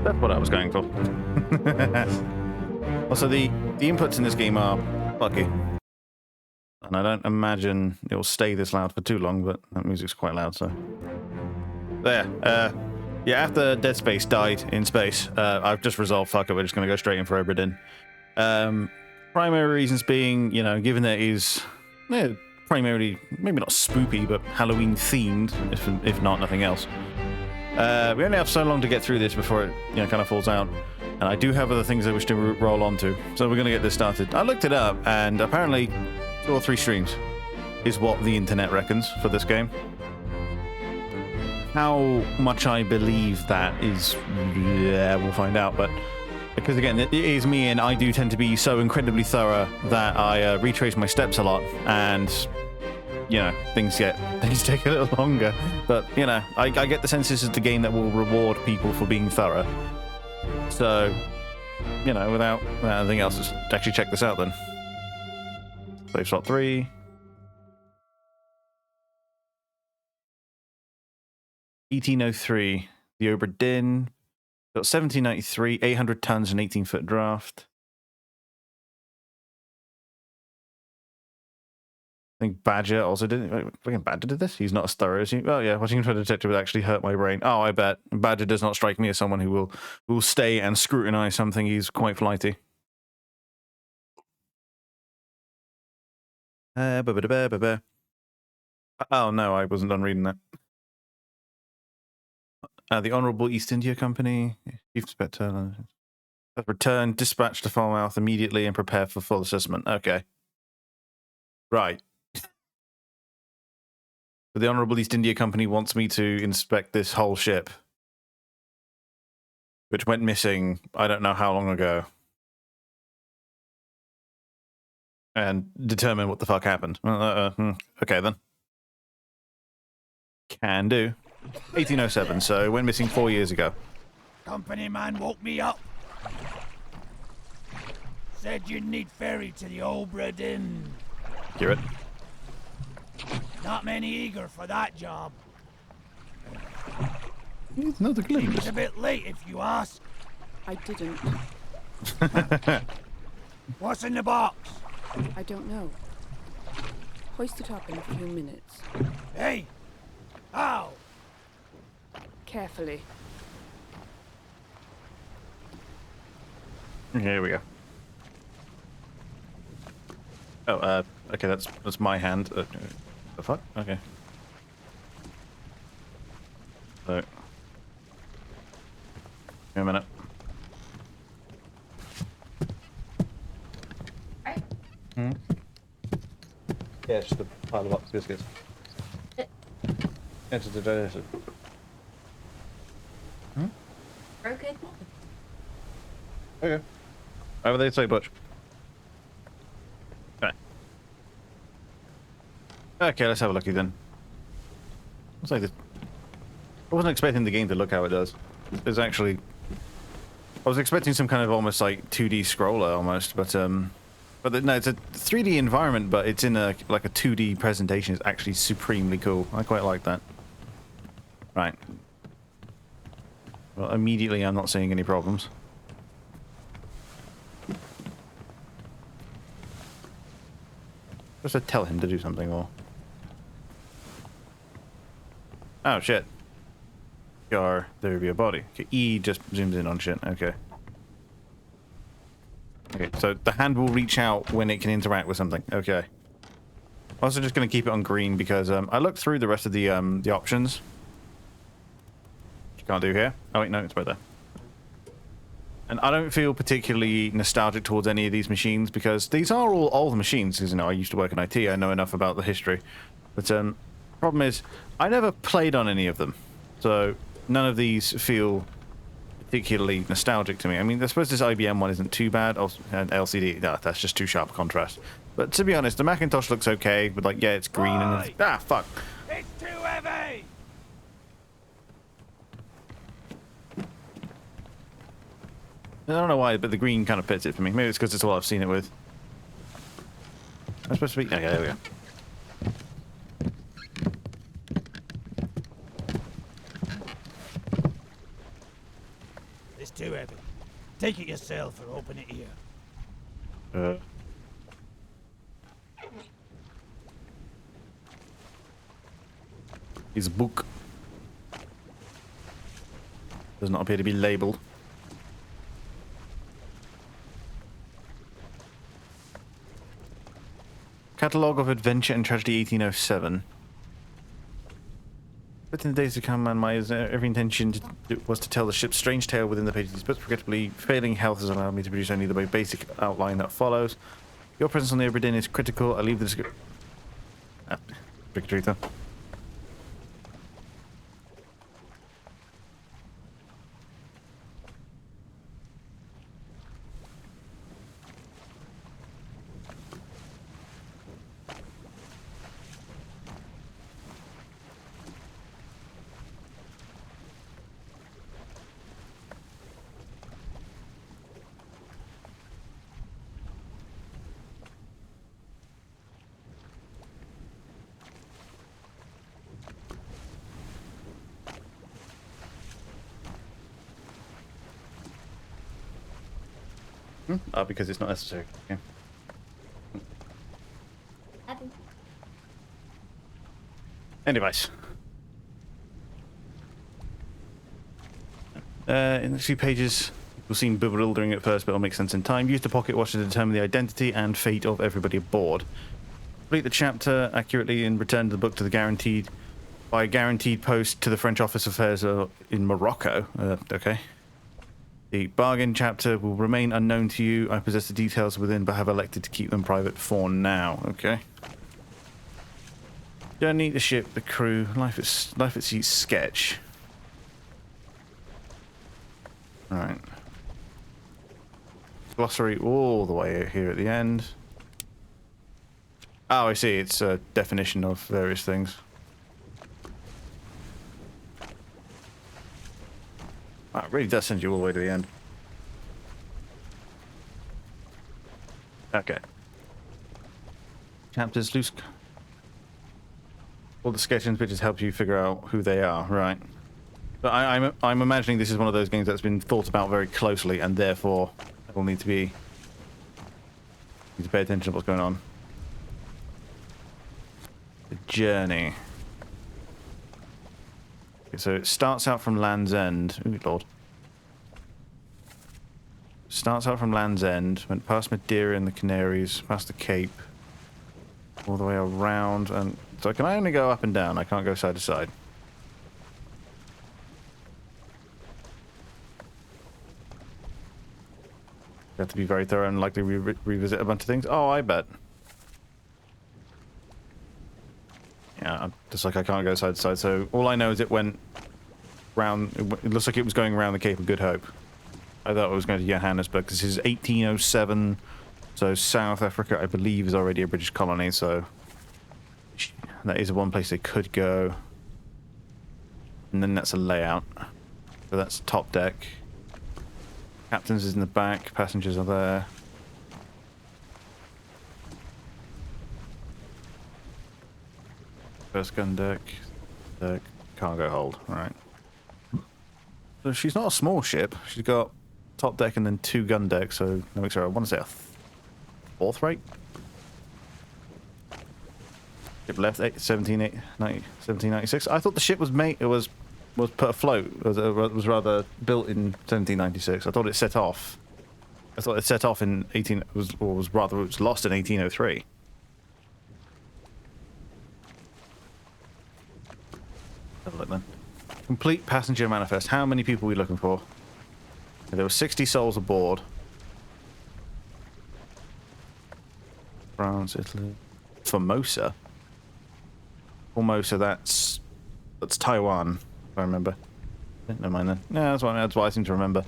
That's what I was going for. Also, the inputs in this game are fucky. And I don't imagine it will stay this loud for too long, but that music's quite loud, so... There. Yeah, after Dead Space died in space, I've just resolved, fuck it, we're just going to go straight in for Obra Dihn. Primary reasons being, you know, given that it is primarily, maybe not spoopy, but Halloween themed, if not nothing else. We only have so long to get through this before it, you know, kind of falls out. And I do have other things I wish to roll on to, so we're going to get this started. I looked it up, and apparently 2 or 3 streams is what the internet reckons for this game. How much I believe that is, yeah, we'll find out, but because again, it is me, and I do tend to be so incredibly thorough that I retrace my steps a lot, and you know, things take a little longer. But you know, I get the sense this is the game that will reward people for being thorough. So, you know, without anything else, let's actually check this out then. Save slot 3. ET03, the Obra Dihn. Got 1793, 800 tons, and 18-foot draft. I think Badger also did it. Wait, Badger did this? He's not as thorough as he... Oh, yeah, watching him try to detect it would actually hurt my brain. Oh, I bet. Badger does not strike me as someone who will stay and scrutinize something. He's quite flighty. Oh, no, I wasn't done reading that. The Honourable East India Company, Chief Inspector, return, dispatch to Falmouth immediately and prepare for full assessment. Okay. Right. So the Honourable East India Company wants me to inspect this whole ship, which went missing I don't know how long ago, and determine what the fuck happened. Okay then. Can do. 1807, so it went missing 4 years ago. Company man woke me up. Said you'd need ferry to the Obra Dihn. Hear it? Not many eager for that job. It's not the glimpse. It's a bit late if you ask. I didn't. What's in the box? I don't know. Hoist it up in a few minutes. Hey! How? Carefully. Okay, here we go. Oh, okay, that's my hand. The fuck? Okay. So, give me a minute. Right. Hmm? Yeah, it's just a pile of box biscuits. Yeah, it's just a digestive. Hmm? Okay. Okay. Over there, say Butch. Okay. Okay, let's have a looky then. Looks like this. I wasn't expecting the game to look how it does. There's actually... I was expecting some kind of almost like 2D scroller almost, but no, it's a 3D environment, but it's in like a 2D presentation. It's actually supremely cool. I quite like that. Right. Well, immediately I'm not seeing any problems. Just to tell him to do something, or... Oh, shit. There would be a body. Okay, E just zooms in on shit. Okay. Okay, so the hand will reach out when it can interact with something. Okay. Also just going to keep it on green because I looked through the rest of the options. Which you can't do here. Oh, wait, no, it's right there. And I don't feel particularly nostalgic towards any of these machines because these are all old machines, because, you know, I used to work in IT, I know enough about the history. But problem is, I never played on any of them. So none of these feel particularly nostalgic to me. I mean, I suppose this IBM one isn't too bad. And LCD, that's just too sharp a contrast. But to be honest, the Macintosh looks okay, but like, yeah, it's green and it's... Ah, fuck. It's too heavy! I don't know why, but the green kind of fits it for me. Maybe it's because it's all I've seen it with. I'm supposed to be... Okay, there we go. It's too heavy. Take it yourself or open it here. It's a book. Does not appear to be labelled. Catalogue of Adventure and Tragedy 1807. But in the days to come, man, my every intention was to tell the ship's strange tale within the pages, but regrettably, failing health has allowed me to produce only the basic outline that follows. Your presence on the Obra Dihn is critical. I leave the description. Victory, though. Oh, because it's not necessary. Okay. Anyways. In the next few pages, will seem bewildering at first, but it'll make sense in time. Use the pocket watch to determine the identity and fate of everybody aboard. Complete the chapter accurately and return the book to the guaranteed post to the French Office of Affairs in Morocco. Okay. The bargain chapter will remain unknown to you. I possess the details within, but have elected to keep them private for now. Okay. Journey, the ship, the crew, life at sea sketch. Right. Glossary all the way here at the end. Oh, I see. It's a definition of various things. Wow, it really does send you all the way to the end. Okay. Chapters loose. All the sketches and pictures help you figure out who they are, right? But I'm imagining this is one of those games that's been thought about very closely, and therefore will need to pay attention to what's going on. The journey. Okay, so it starts out from Land's End. Ooh, Lord. Starts out from Land's End, went past Madeira and the Canaries, past the Cape, all the way around, and so can I only go up and down? I can't go side to side. You have to be very thorough and likely revisit a bunch of things. Oh, I bet. Yeah, just like I can't go side to side. So all I know is it went round. It looks like it was going around the Cape of Good Hope. I thought it was going to Johannesburg. This is 1807. So South Africa, I believe, is already a British colony. So that is one place they could go. And then that's a layout. So that's top deck. Captains is in the back. Passengers are there. First gun deck. The cargo hold. Alright. So she's not a small ship. She's got top deck and then 2 gun decks. So that makes her, I want to say, a 4th rate. Ship left 1796. I thought the ship was put afloat. It was rather built in 1796. I thought it set off. I thought it set off in it was lost in 1803. Have a look then. Complete passenger manifest. How many people are we looking for? There were 60 souls aboard. France, Italy, Formosa. That's Taiwan, if I remember. Never mind then. Yeah, that's what I seem to remember.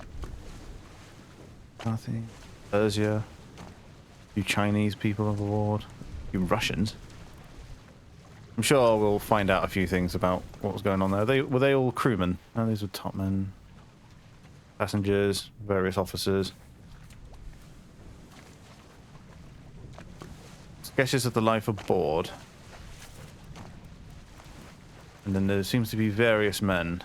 Nothing. Persia. A few Chinese people aboard. A few Russians. I'm sure we'll find out a few things about what was going on there. Were they all crewmen? No, these were top men. Passengers, various officers. Sketches of the life aboard. And then there seems to be various men.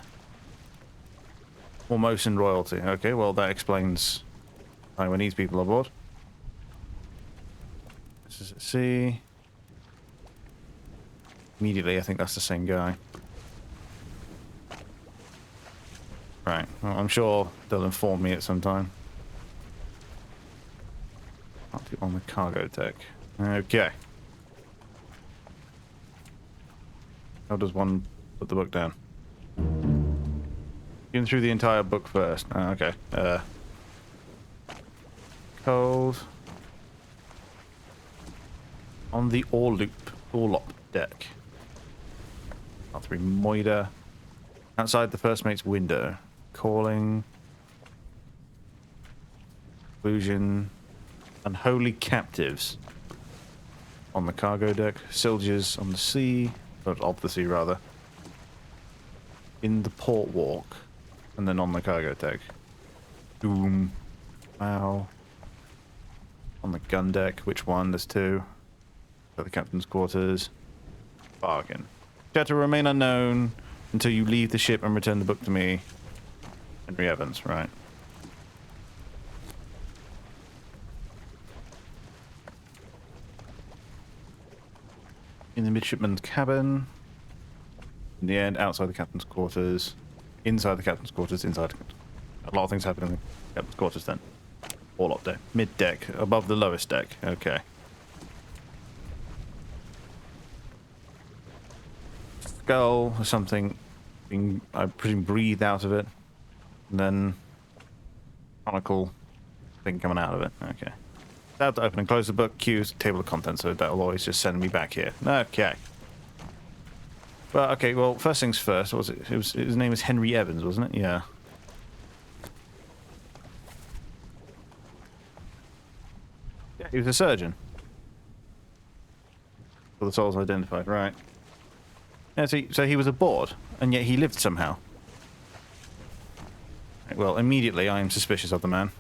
Formosan royalty. Okay, well that explains Taiwanese people aboard. This is at sea. Immediately, I think that's the same guy. Right. Well, I'm sure they'll inform me at some time. On the cargo deck. Okay. How does one put the book down? Getting through the entire book first. Okay. Cold. On the Orlop deck. R3 Moida. Outside the first mate's window. Calling. Illusion. Unholy captives. On the cargo deck. Soldiers on the sea. Or of the sea, rather. In the port walk. And then on the cargo deck. Doom. Wow. On the gun deck. Which one? There's two. At the captain's quarters. Bargain. Dare to remain unknown until you leave the ship and return the book to me. Henry Evans, right. In the midshipman's cabin. In the end, outside the captain's quarters. Inside the captain's quarters, inside the captain's. A lot of things happen in the captain's quarters then. All up there. Mid deck, above the lowest deck. Okay. Skull or something being, I presume, breathed out of it. And then chronicle thing coming out of it. Okay. About to open and close the book, cues, table of contents, so that'll always just send me back here. Okay. Well, okay, well, first things first, what was it? His name was Henry Evans, wasn't it? Yeah. Yeah, he was a surgeon. For the souls identified, right. Yeah, so he was aboard, and yet he lived somehow. Right, well, immediately I am suspicious of the man.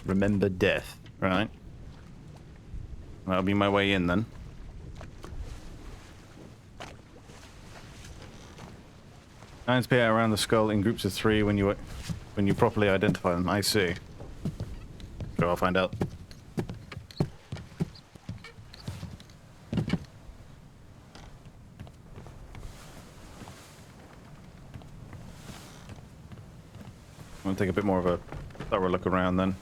Remember death, right? That'll be my way in then. Lines appear around the skull in groups of 3 when you properly identify them. I see. So I'll find out. I'm gonna take a bit more of a thorough look around then.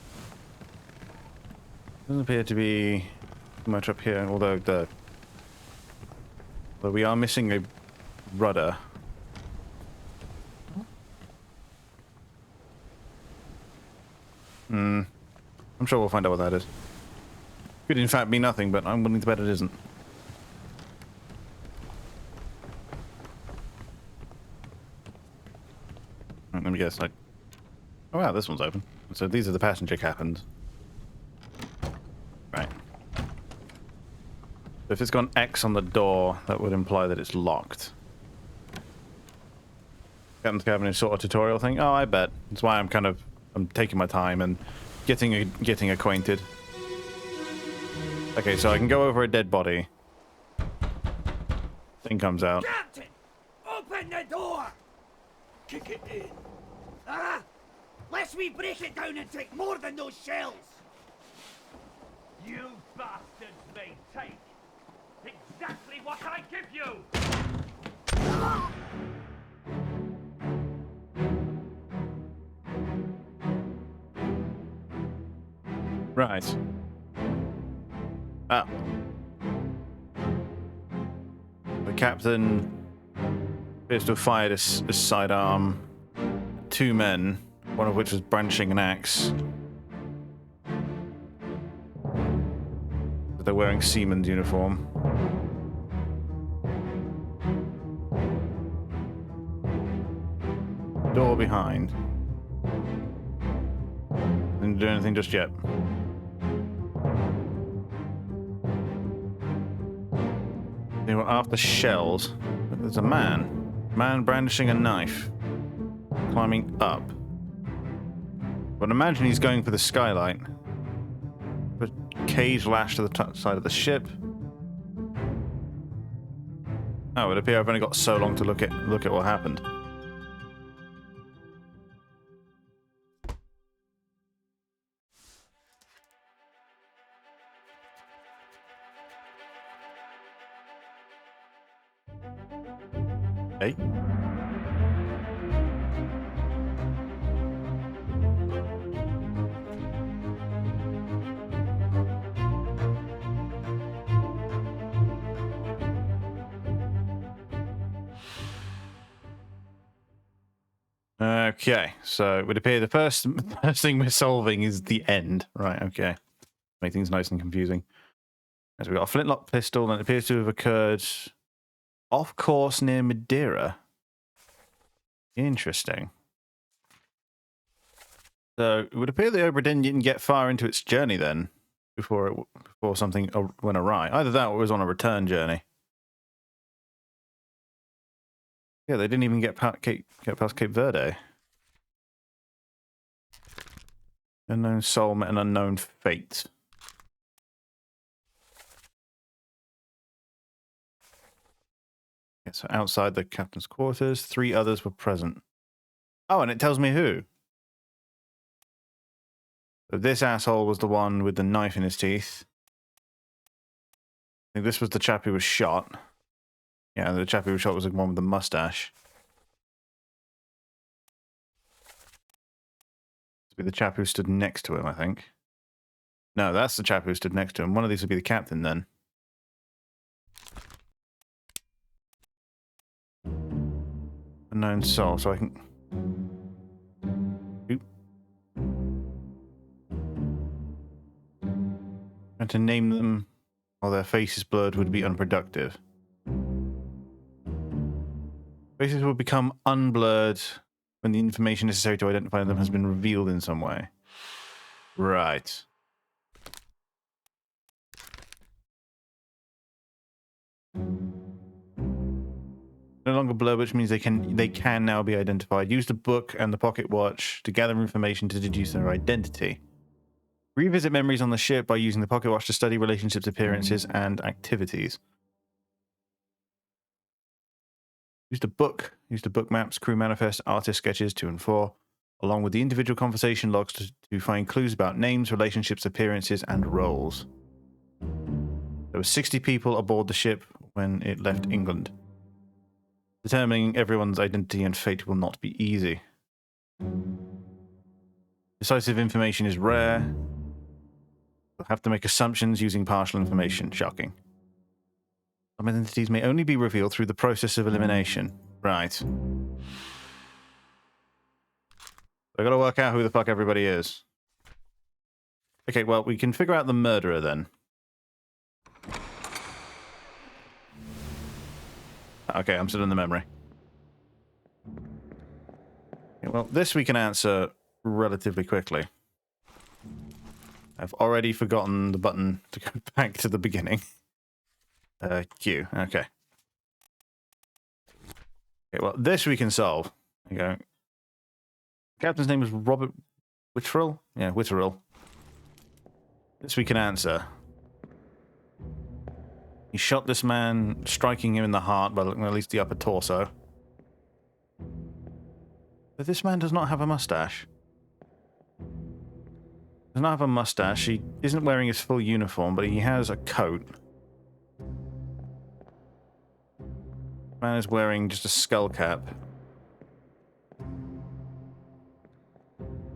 Doesn't appear to be much up here, although we are missing a rudder. I'm sure we'll find out what that is. Could in fact be nothing, but I'm willing to bet it isn't. Let me guess, like... Oh wow, this one's open. So these are the passenger cabins. Right. So if it's got an X on the door, that would imply that it's locked. Captain's cabin is sort of tutorial thing. Oh, I bet. That's why I'm taking my time and getting acquainted. Okay, so I can go over a dead body. Thing comes out. Captain! Open the door! Kick it in. Ah! Lest we break it down and take more than those shells! You bastards may take exactly what I give you! Ah! Right. Ah. The captain appears to have fired a sidearm. 2 men, one of which was brandishing an axe. They're wearing seaman's uniform. Door behind. Didn't do anything just yet. They were after shells. But there's a man. Man brandishing a knife. Climbing up. But imagine he's going for the skylight. But cage lashed to the side of the ship. Oh, it would appear I've only got so long to look at what happened. Hey. Okay, so it would appear the first thing we're solving is the end. Right, okay. Make things nice and confusing. So we've got a flintlock pistol, and it appears to have occurred off course near Madeira. Interesting. So it would appear the Obra Dihn didn't get far into its journey then, before something went awry. Either that or it was on a return journey. Yeah, they didn't even get past Cape Verde. Unknown soul met an unknown fate. Yeah, so outside the captain's quarters, 3 others were present. Oh, and it tells me who. So this asshole was the one with the knife in his teeth. I think this was the chap who was shot. Yeah, the chap who was shot was the one with the mustache. Be the chap who stood next to him, I think. No, that's the chap who stood next to him. One of these would be the captain then. Unknown soul, so I can... Oop. And to name them while their face is blurred would be unproductive. Faces will become unblurred when the information necessary to identify them has been revealed in some way. Right. No longer blurred, which means they can now be identified. Use the book and the pocket watch to gather information to deduce their identity. Revisit memories on the ship by using the pocket watch to study relationships, appearances, and activities. Use the book maps, crew manifest, artist sketches 2 and 4, along with the individual conversation logs to find clues about names, relationships, appearances, and roles. There were 60 people aboard the ship when it left England. Determining everyone's identity and fate will not be easy. Decisive information is rare. We'll have to make assumptions using partial information. Shocking. Some identities may only be revealed through the process of elimination. Right. I gotta work out who the fuck everybody is. Okay, well, we can figure out the murderer then. Okay, I'm still in the memory. Okay, well, this we can answer relatively quickly. I've already forgotten the button to go back to the beginning. Q. Okay. Okay, well, this we can solve. There you go. Captain's name was Robert Witterill? Yeah, Witterill. This we can answer. He shot this man, striking him in the heart, by at least the upper torso. But this man does not have a mustache. Does not have a mustache. He isn't wearing his full uniform, but he has a coat. Man is wearing just a skull cap.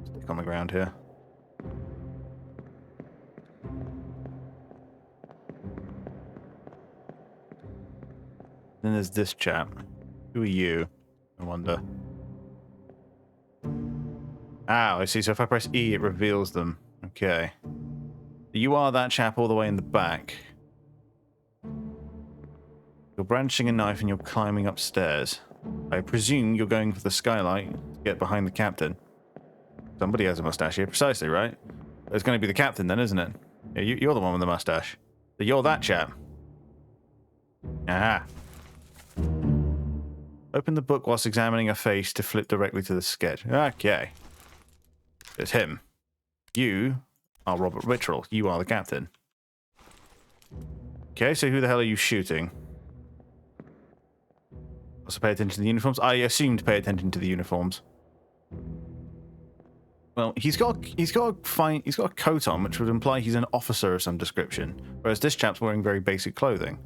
Stick on the ground here. Then there's this chap. Who are you? I wonder. Ah, I see. So if I press E, it reveals them. Okay. You are that chap all the way in the back. You're brandishing a knife and you're climbing upstairs. I presume you're going for the skylight to get behind the captain. Somebody has a mustache here, precisely, right? It's going to be the captain then, isn't it? Yeah, you're the one with the mustache. So you're that chap. Aha. Open the book whilst examining a face to flip directly to the sketch. Okay. It's him. You are Robert Witterill. You are the captain. Okay, so who the hell are you shooting? So pay attention to the uniforms. I assumed pay attention to the uniforms. Well, he's got a coat on, which would imply he's an officer of some description, whereas this chap's wearing very basic clothing.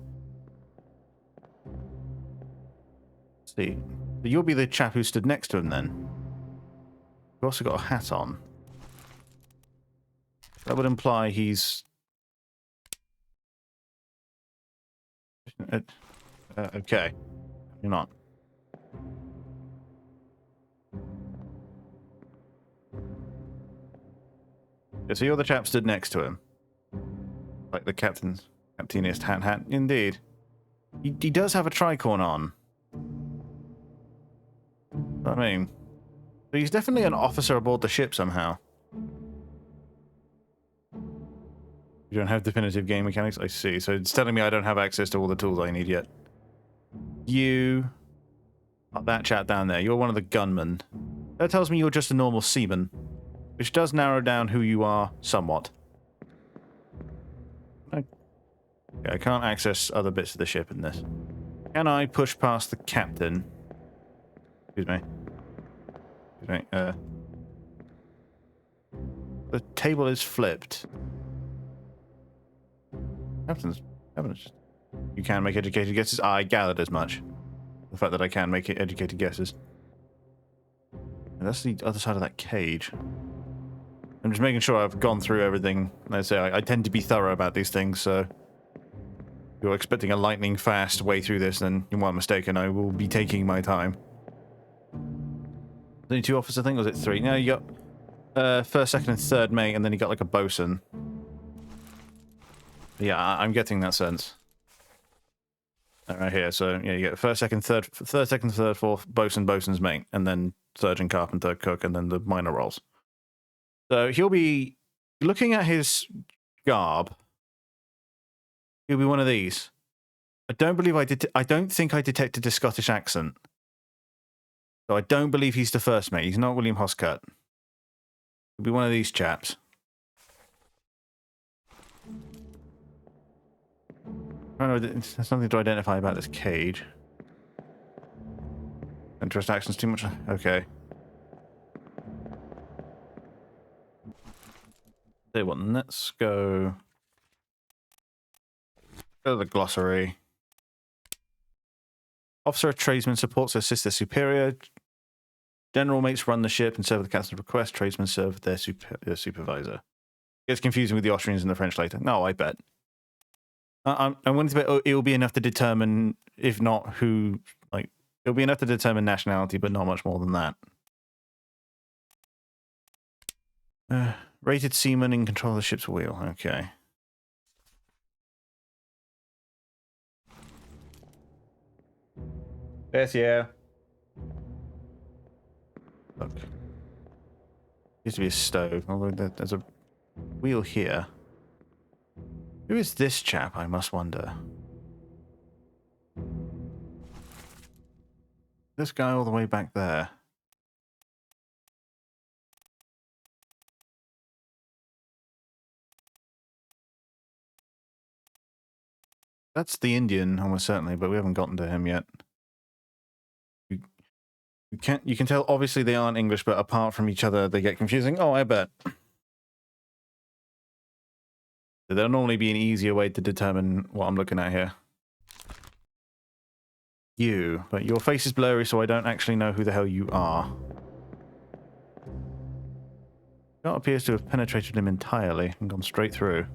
Let's see, so you'll be the chap who stood next to him then. You've also got a hat on. That would imply he's okay. You're not. Yeah, so you're the chap stood next to him. Like the captainist hat. Indeed. He does have a tricorn on. I mean, but he's definitely an officer aboard the ship somehow. You don't have definitive game mechanics? I see. So it's telling me I don't have access to all the tools I need yet. You... Oh, that chap down there. You're one of the gunmen. That tells me you're just a normal seaman. Which does narrow down who you are somewhat. I can't access other bits of the ship in this. Can I push past the captain? Excuse me. Excuse me. The table is flipped. Captain's... You can make educated guesses? I gathered as much. The fact that I can make educated guesses. And that's the other side of that cage. I'm just making sure I've gone through everything. Let's say I tend to be thorough about these things, so... If you're expecting a lightning fast way through this, then you weren't mistaken. I will be taking my time. Only 2 officer thing, or was it 3? No, you got first, second, and third mate, and then you got like a bosun. Yeah, I'm getting that sense. Right here, so yeah, you get first, second, third, fourth, bosun's mate, and then surgeon, carpenter, cook, and then the minor roles. So he'll be looking at his garb. He'll be one of these. I don't believe I don't think I detected a Scottish accent. So I don't believe he's the first mate. He's not William Hoscut. He'll be one of these chaps. I don't know, there's something to identify about this cage. Interest actions too much. Okay. Say what? Let's go. Go to the glossary. Officer of tradesmen supports or assists their superior. General mates run the ship and serve at the captain's request. Tradesmen serve their supervisor. Gets confusing with the Austrians and the French later. No, I bet. I'm willing to bet it'll be enough to determine, if not who, like, it'll be enough to determine nationality, but not much more than that. Rated seaman in control of the ship's wheel. Okay. Yes, yeah. Look. Used to be a stove. Although there's a wheel here. Who is this chap, I must wonder? This guy all the way back there. That's the Indian, almost certainly, but we haven't gotten to him yet. You can tell, obviously they aren't English, but apart from each other, they get confusing. Oh, I bet. There'll normally be an easier way to determine what I'm looking at here. You, but your face is blurry, so I don't actually know who the hell you are. That appears to have penetrated him entirely and gone straight through.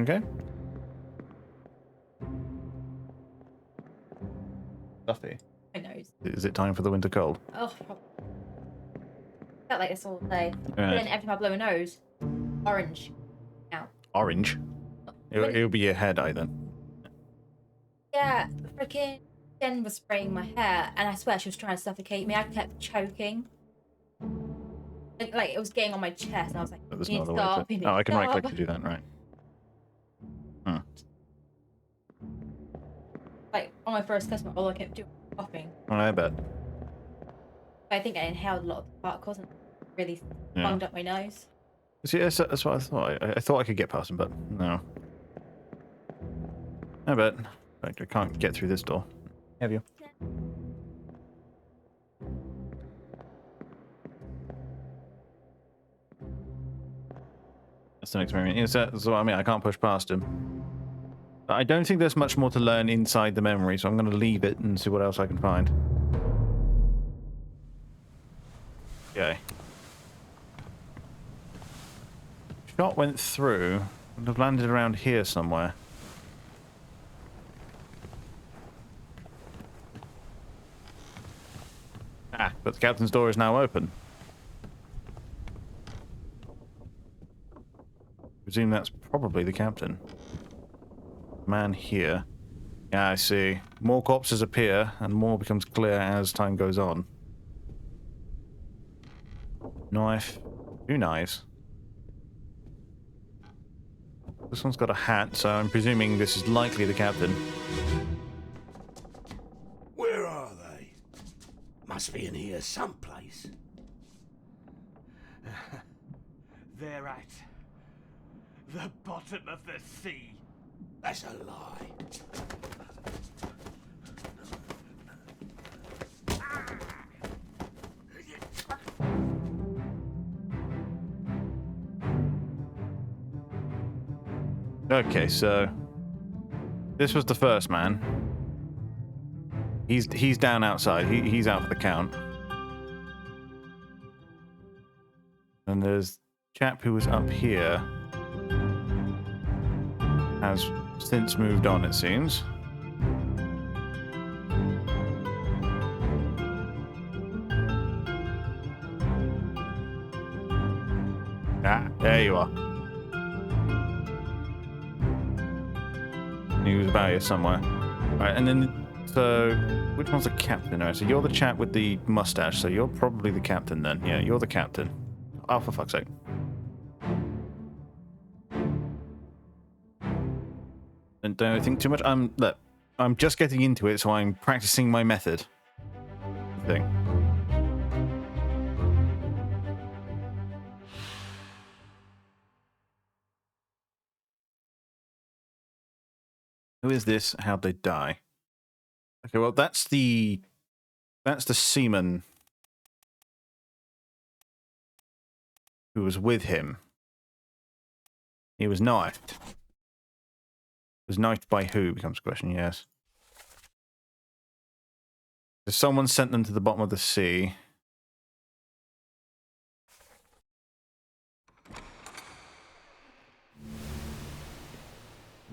Okay. Stuffy. My nose. Is it time for the winter cold? Oh, felt like this all day. Right. But then every time I blow a nose, orange. Now. Orange? It'll be your head, I then. Yeah, freaking Jen was spraying my hair, and I swear she was trying to suffocate me. I kept choking. Like it was getting on my chest, and I was like, There's "You no need other to way stop. to... You need Oh, I to can right-click stop." to do that, right. Hmm. Like on my first customer, all I kept doing was coughing. I bet. But I think I inhaled a lot of the particles and really Yeah. bunged up my nose. See, that's what I thought. I thought I could get past him, but no. I bet. In fact, I can't get through this door. Have you? That's the next memory. Yes, that's what I mean. I can't push past him. But I don't think there's much more to learn inside the memory, so I'm going to leave it and see what else I can find. Okay. Shot went through. Would have landed around here somewhere. Ah, but the captain's door is now open. I presume that's probably the captain. Man here. Yeah, I see. More corpses appear, and more becomes clear as time goes on. Knife. 2 knives. This one's got a hat, so I'm presuming this is likely the captain. Where are they? Must be in here someplace. They're at the bottom of the sea. That's a lie. Okay, so this was the first man. He's down outside. He's out for the count. And there's a chap who was up here. Has since moved on, it seems. Ah, there you are. He was about here somewhere. Right, and then, so, which one's the captain? Alright, so you're the chap with the mustache, so you're probably the captain then. Yeah, you're the captain. Oh, for fuck's sake. And don't think too much. Look, I'm just getting into it, so I'm practicing my method. Thing. Who is this? How'd they die? Okay, well that's the seaman who was with him. He was knifed. Was knifed by who becomes a question, yes. So someone sent them to the bottom of the sea.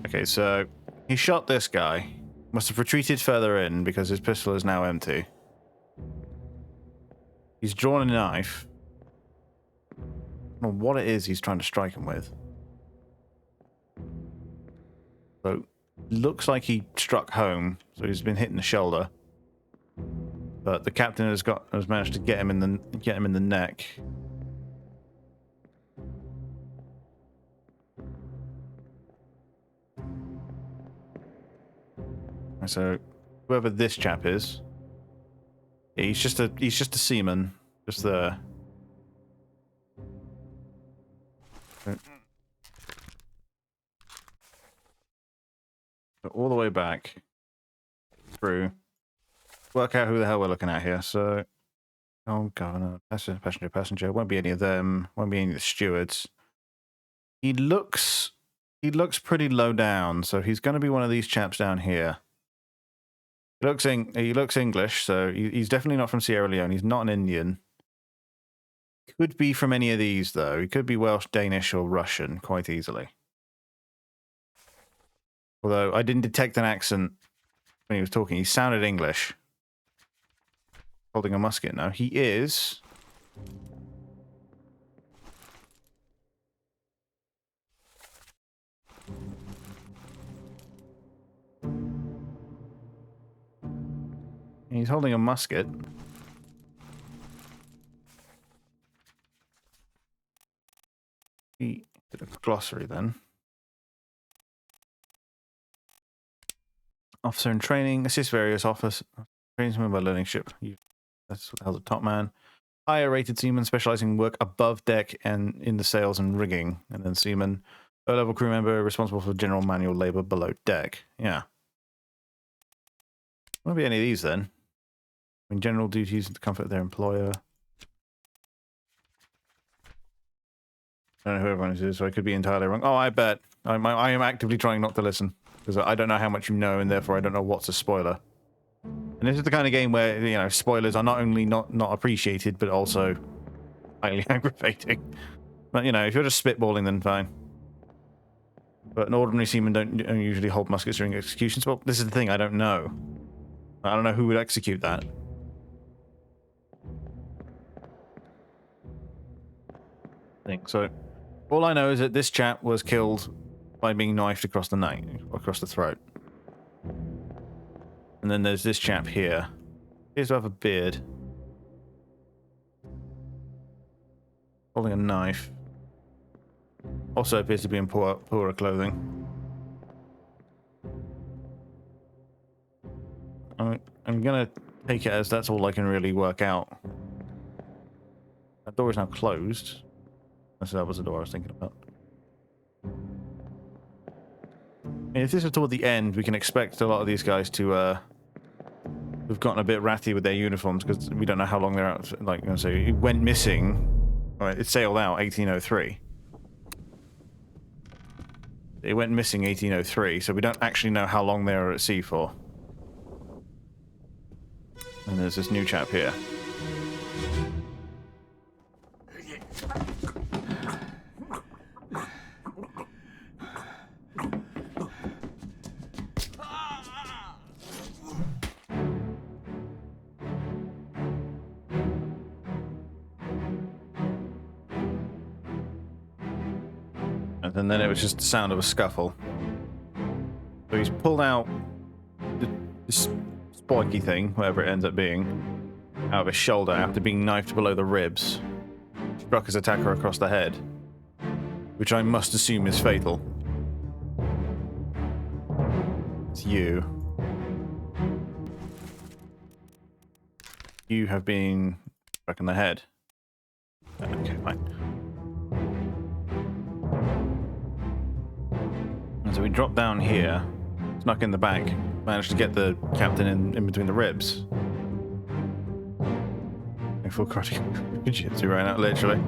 Okay, so he shot this guy. Must have retreated further in because his pistol is now empty. He's drawn a knife. I don't know what it is he's trying to strike him with. So, looks like he struck home, so he's been hit in the shoulder. But the captain has managed to get him in the neck. So, whoever this chap is, yeah, he's just a seaman, just there. All the way back through. Work out who the hell we're looking at here. So, oh, governor, passenger. Won't be any of them. Won't be any of the stewards. He looks pretty low down, so he's going to be one of these chaps down here. He looks English, so he's definitely not from Sierra Leone. He's not an Indian. Could be from any of these, though. He could be Welsh, Danish, or Russian, quite easily. Although I didn't detect an accent when he was talking. He sounded English. Holding a musket now. He is... He's holding a musket. He did a glossary then. Officer in training, assist various officers, trains them by learning ship. That's what the hell's a top man. Higher rated seaman specializing in work above deck and in the sails and rigging. And then seaman, Low-level crew member responsible for general manual labor below deck. Yeah. Won't be any of these then. I mean, general duties and the comfort of their employer. I don't know who everyone is, so I could be entirely wrong. Oh, I bet. I am actively trying not to listen. Because I don't know how much you know, and therefore I don't know what's a spoiler. And this is the kind of game where, you know, spoilers are not only not appreciated, but also highly aggravating. But, you know, if you're just spitballing, then fine. But an ordinary seaman don't usually hold muskets during executions. Well, this is the thing, I don't know. I don't know who would execute that. So, all I know is that this chap was killed by being knifed across the throat. And then there's this chap here. He appears to have a beard. Holding a knife. Also appears to be in poorer clothing. I'm gonna take it as that's all I can really work out. That door is now closed. That was the door I was thinking about. And if this is toward the end, we can expect a lot of these guys to have gotten a bit ratty with their uniforms because we don't know how long they're out. Like, so it went missing. Right, it sailed out 1803. It went missing 1803, so we don't actually know how long they were at sea for. And there's this new chap here. And then it was just the sound of a scuffle. So he's pulled out this spiky thing, whatever it ends up being, out of his shoulder after being knifed below the ribs. Struck his attacker across the head, which I must assume is fatal. It's you. You have been struck in the head. Okay, fine. And so we drop down here, snuck in the back, managed to get the captain in between the ribs. Like full karate jiu-jitsu right now, literally.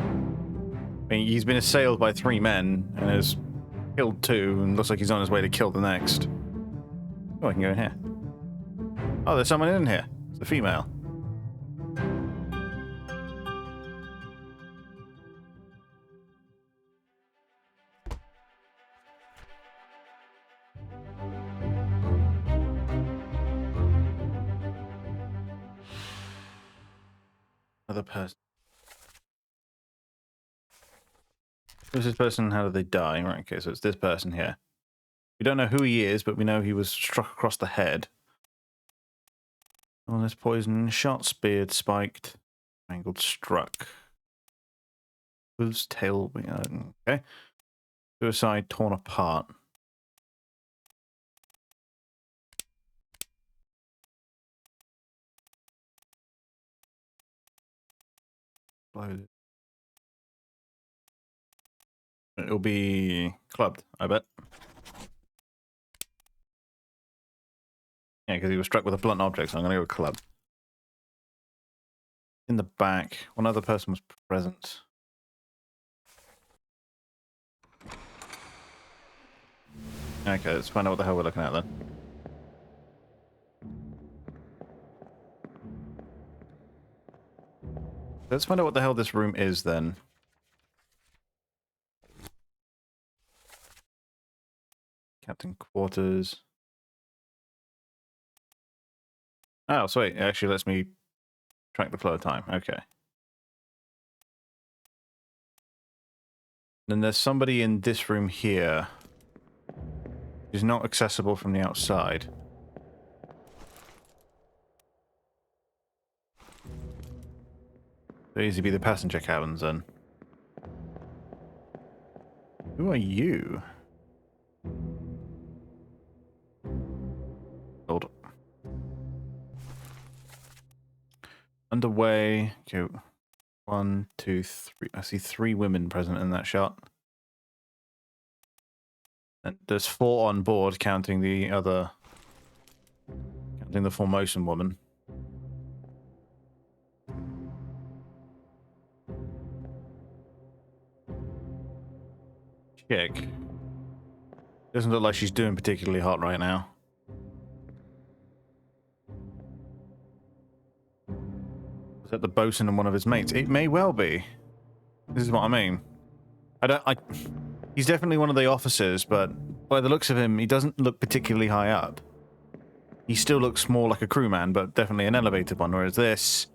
I mean, he's been assailed by 3 men and has killed 2, and looks like he's on his way to kill the next. Oh, I can go in here. Oh, there's someone in here. It's a female. Other person. Who's this person? How did they die? Right, okay, so it's this person here. We don't know who he is, but we know he was struck across the head. Oh, there's poison. Shot, speared, spiked, mangled, struck. Hooves, tail, okay. Suicide, torn apart. It'll be clubbed, I bet. Yeah, because he was struck with a blunt object, so I'm going to go with club. In the back, one other person was present. Okay, let's find out what the hell we're looking at then. Let's find out what the hell this room is then. Captain quarters. Oh, sweet. It actually lets me track the flow of time. Okay. Then there's somebody in this room here who's not accessible from the outside. So easy to be the passenger cabins then. Who are you? Hold up. Underway. Okay. 1, 2, 3. I see 3 women present in that shot. And there's 4 on board, counting the Formosan woman. Chick. Doesn't look like she's doing particularly hot right now. Is that the bosun and one of his mates? It may well be. This is what I mean. He's definitely one of the officers, but by the looks of him, he doesn't look particularly high up. He still looks more like a crewman, but definitely an elevated one, whereas this...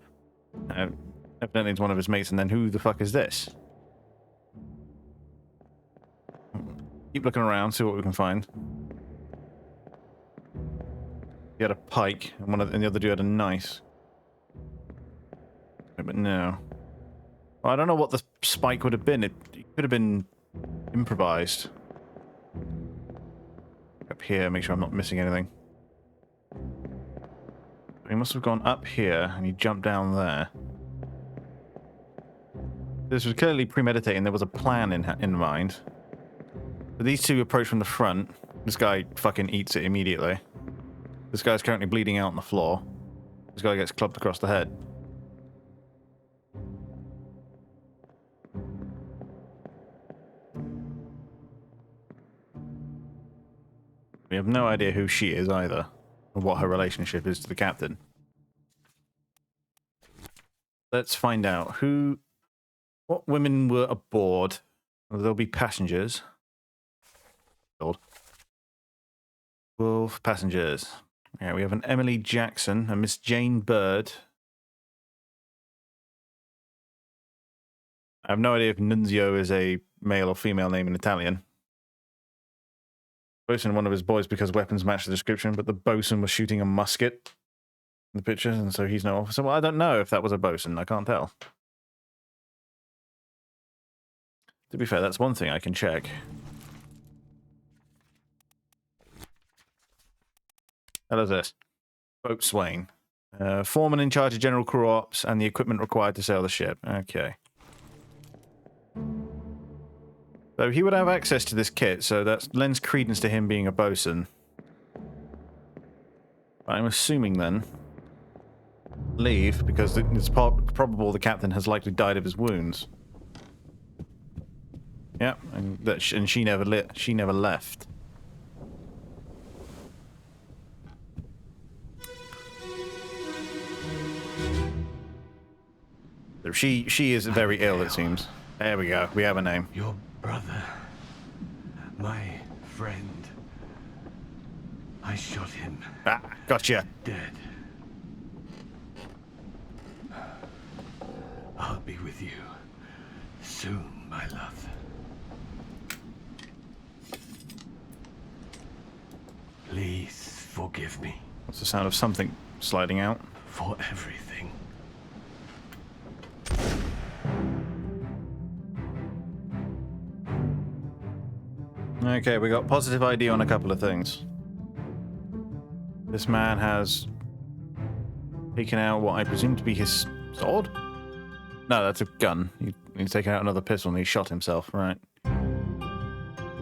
evidently it's one of his mates, and then who the fuck is this? Keep looking around, see what we can find. He had a pike, and the other dude had a knife. But no. Well, I don't know what the spike would have been. It could have been improvised. Up here, make sure I'm not missing anything. He must have gone up here, and he jumped down there. This was clearly premeditated, and there was a plan in mind. But these two approach from the front. This guy fucking eats it immediately. This guy's currently bleeding out on the floor. This guy gets clubbed across the head. We have no idea who she is either, or what her relationship is to the captain. Let's find out what women were aboard. There'll be passengers. Wolf passengers. Yeah, we have an Emily Jackson, a Miss Jane Bird. I have no idea if Nunzio is a male or female name in Italian. Bosun, one of his boys, because weapons match the description, but the bosun was shooting a musket in the pictures, and so he's no officer. Well, I don't know if that was a bosun. I can't tell. To be fair, that's one thing I can check. How's this? Boatswain. Foreman in charge of general crew ops and the equipment required to sail the ship. Okay. So he would have access to this kit, so that lends credence to him being a bosun. I'm assuming then... leave, because it's probable the captain has likely died of his wounds. Yeah, and she never left. So she is very ill, it seems. There we go. We have a name. Your brother, my friend. I shot him. Ah, gotcha. Dead. I'll be with you soon, my love. Please forgive me What's the sound of something sliding out? for everything. Okay, we got positive ID on a couple of things. This man has taken out what I presume to be his sword? No, that's a gun. He's taken out another pistol and he shot himself, right.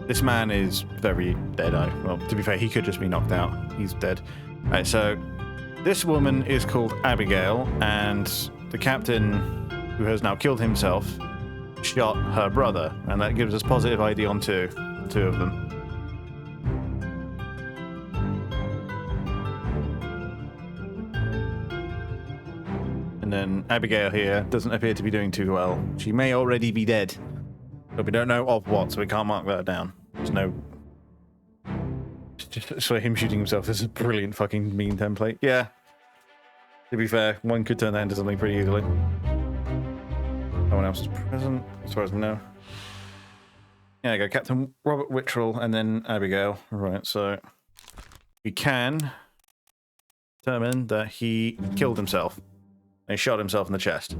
This man is very dead. Well, to be fair, he could just be knocked out. He's dead. Right, so this woman is called Abigail, and the captain, who has now killed himself, shot her brother, and that gives us positive ID on two of them. And then Abigail here doesn't appear to be doing too well. She may already be dead, but we don't know of what, so we can't mark that down. There's no... Just for him shooting himself, this is a brilliant fucking meme template. Yeah. To be fair, one could turn that into something pretty easily. No one else is present, as far as we know. There you go, Captain Robert Wittrell and then Abigail. Right, so we can determine that he killed himself. And he shot himself in the chest.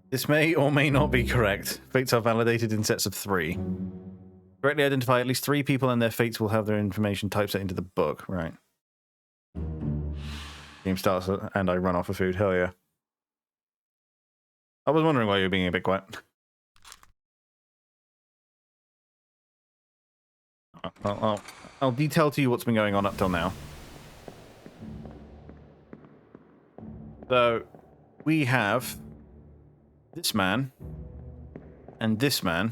This may or may not be correct. Fates are validated in sets of 3. Correctly identify at least 3 people and their fates will have their information typeset into the book. Right. Game starts and I run off of food. Hell yeah. I was wondering why you were being a bit quiet. I'll detail to you what's been going on up till now. So, we have this man and this man.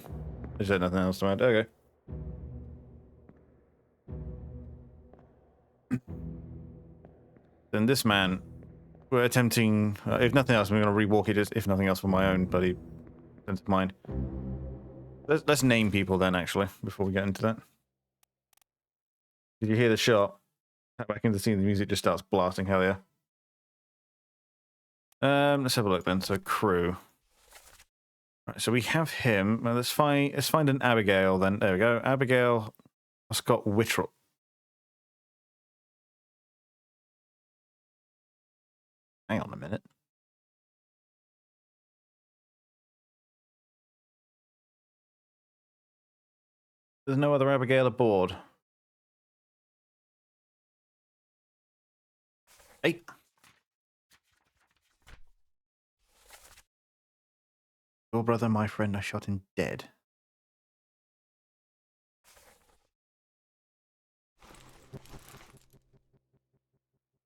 Is there nothing else to add? Okay. Then this man, we're attempting, if nothing else, I'm going to rewalk it, if nothing else, for my own bloody sense of mind. Let's name people then, actually, before we get into that. Did you hear the shot? Tap back into the scene, the music just starts blasting, hell yeah. Let's have a look then. So crew. Right, so we have him. Well, let's find an Abigail then. There we go. Abigail Scott Whittrell. Hang on a minute. There's no other Abigail aboard. Hey. Your brother, my friend, I shot him dead.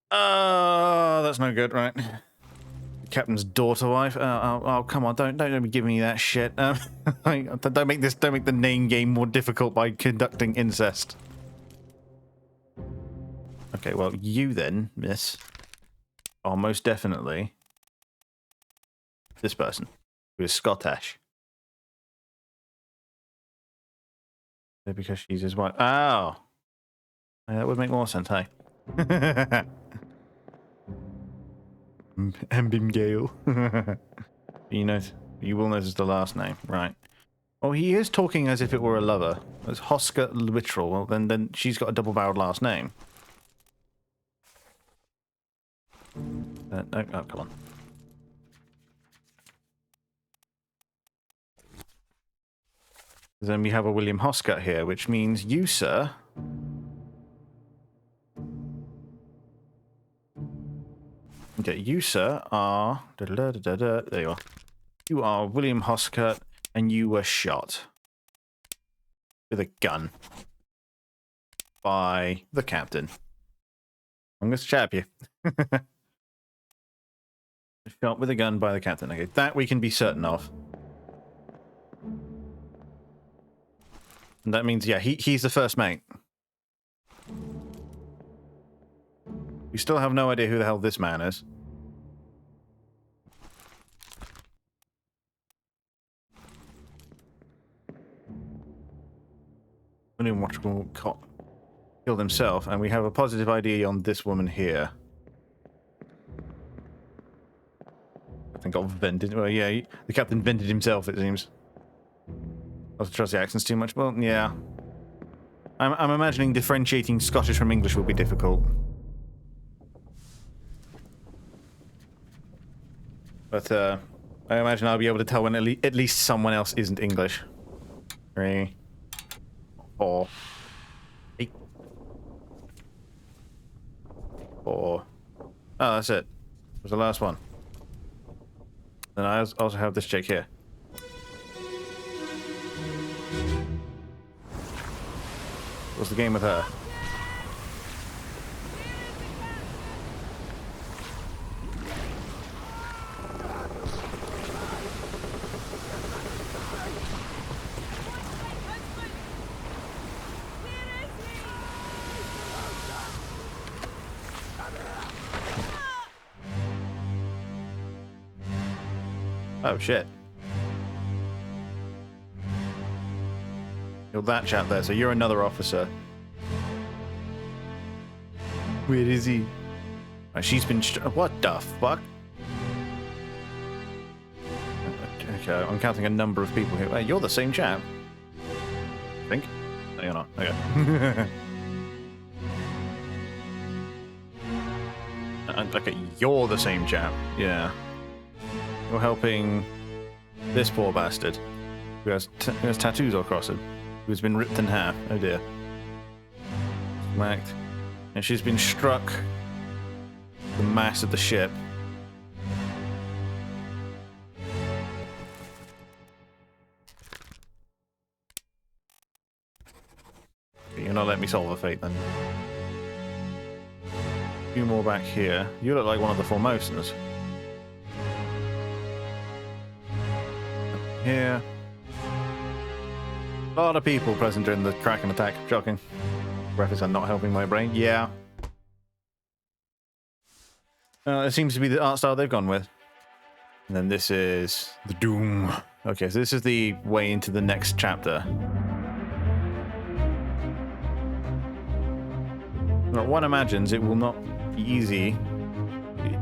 That's no good, right? The captain's daughter wife. Oh, come on! Don't be giving me that shit. Don't make the name game more difficult by conducting incest. Okay, well, you then, miss, are most definitely this person, who is Scottish. Because she's his wife. Oh! That would make more sense, hey? Abigail. You will notice the last name, right? Oh, he is talking as if it were a lover. It's Hosker Literal. Well, then she's got a double-barreled last name. No, oh, come on. Then we have a William Hoscott here, which means you, sir. Okay, you, sir, are... There you are. You are William Hoscott, and you were shot with a gun by the captain. I'm going to chap you. Shot with a gun by the captain. Okay, that we can be certain of. And that means, yeah, he's the first mate. We still have no idea who the hell this man is. William Watchable killed himself, and we have a positive ID on this woman here. I think got vented. Well, yeah, the captain vented himself, it seems. I don't trust the accents too much. Well, yeah. I'm imagining differentiating Scottish from English will be difficult. But, I imagine I'll be able to tell when at least someone else isn't English. 3, 4, 8, 4. Oh, that's it. It was the last one. Then I also have this chick here. What's the game with her? Oh shit. You're that chap there, so you're another officer. Where is he? Oh, she's been... What the fuck? Okay, I'm counting a number of people here. Hey, you're the same chap. I think? No, you're not. Okay. Okay, you're the same chap. Yeah. You're helping this poor bastard who has tattoos all across him, who's been ripped in half. Oh dear. Smacked. And she's been struck the mast of the ship. not let me solve a fate then. A few more back here. You look like one of the Formosans. Here. A lot of people present during the Kraken attack. Shocking. Graphics are not helping my brain. Yeah. It seems to be the art style they've gone with. And then this is the Doom. Okay, so this is the way into the next chapter. Now, one imagines it will not be easy,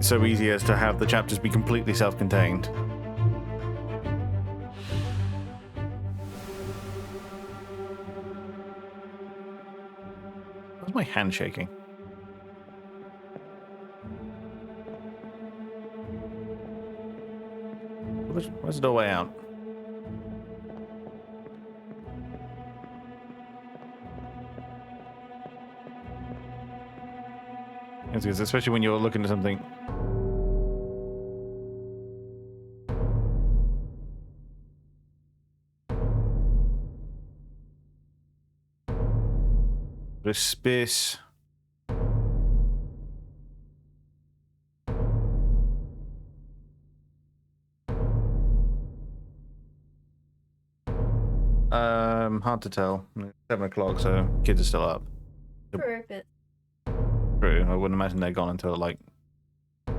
so easy as to have the chapters be completely self-contained. Why's my hand shaking? Where's the doorway out? Especially when you're looking at something. There's space. Hard to tell. 7 o'clock, so kids are still up. True, but True. I wouldn't imagine they're gone until like. I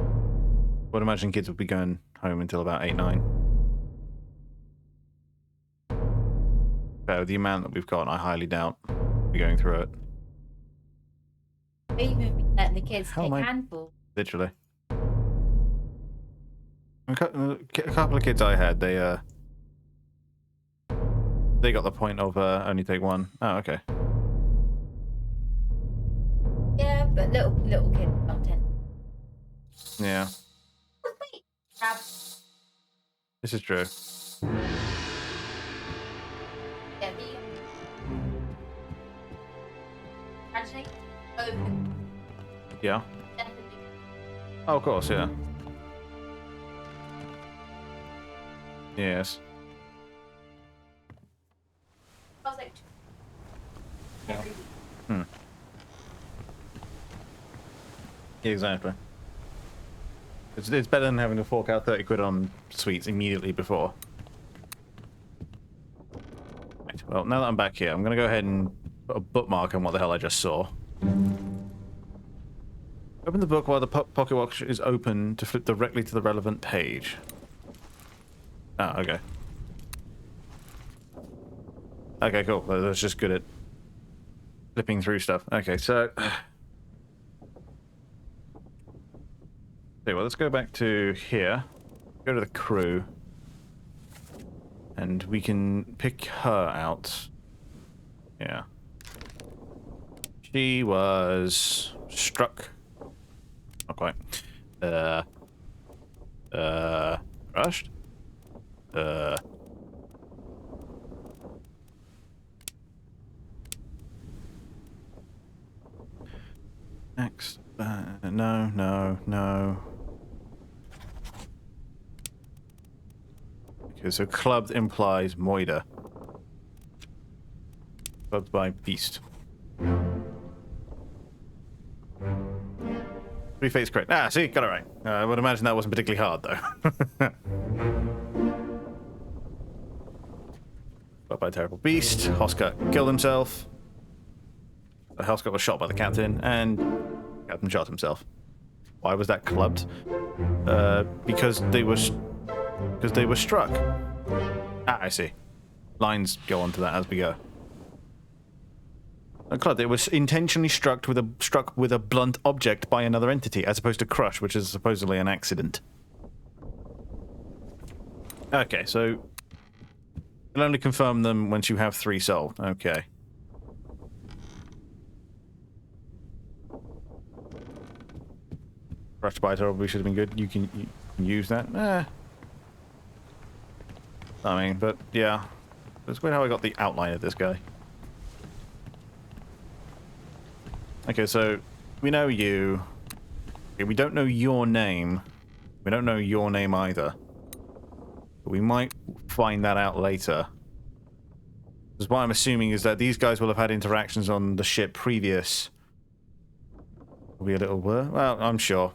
would imagine kids would be going home until about 8, 9. But with the amount that we've got, I highly doubt we'll be going through it. even letting the kids How take am I- handfuls. Literally. A couple of kids I had, they got the point of only take one. Oh, okay. Yeah, but little kids don't tend. Yeah, Wait, grab. this is true. Yeah, Actually, open. Yeah. Definitely. Oh, of course, yeah. Yes. I was like, Yeah. Yeah, exactly. It's better than having to fork out 30 quid on sweets immediately before. Right, well, now that I'm back here, I'm going to go ahead and put a bookmark on what the hell I just saw. Open the book while the pocket watch is open to flip directly to the relevant page. Ah, okay. Okay, cool. That's just good at flipping through stuff. Okay, so... Okay, well, let's go back to here. Go to the crew. And we can pick her out. Yeah. She was struck. Not quite. Crushed? Next. No. Okay, so clubbed implies moida. Clubbed by beast. 3 fates correct. Ah, see, got it right. I would imagine that wasn't particularly hard, though. Got by a terrible beast. Hoska killed himself. Hoska was shot by the captain, and the captain shot himself. Why was that clubbed? Because they were struck. Ah, I see. Lines go on to that as we go. Clubbed. It was intentionally struck with a blunt object by another entity, as opposed to crush, which is supposedly an accident. Okay, so you'll only confirm them once you have 3 solved. Okay. Crushed by probably should have been good. You can use that. I mean, but yeah. It's weird how I got the outline of this guy. Okay, so we know you. Okay, we don't know your name. We don't know your name either. But we might find that out later. Because what I'm assuming is that these guys will have had interactions on the ship previous. Will be a little blur. Well, I'm sure.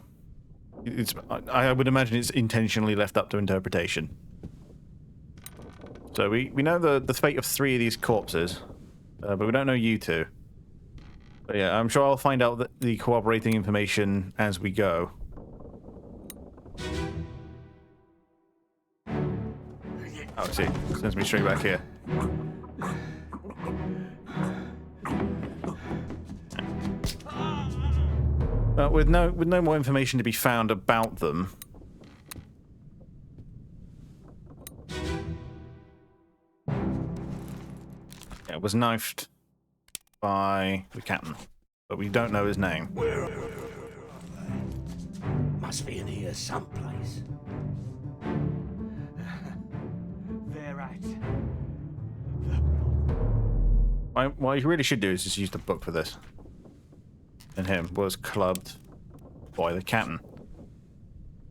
I would imagine it's intentionally left up to interpretation. So we know the fate of 3 of these corpses, but we don't know you two. But yeah, I'm sure I'll find out the corroborating information as we go. Oh, I see. Sends me straight back here. With no more information to be found about them. Yeah, it was knifed by the captain, but we don't know his name. Must be in here someplace. They're at. What you really should do is just use the book for this. And him was clubbed by the captain.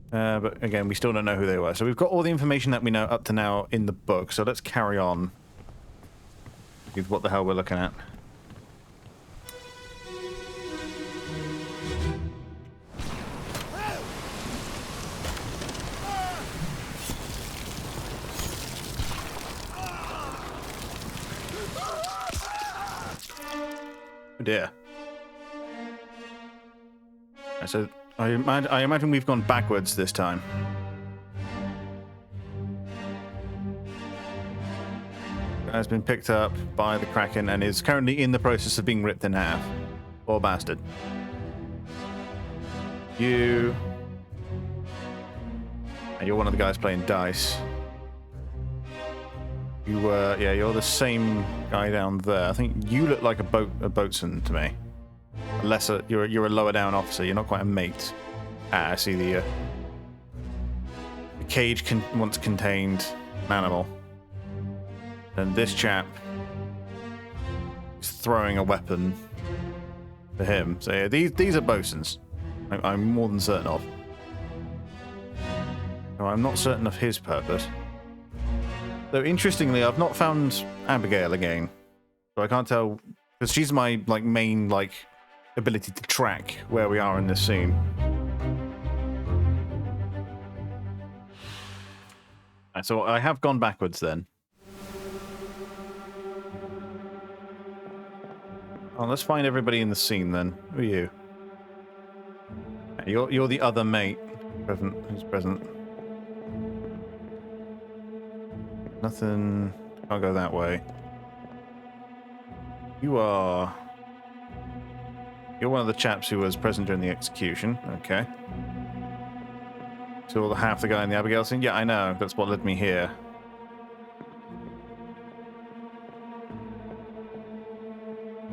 But again, we still don't know who they were. So we've got all the information that we know up to now in the book. So let's carry on with what the hell we're looking at. Oh dear. So I imagine we've gone backwards this time. Has been picked up by the Kraken and is currently in the process of being ripped in half. Poor bastard. You're one of the guys playing dice. You're the same guy down there. I think you look like a boatswain to me. You're a lower down officer. You're not quite a mate. I see the cage once contained an animal, and this chap is throwing a weapon to him. So yeah, these are boatswains. I'm more than certain of. No, I'm not certain of his purpose. Though interestingly, I've not found Abigail again, so I can't tell because she's my main ability to track where we are in this scene. Right, so I have gone backwards then. Oh, let's find everybody in the scene then. Who are you? You're the other mate who's present. Nothing. Can't go that way. You're one of the chaps who was present during the execution. Okay. So half the guy in the Abigail scene? Yeah, I know. That's what led me here.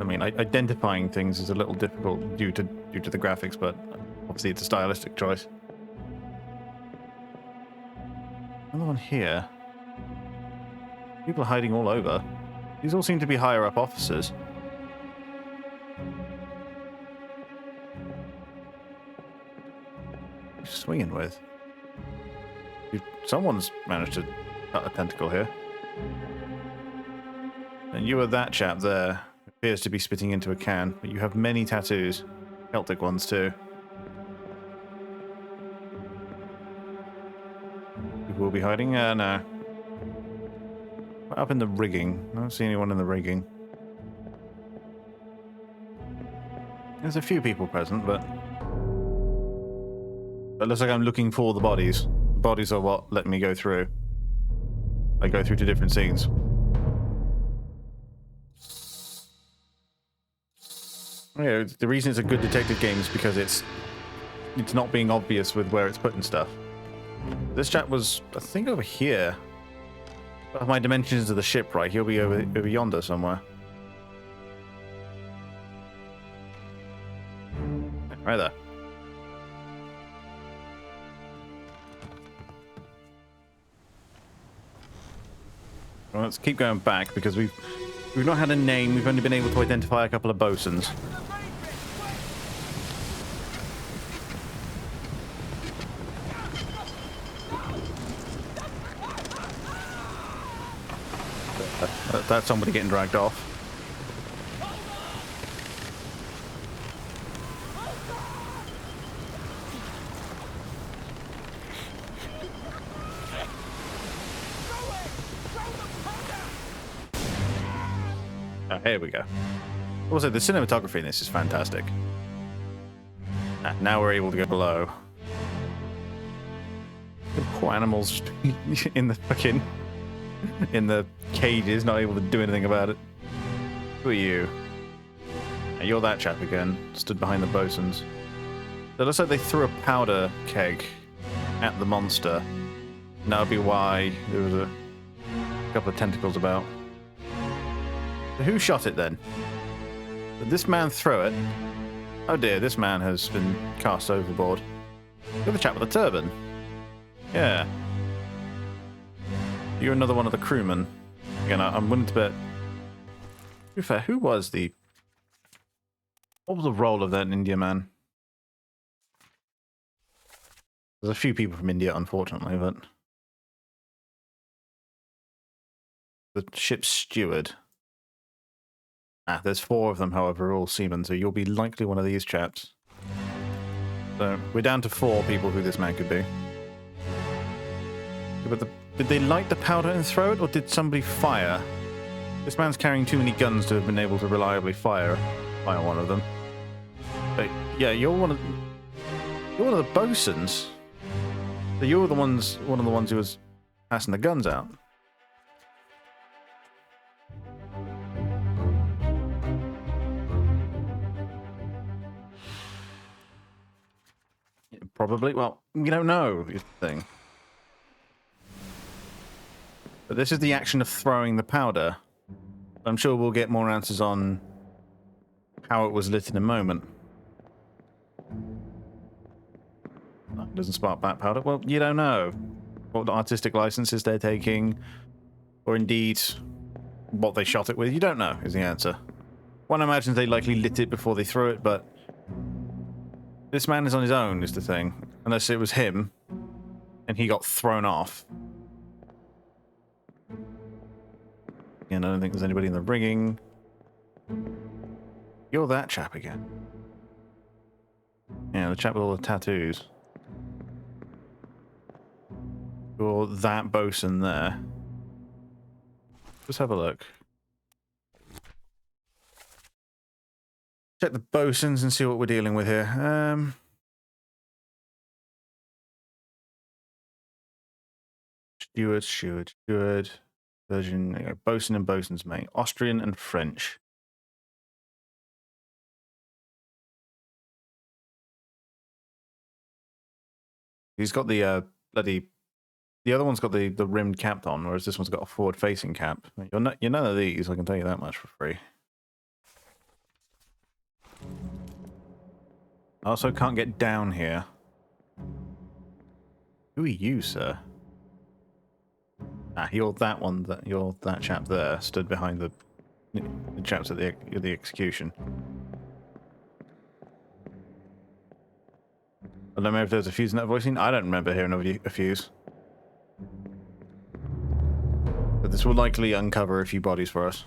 I mean, identifying things is a little difficult due to the graphics, but obviously it's a stylistic choice. Another one here. People are hiding all over. These all seem to be higher up officers. What are you swinging with? Someone's managed to cut a tentacle here. And you are that chap there. Appears to be spitting into a can, but you have many tattoos. Celtic ones too. People will be hiding? No. Up in the rigging. I don't see anyone in the rigging. There's a few people present, but it looks like I'm looking for the bodies. The bodies are what let me go through. I go through to different scenes. Yeah, the reason it's a good detective game is because it's not being obvious with where it's putting stuff. This chap was, I think, over here. If my dimensions of the ship right, he'll be over yonder somewhere. Right there. Well, let's keep going back because we've not had a name. We've only been able to identify a couple of bosuns. That's somebody getting dragged off. Oh, here we go. Also, the cinematography in this is fantastic. Now we're able to go below. The poor animals in the fucking... in the cages, not able to do anything about it. Who are you? You're that chap again, stood behind the bosuns. So it looks like they threw a powder keg at the monster. And that would be why there was a couple of tentacles about. So who shot it then? Did this man throw it? Oh dear, this man has been cast overboard. You're the chap with the turban. Yeah. You're another one of the crewmen. Again, I'm willing to bet. To be fair, who was the... What was the role of that India man? There's a few people from India, unfortunately, but... The ship's steward. There's 4 of them, however, all seamen, so you'll be likely one of these chaps. So, we're down to 4 people who this man could be. But did they light the powder and throw it, or did somebody fire? This man's carrying too many guns to have been able to reliably fire one of them. But, yeah, you're one of the bosuns. So you're one of the ones who was passing the guns out. Probably. Well, we don't know, is the thing. But this is the action of throwing the powder. I'm sure we'll get more answers on how it was lit in a moment. It doesn't spark back powder. Well, you don't know what artistic licenses they're taking, or indeed what they shot it with. You don't know, is the answer. One imagines they likely lit it before they threw it, but this man is on his own, is the thing. Unless it was him, and he got thrown off. And I don't think there's anybody in the rigging. You're that chap again. Yeah, the chap with all the tattoos. You're that bosun there. Let's have a look. Check the bosuns and see what we're dealing with here. Steward. Version, there you go. Bosun and bosun's mate. Austrian and French. He's got the bloody... The other one's got the rimmed cap on, whereas this one's got a forward-facing cap. You're none of these, I can tell you that much for free. I also can't get down here. Who are you, sir? You're that one. You're that chap there, stood behind the chaps at the execution. I don't remember if there's a fuse in that voicing. I don't remember hearing a fuse. But this will likely uncover a few bodies for us.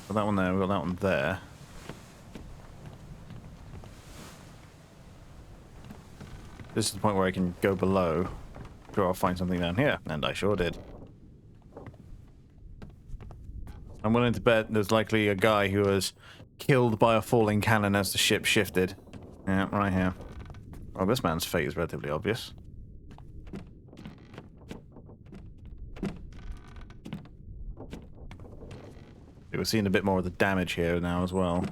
Got that one there. We got that one there. This is the point where I can go below. Sure, I'll find something down here, and I sure did. I'm willing to bet there's likely a guy who was killed by a falling cannon as the ship shifted. Yeah, right here. Well, this man's fate is relatively obvious. We're seeing a bit more of the damage here now as well.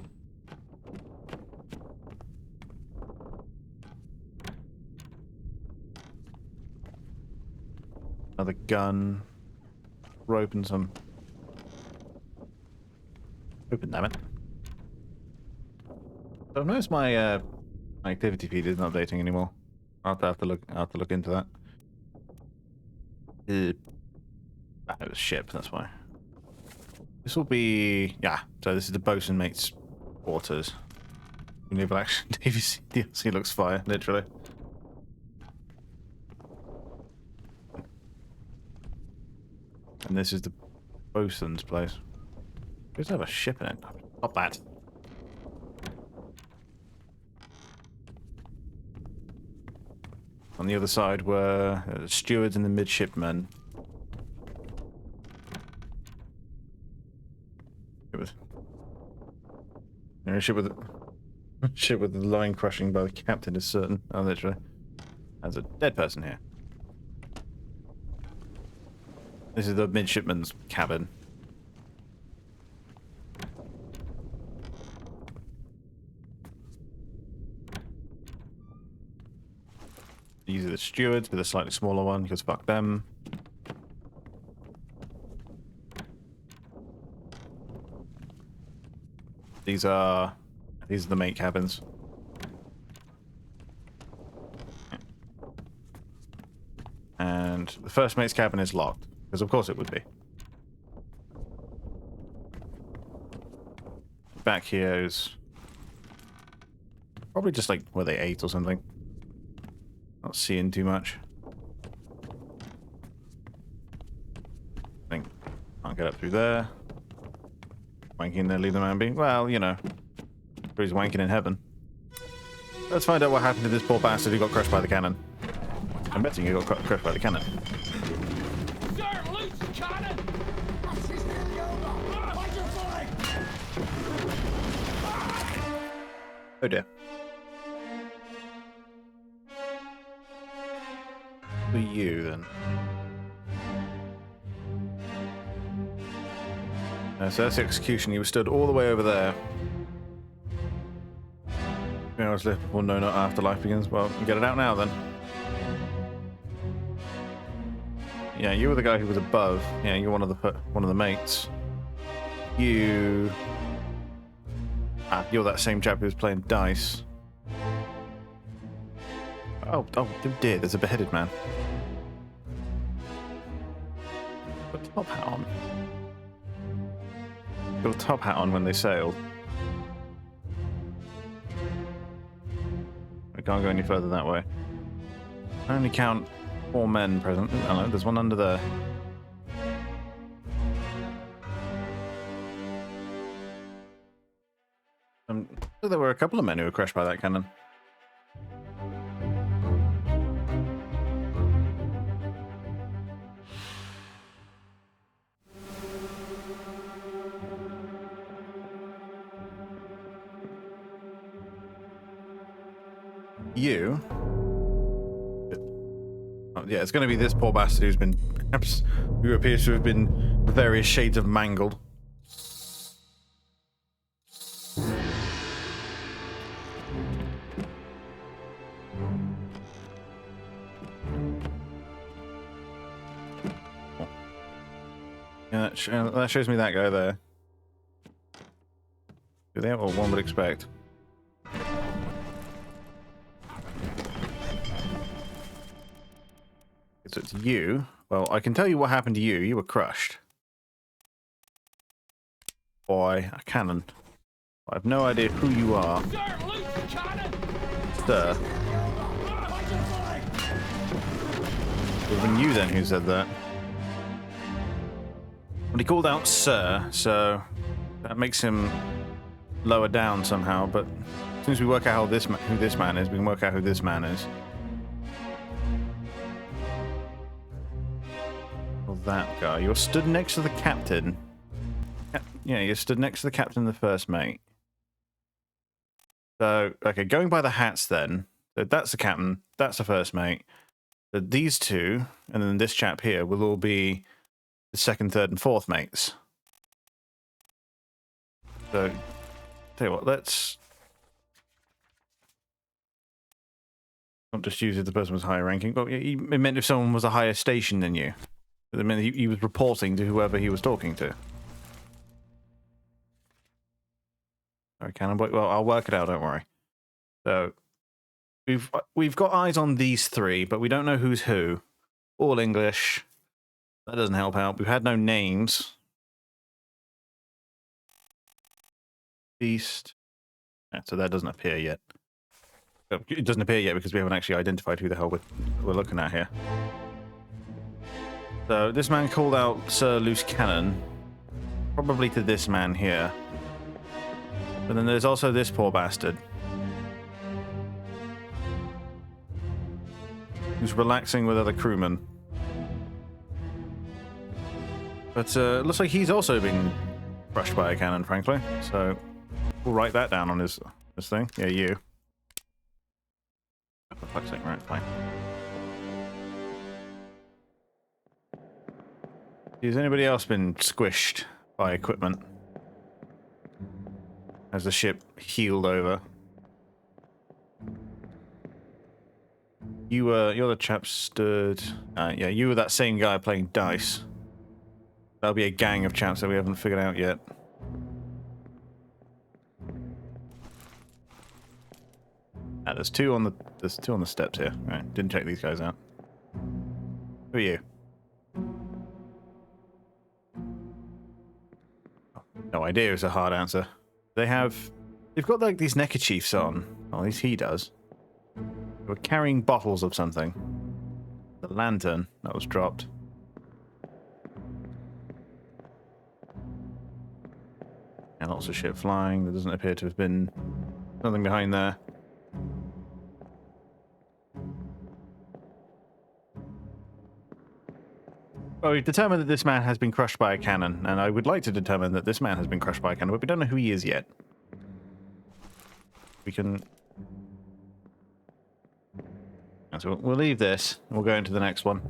Another gun. Rope and some... Open, damn it. So I've noticed my my activity feed isn't updating anymore. I'll have to look into that. It was a ship, that's why. This will be... Yeah, so this is the bosun mate's quarters. Naval action DLC looks fire, literally. And this is the bosun's place. Does it have a ship in it? Not that. On the other side were the stewards and the midshipmen. Ship with ship with the line crushing by the captain is certain. Oh, literally. There's a dead person here. This is the midshipman's cabin. These are the stewards with a slightly smaller one, because fuck them. These are the mate cabins. And the first mate's cabin is locked, because of course it would be. Back here is probably just like where they ate or something. Not seeing too much. I think can't get up through there. Wanking there, leave the man be. Well, you know, he's wanking in heaven. Let's find out what happened to this poor bastard who got crushed by the cannon. I'm betting he got crushed by the cannon. Sir, loose cannon! Oh dear. For you then. So that's the execution. He was stood all the way over there. 3 hours left before no afterlife begins. Well, get it out now then. Yeah, you were the guy who was above. Yeah, you're one of the mates. You're that same chap who was playing dice. Oh dear, there's a beheaded man. Put a top hat on. Got a top hat on when they sailed. We can't go any further that way. I only count 4 men present. Oh no, there's one under there. So there were a couple of men who were crushed by that cannon. You? Oh, yeah, it's going to be this poor bastard who appears to have been various shades of mangled. Yeah, that shows me that guy there. Do they have what one would expect? So it's you. Well, I can tell you what happened to you. You were crushed by a cannon. I have no idea who you are. Sir, loose cannon! Sir. It was you then who said that. Well, he called out sir, so that makes him lower down somehow, but as soon as we work out who this man is, we can work out who this man is. Well, that guy. You're stood next to the captain. Yeah, you're stood next to the captain and the first mate. So, okay, going by the hats then, so that's the captain, that's the first mate. So these two, and then this chap here, will all be the second, third, and fourth mates. So, tell you what, let's not just use it if the person was higher ranking. Well, it meant if someone was a higher station than you. It meant he was reporting to whoever he was talking to. Sorry, Cannonboy. Well, I'll work it out, don't worry. So, we've got eyes on these three, but we don't know who's who. All English. That doesn't help out. We've had no names. Beast. Yeah, so that doesn't appear yet. It doesn't appear yet because we haven't actually identified who the hell we're looking at here. So this man called out Sir Loose Cannon, probably to this man here. But then there's also this poor bastard, who's relaxing with other crewmen. But looks like he's also been crushed by a cannon, frankly. So we'll write that down on his thing. Yeah, you. For fuck's sake, right, fine. Has anybody else been squished by equipment? Has the ship heeled over? You're the chap stood... yeah, you were that same guy playing dice. That'll be a gang of chaps that we haven't figured out yet. Ah, there's two on the steps here. Right, didn't check these guys out. Who are you? No idea is a hard answer. They've got like these neckerchiefs on. Well, at least he does. We're carrying bottles of something. The lantern that was dropped. And lots of shit flying. There doesn't appear to have been nothing behind there. Well, we've determined that this man has been crushed by a cannon, and I would like to determine that this man has been crushed by a cannon, but we don't know who he is yet. We can... So we'll leave this, and we'll go into the next one.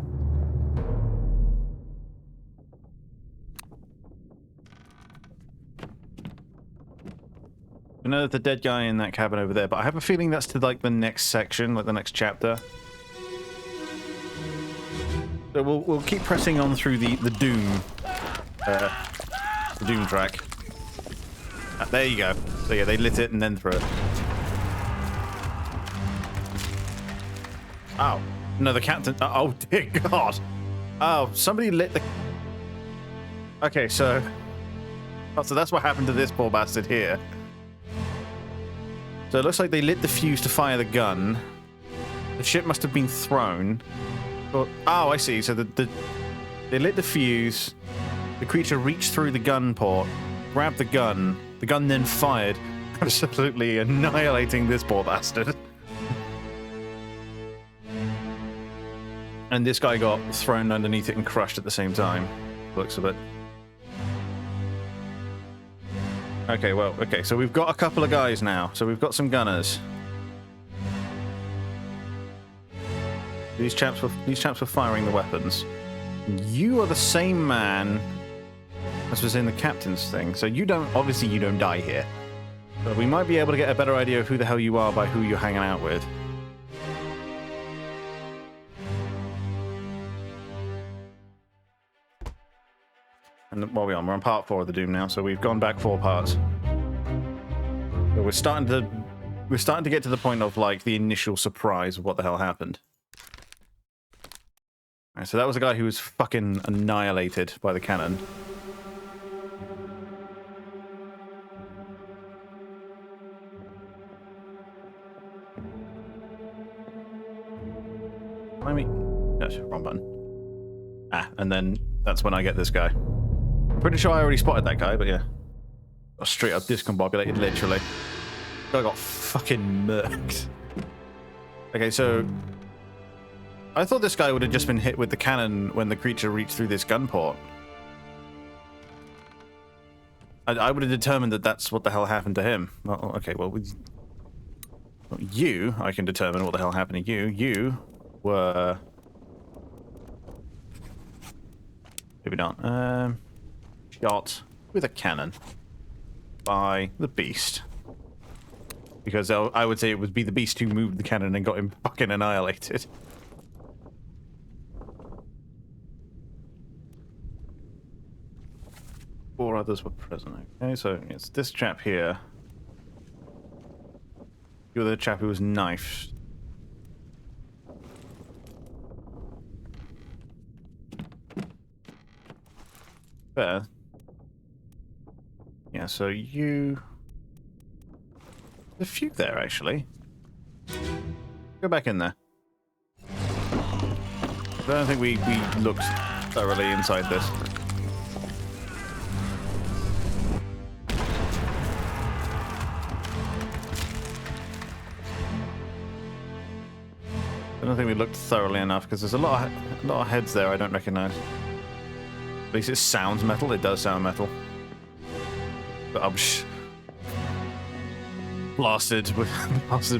We know that the dead guy in that cabin over there, but I have a feeling that's to, like, the next section, like the next chapter. So we'll keep pressing on through the Doom, the Doom track. There you go. So yeah, they lit it and then threw it. Oh no, the captain. Oh dear God. Oh, somebody lit the. Okay, so. Oh, so that's what happened to this poor bastard here. So it looks like they lit the fuse to fire the gun. The ship must have been thrown. Oh, I see. So they lit the fuse. The creature reached through the gun port, grabbed the gun. The gun then fired, absolutely annihilating this poor bastard. And this guy got thrown underneath it and crushed at the same time. Looks of it. Okay, well, okay. So we've got a couple of guys now. So we've got some gunners. These chaps were firing the weapons. You are the same man as was in the captain's thing, so obviously you don't die here. But we might be able to get a better idea of who the hell you are by who you're hanging out with. And what are we on? We're on part 4 of the Doom now, so we've gone back 4 parts. But we're starting to get to the point of like the initial surprise of what the hell happened. Alright, so that was a guy who was fucking annihilated by the cannon. That's wrong button. Ah, and then that's when I get this guy. I'm pretty sure I already spotted that guy, but yeah. Got straight up discombobulated, literally. Guy got fucking murked. Okay, so I thought this guy would have just been hit with the cannon when the creature reached through this gun port. I would have determined that that's what the hell happened to him. Well, okay, well, you, I can determine what the hell happened to you. You were... Maybe not. Shot with a cannon by the beast. Because I would say it would be the beast who moved the cannon and got him fucking annihilated. 4 others were present. Okay, so it's this chap here. You're the chap who was knifed. Fair. Yeah, so you... There's a few there, actually. Go back in there. I don't think we looked thoroughly inside this. I don't think we looked thoroughly enough because there's a lot of heads there I don't recognize. At least it sounds metal. It does sound metal. But I'm blasted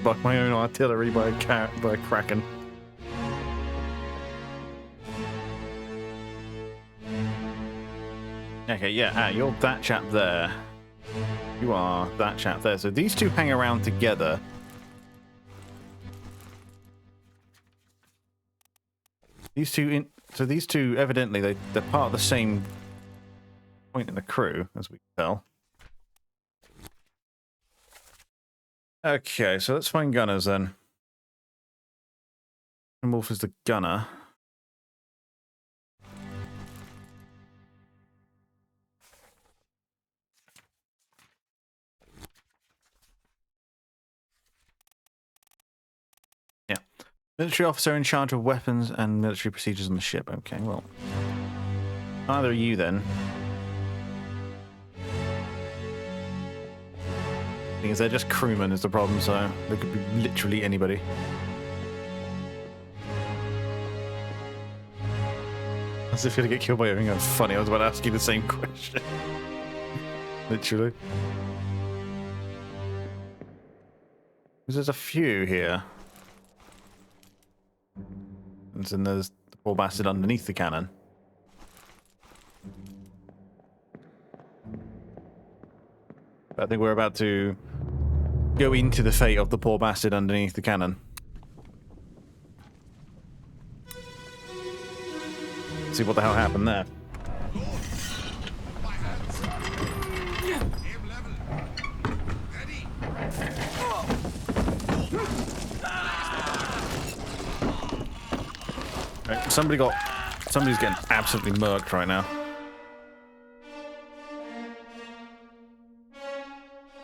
by my own artillery by a kraken. Okay, yeah, you're that chap there. You are that chap there. So these two hang around together. These two evidently they're part of the same point in the crew, as we can tell. Okay, so let's find gunners then. Wolf is the gunner. Yeah. Military officer in charge of weapons and military procedures on the ship. Okay, well. Either are you then. Thing is, they're just crewmen is the problem, so they could be literally anybody. As if you're gonna get killed by everything. That's funny. I was about to ask you the same question. Literally. Because there's a few here. And then there's the poor bastard underneath the cannon. I think we're about to go into the fate of the poor bastard underneath the cannon. See what the hell happened there. Right, somebody's getting absolutely murked right now.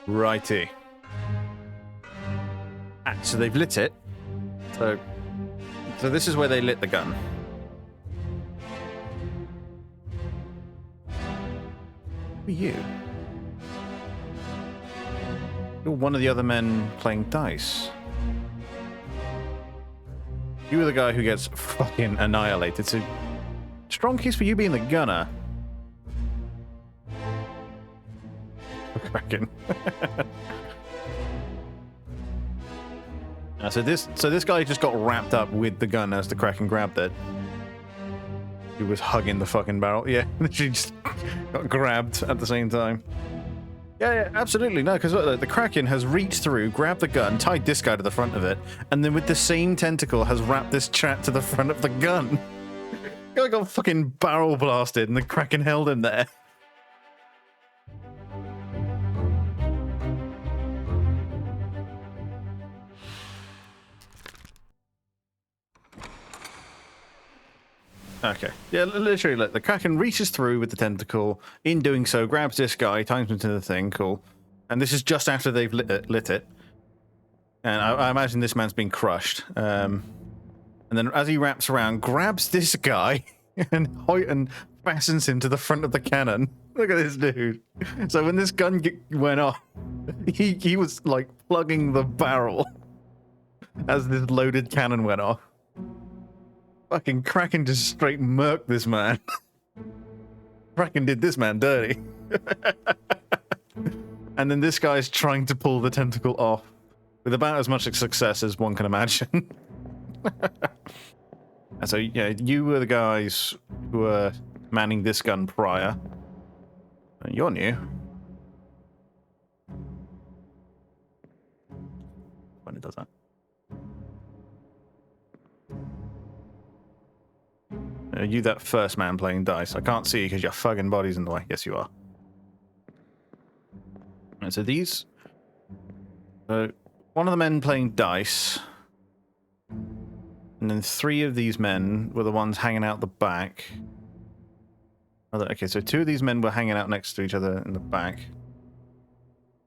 Righty. So they've lit it. So this is where they lit the gun. Who are you? You're one of the other men playing dice. You were the guy who gets fucking annihilated. So strong case for you being the gunner. Kraken. So this guy just got wrapped up with the gun as the Kraken grabbed it. He was hugging the fucking barrel. Yeah, she just got grabbed at the same time. Yeah, absolutely. No, because the Kraken has reached through, grabbed the gun, tied this guy to the front of it, and then with the same tentacle has wrapped this chap to the front of the gun. The guy got fucking barrel blasted and the Kraken held him there. Okay. Yeah, literally, look, the Kraken reaches through with the tentacle. In doing so, grabs this guy, ties him to the thing. Cool. And this is just after they've lit it. And I imagine this man's been crushed. And then as he wraps around, grabs this guy and fastens him to the front of the cannon. Look at this dude. So when this gun went off, he was like plugging the barrel as this loaded cannon went off. Fucking Kraken just straight murked this man. Kraken did this man dirty. And then this guy's trying to pull the tentacle off with about as much success as one can imagine. And so, yeah, you were the guys who were manning this gun prior. And you're new. When it does that. You that first man playing dice. I can't see you because your fucking body's in the way. Yes, you are. And so these... one of the men playing dice. And then 3 of these men were the ones hanging out the back. Okay, so 2 of these men were hanging out next to each other in the back.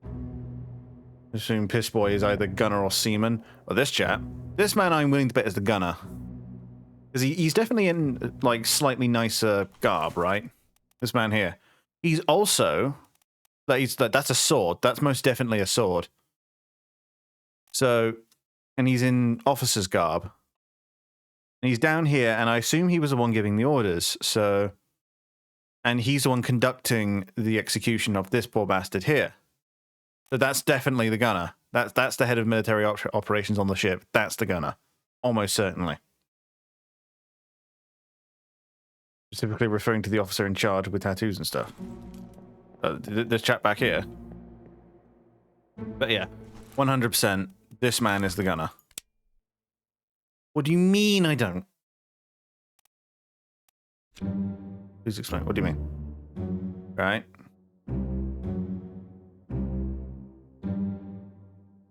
I assume Piss Boy is either gunner or seaman. Or this chap. This man I'm willing to bet is the gunner. Because he's definitely in, like, slightly nicer garb, right? This man here. He's also... That's a sword. That's most definitely a sword. So... And he's in officer's garb. And he's down here, and I assume he was the one giving the orders, so... And he's the one conducting the execution of this poor bastard here. So that's definitely the gunner. That's the head of military operations on the ship. That's the gunner. Almost certainly. Specifically referring to the officer in charge with tattoos and stuff. This chap back here. But yeah, 100%, this man is the gunner. What do you mean I don't? Please explain. What do you mean? Right.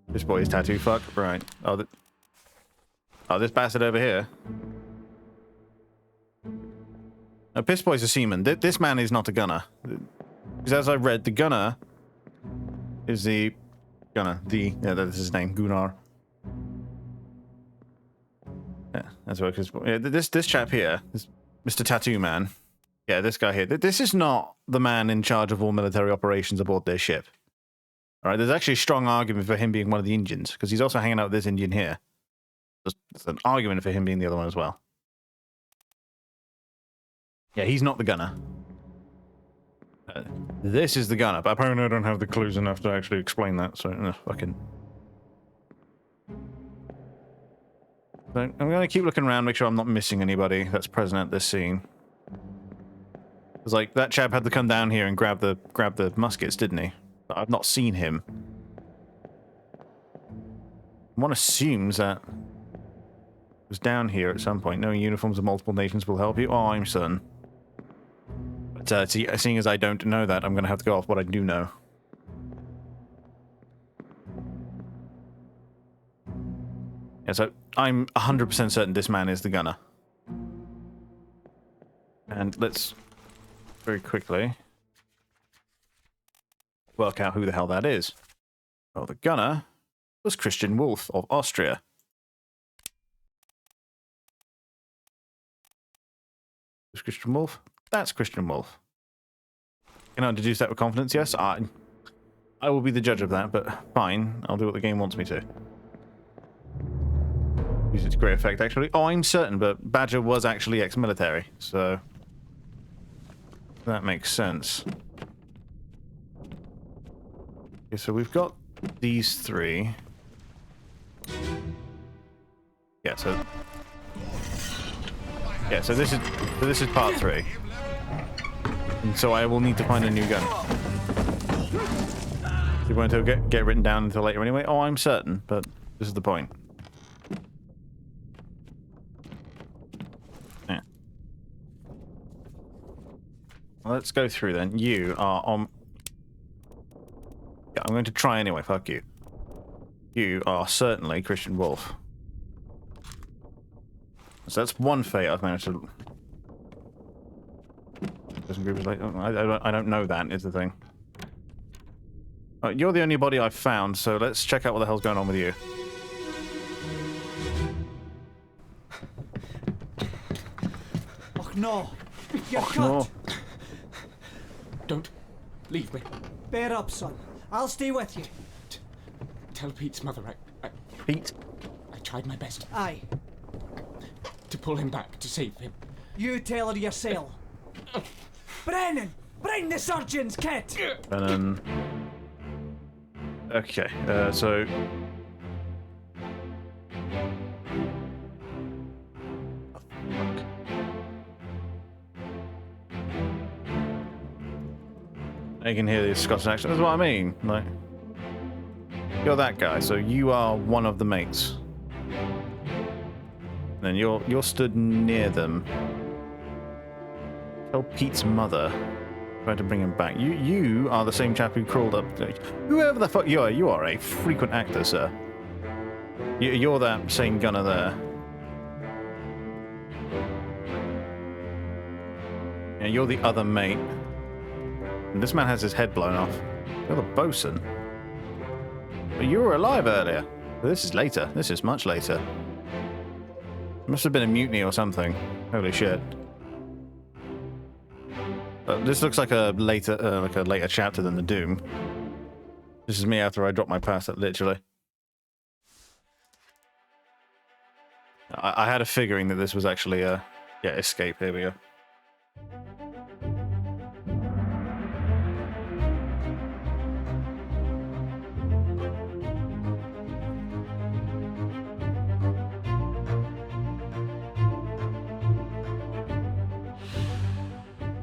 This boy is tattoo fuck. Right. Oh, this bastard over here. Now, Piss Boy's a seaman. This man is not a gunner. Because as I read, the gunner is the gunner. Yeah, that's his name, Gunnar. Yeah, that's what. Yeah, this chap here, this Mr. Tattoo Man. Yeah, this guy here. This is not the man in charge of all military operations aboard their ship. All right, there's actually a strong argument for him being one of the Indians, because he's also hanging out with this Indian here. There's an argument for him being the other one as well. Yeah, he's not the gunner. This is the gunner, but apparently I don't have the clues enough to actually explain that, so fucking... So I'm going to keep looking around, make sure I'm not missing anybody that's present at this scene. Because, like, that chap had to come down here and grab the muskets, didn't he? But I've not seen him. One assumes that it was down here at some point. Knowing uniforms of multiple nations will help you. Oh, I'm certain. But seeing as I don't know that, I'm going to have to go off what I do know. Yeah, so I'm 100% certain this man is the gunner. And let's very quickly work out who the hell that is. Well, the gunner was Christian Wolff of Austria. Who's Christian Wolff? That's Christian Wolff. Can I deduce that with confidence? Yes, I will be the judge of that, but fine. I'll do what the game wants me to. Use it to great effect, actually. Oh, I'm certain, but Badger was actually ex-military, so that makes sense. Okay, so we've got these three. Yeah, so this is part 3. And so I will need to find a new gun. You want to get written down until later anyway? Oh, I'm certain, but this is the point. Yeah. Well, let's go through then. You are on... Yeah, I'm going to try anyway, fuck you. You are certainly Christian Wolff. So that's one fate I've managed to... I don't know that, is the thing. You're the only body I've found, so let's check out what the hell's going on with you. Och no! You're Och cut! no. Don't leave me. Bear up, son. I'll stay with you. Tell Pete's mother Pete? I tried my best Aye. to pull him back, to save him. You tell her yourself. Brennan! Bring the surgeon's kit! Okay, so... I can hear the Scottish accent. That's what I mean. Like, you're that guy, so you are one of the mates. And then you're stood near them. Tell Pete's mother. Trying to bring him back. You are the same chap who crawled up. Whoever the fuck you are a frequent actor, sir. You're that same gunner there. Yeah, you're the other mate. And this man has his head blown off. You're the bosun. But you were alive earlier. But this is later. This is much later. Must have been a mutiny or something. Holy shit. This looks like a later chapter than the Doom. This is me after I dropped my pass, literally. I had a figuring that this was actually a escape. Here we go.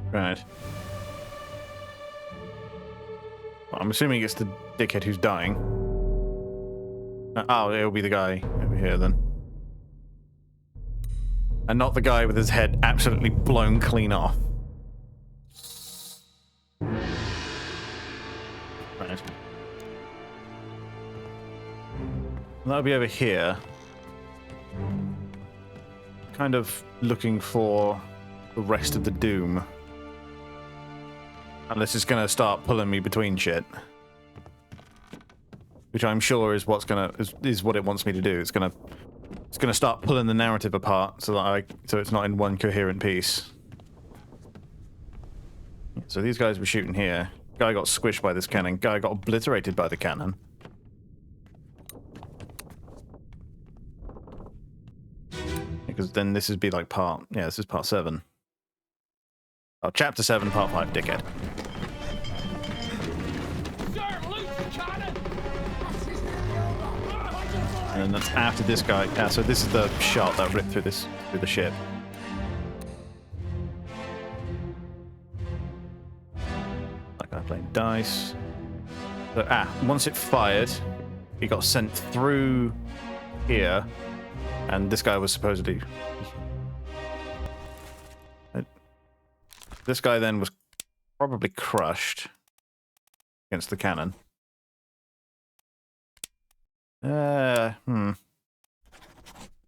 Right. Well, I'm assuming it's the dickhead who's dying. Oh, it'll be the guy over here then. And not the guy with his head absolutely blown clean off. Right. That'll be over here. Kind of looking for the rest of the Doom. Unless it's gonna start pulling me between shit. Which I'm sure is what's gonna is what it wants me to do. It's gonna start pulling the narrative apart so it's not in one coherent piece. So these guys were shooting here. Guy got squished by this cannon. Guy got obliterated by the cannon. Because then this would be like this is part 7. Oh, chapter 7, part 5, dickhead. And that's after this guy. Yeah, so this is the shot that ripped through the ship. That guy playing dice. So, once it fired, it got sent through here, and this guy was supposedly. This guy then was probably crushed against the cannon.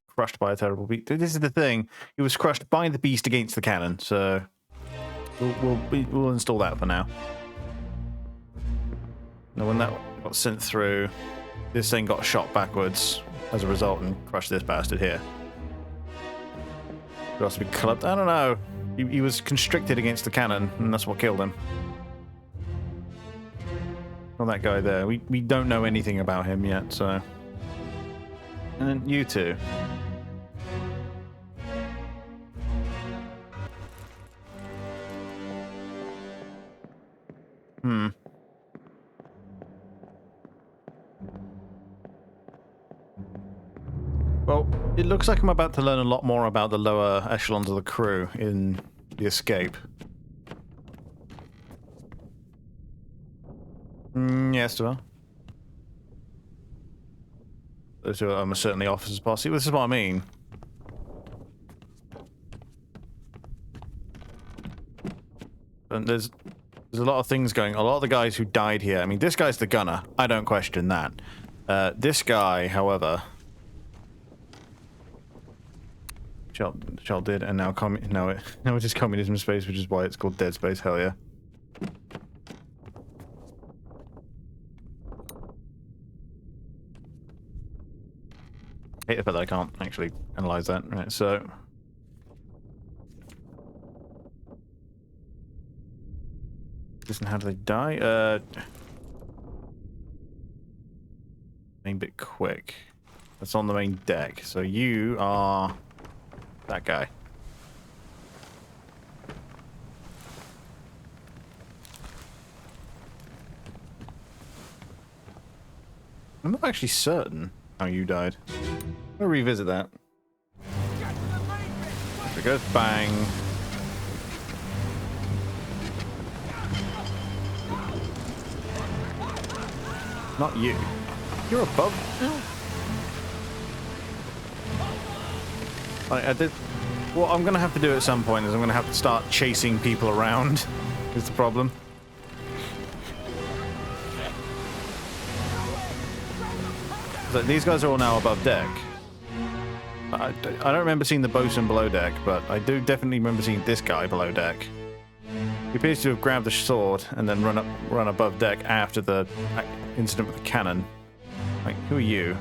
Crushed by a terrible beast. This is the thing. He was crushed by the beast against the cannon, so we'll install that for now. Now, when that got sent through, this thing got shot backwards as a result and crushed this bastard here. Could also be clubbed. I don't know. He was constricted against the cannon, and that's what killed him. Not that guy there. We don't know anything about him yet, so. And then you two. Well, it looks like I'm about to learn a lot more about the lower echelons of the crew in the escape. Yes, well. Those two are certainly officers' posse. This is what I mean. And there's a lot of things going. A lot of the guys who died here. I mean, this guy's the gunner. I don't question that. This guy, however, Child did, and now it is communism space, which is why it's called Dead Space. Hell yeah. I hate the fact that I can't actually analyze that. Right, so. Listen, how do they die? Main bit quick. That's on the main deck. So you are that guy. I'm not actually certain how you died. I'll revisit that. There it goes. Bang. Not you. You're above. I did. What I'm going to have to do at some point is I'm going to have to start chasing people around. Is the problem. So these guys are all now above deck. I don't remember seeing the bosun below deck, but I do definitely remember seeing this guy below deck. He appears to have grabbed the sword and then run above deck after the incident with the cannon. Like, who are you?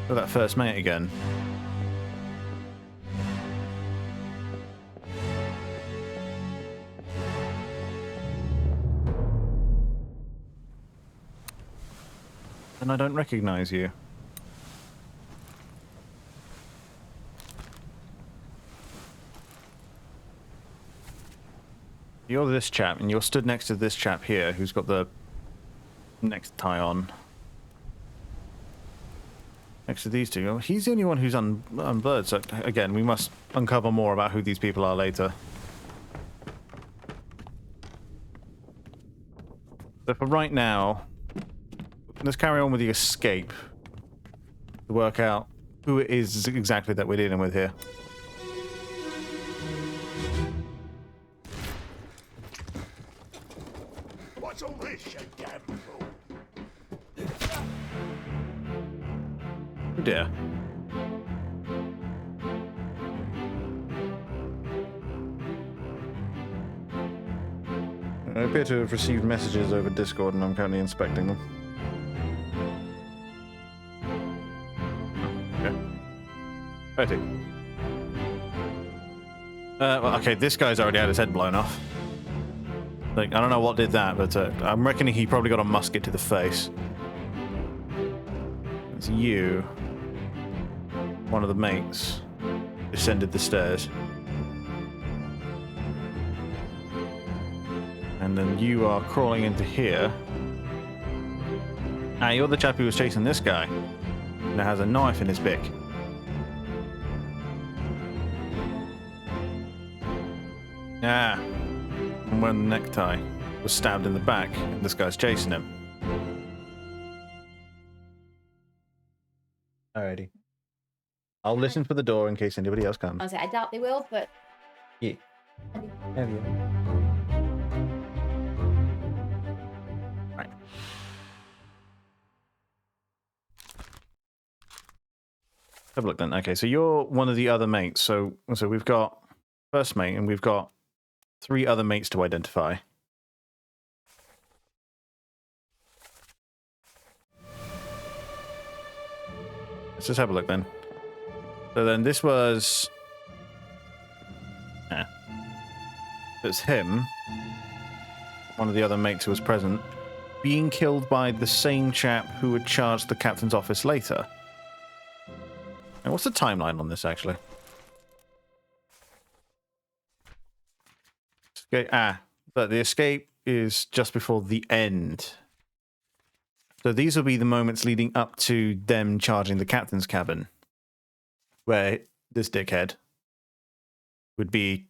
Oh, that first mate again. And I don't recognize you. You're this chap, and you're stood next to this chap here, who's got the necktie on. Next to these two. He's the only one who's unblurred, so again, we must uncover more about who these people are later. So for right now, let's carry on with the escape to work out who it is exactly that we're dealing with here. What's all this, you damn fool? Oh dear. I appear to have received messages over Discord and I'm currently inspecting them. Okay. Righty. Well, okay, this guy's already had his head blown off. Like, I don't know what did that, but I'm reckoning he probably got a musket to the face. It's you. One of the mates descended the stairs. And then you are crawling into here. Ah, you're the chap who was chasing this guy. Now has a knife in his beak. Ah. And wearing the necktie. Was stabbed in the back, and this guy's chasing him. Alrighty. I'll listen for the door in case anybody else comes. I doubt they will, but... Yeah. Have you? Right. Have a look then. Okay, so you're one of the other mates. So we've got first mate, and we've got 3 other mates to identify. Let's just have a look then. So then this was... It's him, one of the other mates who was present, being killed by the same chap who would charge the captain's office later. And what's the timeline on this, actually? But the escape is just before the end. So these will be the moments leading up to them charging the captain's cabin, where this dickhead would be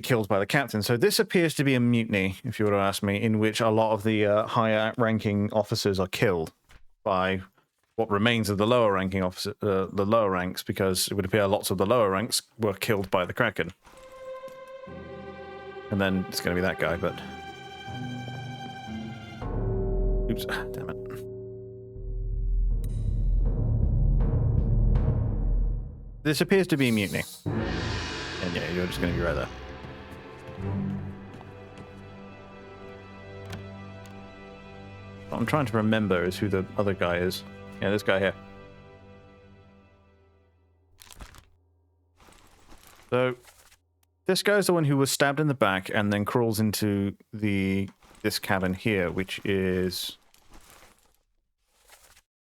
killed by the captain. So this appears to be a mutiny, if you were to ask me, in which a lot of the higher ranking officers are killed by what remains of the lower ranking officer, the lower ranks, because it would appear lots of the lower ranks were killed by the Kraken. And then it's going to be that guy, but... Oops, damn it. This appears to be a mutiny. And yeah, you're just going to be right there. What I'm trying to remember is who the other guy is. Yeah, this guy here. So, this guy's the one who was stabbed in the back and then crawls into this cabin here, which is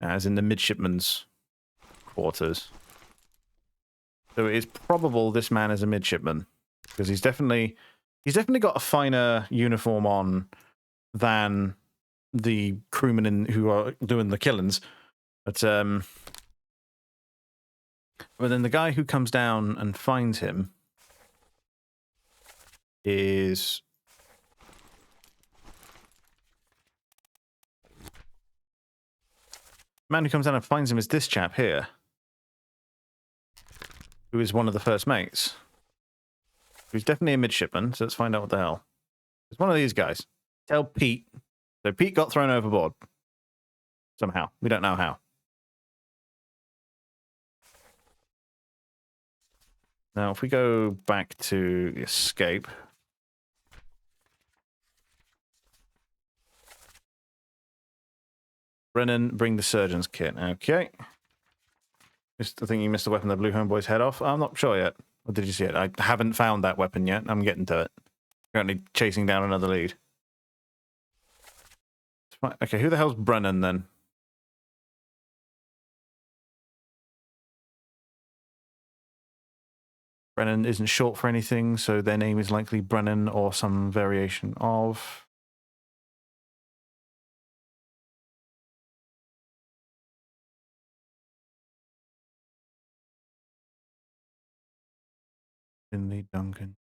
as in the midshipman's quarters. So it is probable this man is a midshipman, because he's definitely got a finer uniform on than the crewmen who are doing the killings. But then the guy who comes down and finds him is the man who comes down and finds him is this chap here, who is one of the first mates. Who's definitely a midshipman, so let's find out what the hell. It's one of these guys. Tell Pete. So Pete got thrown overboard. Somehow. We don't know how. Now, if we go back to the escape. Brennan, bring the surgeon's kit. Okay. I think you missed the weapon that blew Homeboy's head off. I'm not sure yet. Or did you see it? I haven't found that weapon yet. I'm getting to it. Currently chasing down another lead. Right, okay, who the hell's Brennan then? Brennan isn't short for anything, so their name is likely Brennan or some variation of. Finley Duncan.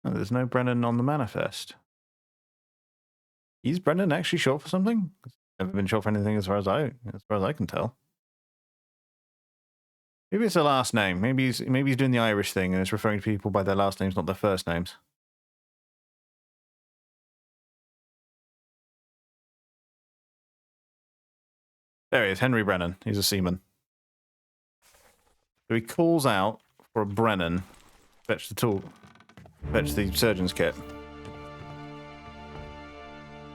Oh, there's no Brennan on the manifest. Is Brennan actually short for something? Never been short for anything as far as I can tell. Maybe it's a last name. Maybe he's doing the Irish thing and is referring to people by their last names, not their first names. There he is, Henry Brennan. He's a seaman. So he calls out for a Brennan. Fetch the tool. Fetch the surgeon's kit.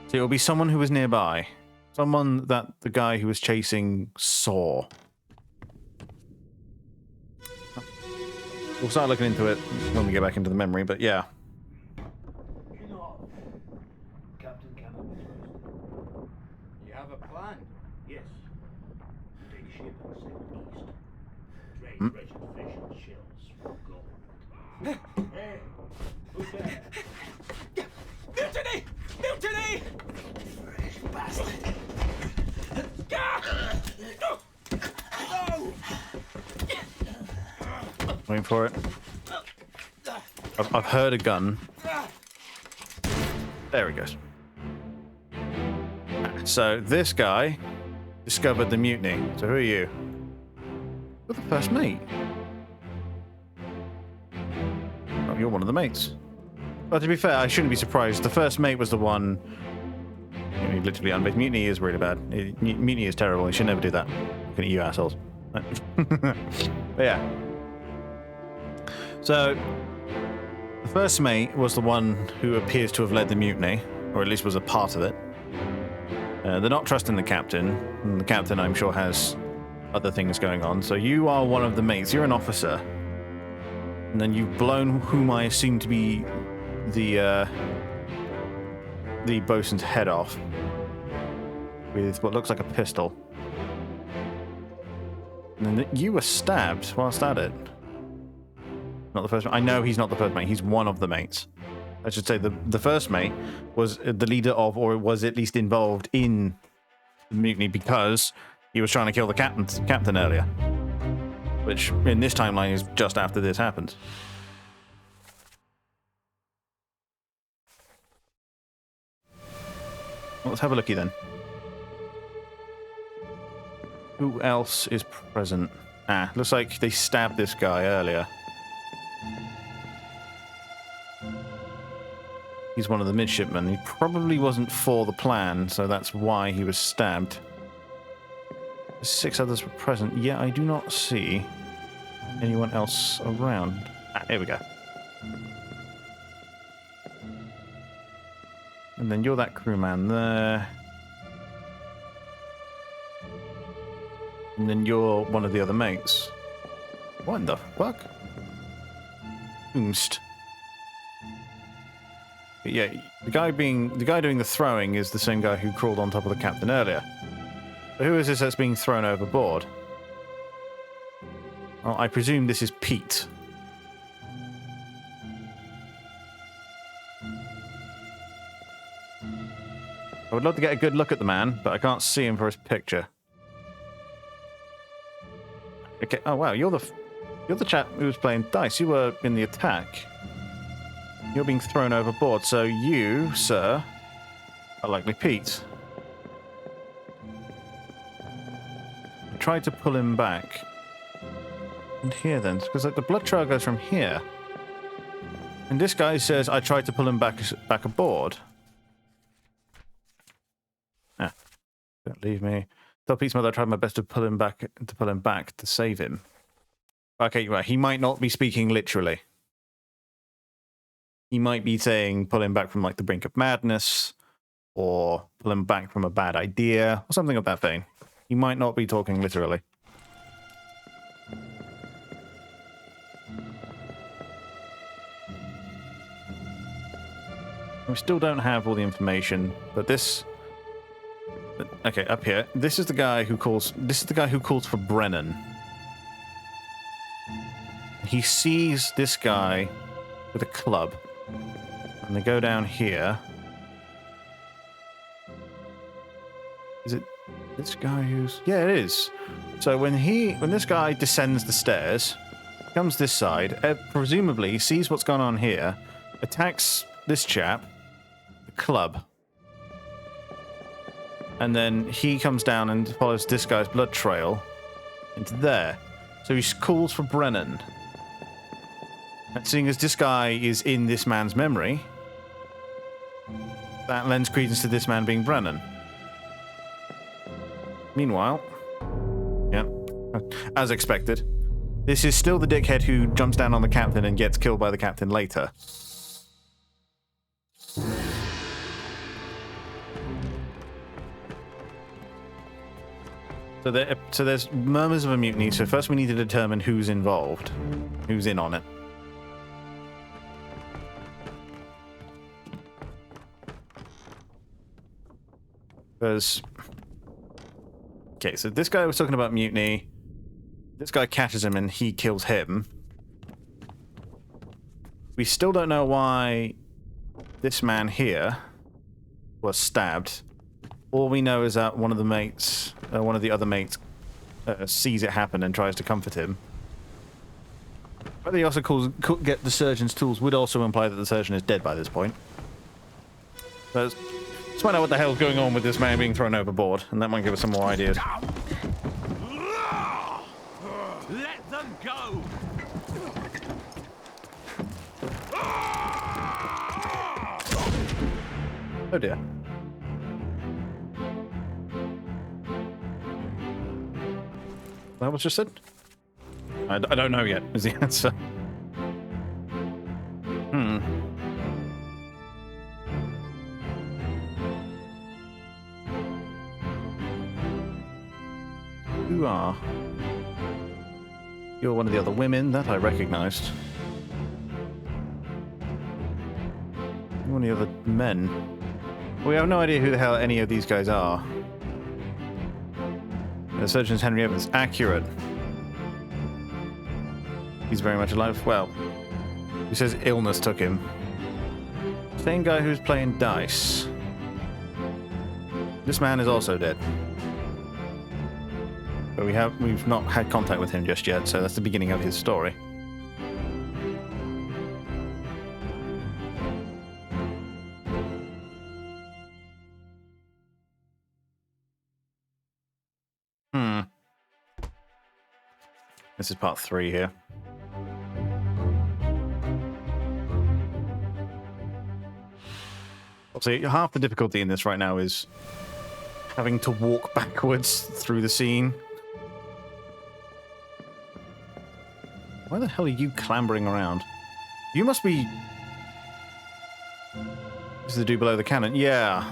So it'll be someone who was nearby. Someone that the guy who was chasing saw. We'll start looking into it when we get back into the memory, but yeah. You know, Captain Cameron. You have a plan? Yes. Take ship and sail east. Trade wretched fish and shells for gold. Hey, who's there? Mutiny! Mutiny! Fresh bastard. No! Waiting for it. I've heard a gun. There he goes. So this guy discovered the mutiny. So who are you? You're the first mate. Oh, you're one of the mates. But to be fair, I shouldn't be surprised. The first mate was the one. Literally unbased. Mutiny is really bad. Mutiny is terrible. You should never do that. Looking at you assholes. But yeah. So, the first mate was the one who appears to have led the mutiny, or at least was a part of it. They're not trusting the captain, and the captain, I'm sure, has other things going on. So you are one of the mates. You're an officer. And then you've blown whom I assume to be the bosun's head off with what looks like a pistol. And then you were stabbed whilst at it. Not the first mate. I know he's not the first mate. He's one of the mates. I should say the first mate was the leader of, or was at least involved in the mutiny because he was trying to kill the captain earlier. Which, in this timeline, is just after this happened. Well, let's have a looky then. Who else is present? Ah, looks like they stabbed this guy earlier. He's one of the midshipmen. He probably wasn't for the plan, so that's why he was stabbed. 6 others were present. Yeah, I do not see anyone else around. Ah, here we go. And then you're that crewman there. And then you're one of the other mates. What in the fuck? Oomst. But yeah, the guy doing the throwing is the same guy who crawled on top of the captain earlier. So who is this that's being thrown overboard? Well, I presume this is Pete. I would love to get a good look at the man, but I can't see him for his picture. Okay. Oh wow, you're the chap who was playing dice. You were in the attack. You're being thrown overboard, so you, sir, are likely Pete. I tried to pull him back. And here then, because like, the blood trail goes from here. And this guy says I tried to pull him back aboard. Ah, don't leave me. Tell Pete's mother I tried my best to pull him back to save him. Okay, right. He might not be speaking literally. He might be saying pull him back from like the brink of madness, or pull him back from a bad idea, or something of that vein. He might not be talking literally. We still don't have all the information, but this... Okay, up here. This is the guy who calls... This is the guy who calls for Brennan. He sees this guy with a club. And they go down here. Is it this guy who's... Yeah, it is. So when this guy descends the stairs, comes this side, presumably sees what's going on here, attacks this chap, the club. And then he comes down and follows this guy's blood trail into there. So he calls for Brennan. And seeing as this guy is in this man's memory, that lends credence to this man being Brennan. Meanwhile, yeah, as expected, this is still the dickhead who jumps down on the captain and gets killed by the captain later. So there's murmurs of a mutiny, so first we need to determine who's involved, who's in on it. Because... Okay, so this guy was talking about mutiny. This guy catches him and he kills him. We still don't know why this man here was stabbed. All we know is that one of the other mates sees it happen and tries to comfort him. Whether he also get the surgeon's tools would also imply that the surgeon is dead by this point. Let's find out what the hell's going on with this man being thrown overboard, and that might give us some more ideas. Let them go! Oh dear. That was just said? I don't know yet, is the answer. You are. You're one of the other women that I recognized. You're one of the other men. We have no idea who the hell any of these guys are. The surgeon's Henry Evans. Accurate. He's very much alive. Well, he says illness took him. Same guy who's playing dice. This man is also dead. But we've not had contact with him just yet, so that's the beginning of his story. This is part 3 here. Obviously, half the difficulty in this right now is having to walk backwards through the scene. Why the hell are you clambering around? You must be... This is the dude below the cannon. Yeah.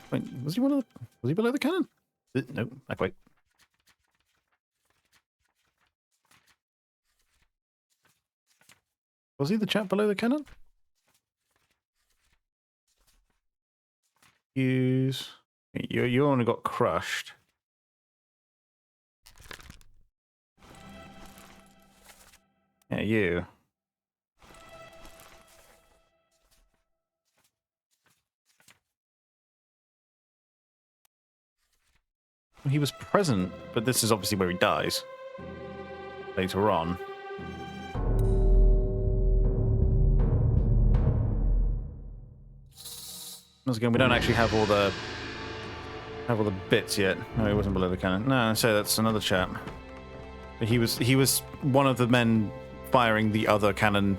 Wait, was he below the cannon? No, back way. Was he the chap below the cannon? You only got crushed. Yeah, you. He was present, but this is obviously where he dies. Later on. Once again, we don't actually have all the bits yet. No, he wasn't below the cannon. No, I say that's another chap. But he was one of the men firing the other cannon,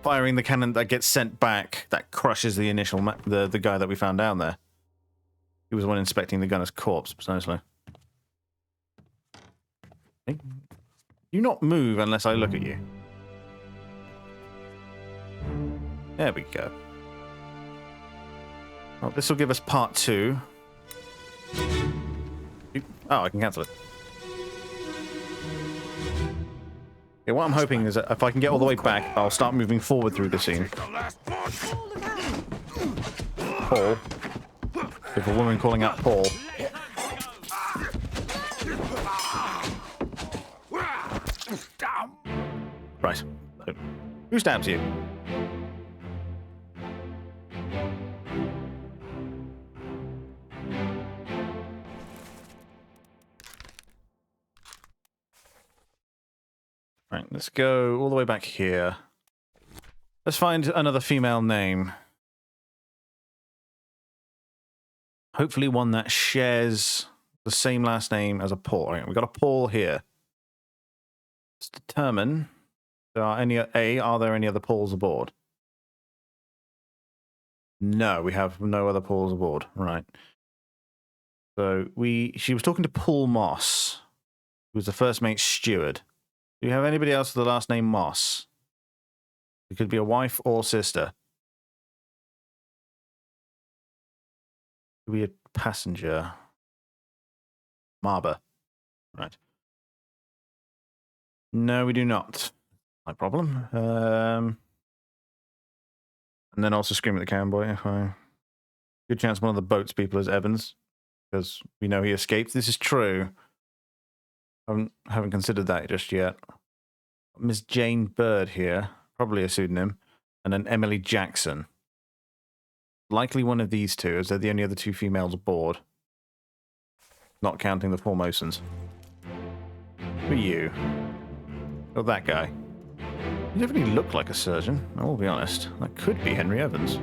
firing the cannon that gets sent back that crushes the initial the guy that we found down there. He was the one inspecting the gunner's corpse, precisely. Hey, you not move unless I look at you. There we go. Well, this will give us part 2. Oh, I can cancel it. Yeah, what I'm hoping is that if I can get all the way back, I'll start moving forward through the scene. Paul. If a woman calling out Paul. Right. Who stabs you? Right, let's go all the way back here. Let's find another female name. Hopefully one that shares the same last name as a Paul. Right, we've got a Paul here. Let's determine, are there any other Pauls aboard? No, we have no other Pauls aboard. Right. So she was talking to Paul Moss, who was the first mate's steward. Do you have anybody else with the last name Moss? It could be a wife or sister. Could be a passenger. Marber. Right. No, we do not. No problem. And then also scream at the cowboy. Good chance one of the boat's people is Evans, because we know he escaped. This is true. I haven't considered that just yet. Miss Jane Bird here, probably a pseudonym, and then Emily Jackson. Likely one of these two, as they're the only other two females aboard. Not counting the Formosans. Who are you? Oh, that guy. You definitely look like a surgeon, I will be honest. That could be Henry Evans.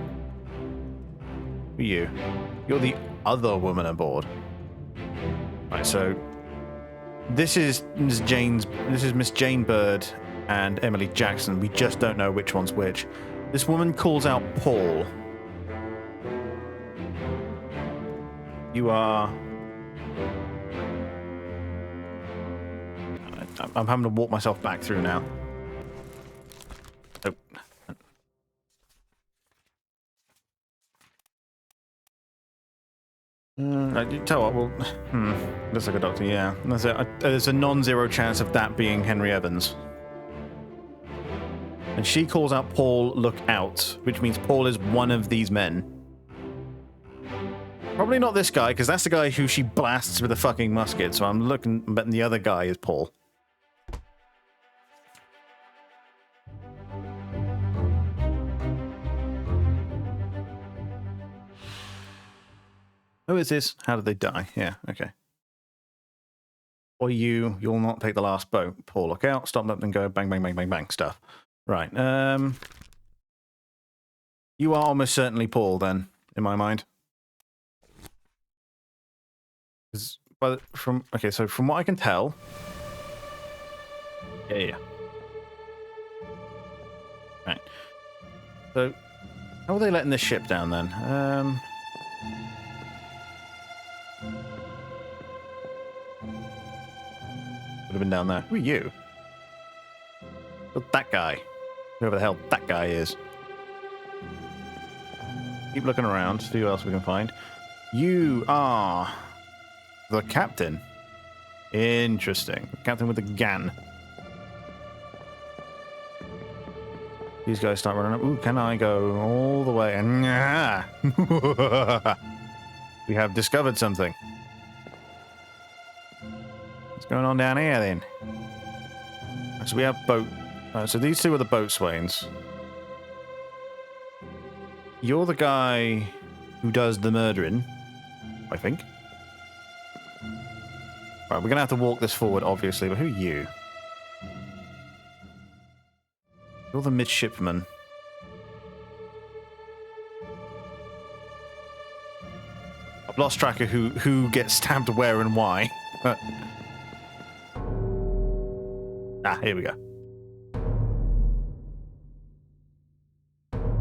Who are you? You're the other woman aboard. Right, so this is Miss Jane Bird and Emily Jackson. We just don't know which one's which. This woman calls out Paul. You are... I'm having to walk myself back through now. Oh. I tell what, well, looks like a doctor, yeah. There's a non-zero chance of that being Henry Evans. And she calls out Paul, look out, which means Paul is one of these men. Probably not this guy, because that's the guy who she blasts with a fucking musket, so I'm betting the other guy is Paul. Who is this? How did they die? Yeah, okay. Or you'll not take the last boat. Paul, look out, stop up and go bang, bang, bang, bang, bang stuff. Right, you are almost certainly Paul then, in my mind. Okay, so from what I can tell... Yeah. Right. So, how are they letting this ship down then? Would have been down there. Who are you? Oh, that guy. Whoever the hell that guy is. Keep looking around, see who else we can find. You are the captain. Interesting. Captain with the gun. These guys start running up. Ooh, can I go all the way? We have discovered something. What's going on down here then? So we have boat. So these two are the boatswains. You're the guy who does the murdering, I think. Right, we're gonna have to walk this forward, obviously. But who are you? You're the midshipman. I've lost track of who gets stabbed where and why. Here we go.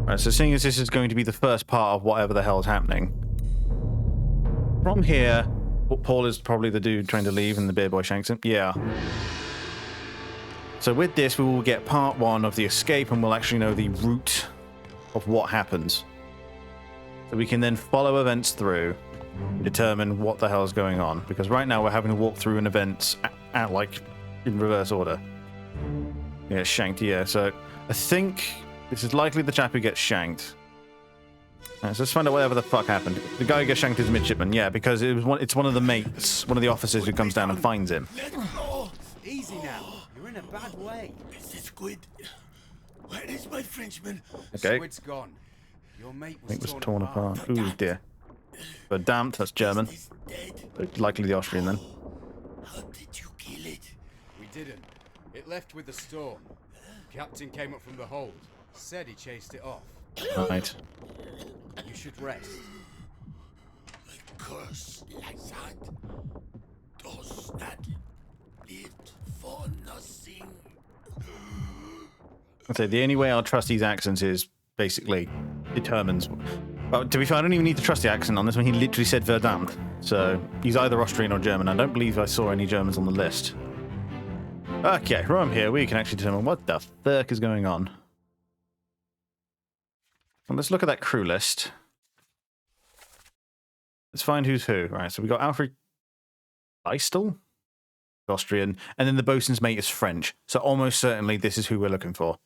Right, so seeing as this is going to be the first part of whatever the hell is happening. From here, Paul is probably the dude trying to leave and the beer boy shanks him. Yeah. So with this, we will get part one of the escape and we'll actually know the route of what happens. So we can then follow events through and determine what the hell is going on. Because right now we're having to walk through an event at like in reverse order. Yeah, shanked, yeah. So I think this is likely the chap who gets shanked. So let's find out whatever the fuck happened. The guy who gets shanked is midshipman, yeah, because it's one of the mates, one of the officers who comes down and finds him. Easy now. You're in a bad way. Mr. Squid, where is my Frenchman? Okay. Squid's gone. Your mate I think was it was torn apart. Ooh, Verdammt. dear. Verdammt, that's German. He's dead. Likely the Austrian then. How did you kill it? We didn't. It left with the storm. Captain came up from the hold. Said he chased it off. Right. You should rest. A curse like that does not live for nothing. I'd say the only way I'll trust these accents is basically determines. Well, to be fair, I don't even need to trust the accent on this one. He literally said Verdammt. So he's either Austrian or German. I don't believe I saw any Germans on the list. Okay, from here we can actually determine what the fuck is going on. Well, let's look at that crew list. Let's find who's who. Right, so we got Alfred Leistel, Austrian, and then the bosun's mate is French. So almost certainly this is who we're looking for.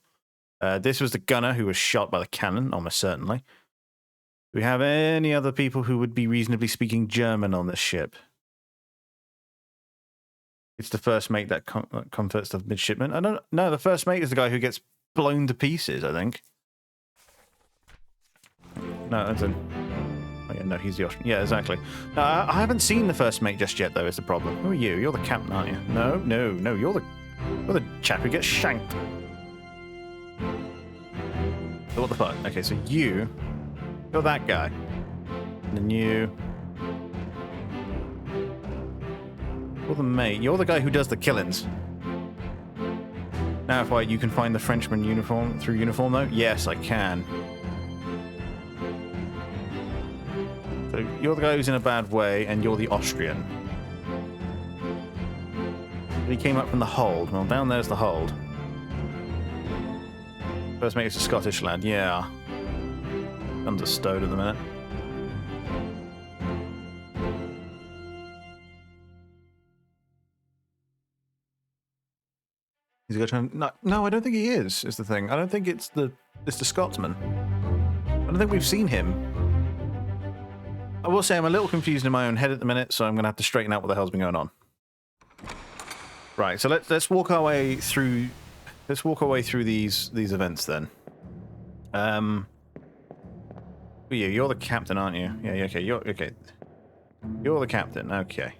This was the gunner who was shot by the cannon, almost certainly. Do we have any other people who would be reasonably speaking German on this ship? It's the first mate that comforts the midshipman. I don't know. The first mate is the guy who gets blown to pieces, I think. No, that's a... Oh, yeah, no, he's the Austrian. Yeah, exactly. I haven't seen the first mate just yet, though, is the problem. Who are you? You're the captain, aren't you? No, no, no. You're the chap who gets shanked. So what the fuck? Okay, so you're that guy. And then you're the mate. You're the guy who does the killings. Now, if you can find the Frenchman uniform through uniform, though? Yes, I can. So you're the guy who's in a bad way, and you're the Austrian. But he came up from the hold. Well, down there's the hold. First mate is a Scottish lad, yeah. Guns are stowed at the minute. He's going to try and... No, I don't think he is the thing. I don't think it's the Scotsman. I don't think we've seen him. I will say I'm a little confused in my own head at the minute, so I'm going to have to straighten out what the hell's been going on. Right, so let's walk our way through... Let's walk our way through these events then. You're the captain, aren't you? Yeah, okay. You're the captain. Okay.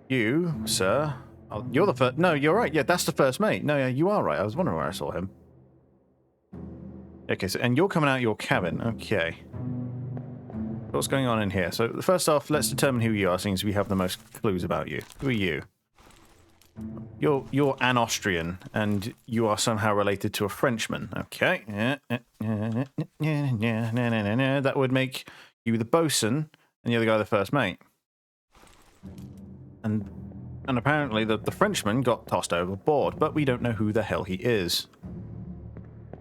You, sir. Oh, you're the first. No, you're right. Yeah, that's the first mate. No, yeah, you are right. I was wondering where I saw him. Okay, so and you're coming out of your cabin. Okay. What's going on in here? So first off, let's determine who you are, since we have the most clues about you. Who are you? You're an Austrian, and you are somehow related to a Frenchman. Okay. That would make you the bosun, and the other guy the first mate. And apparently the Frenchman got tossed overboard, but we don't know who the hell he is.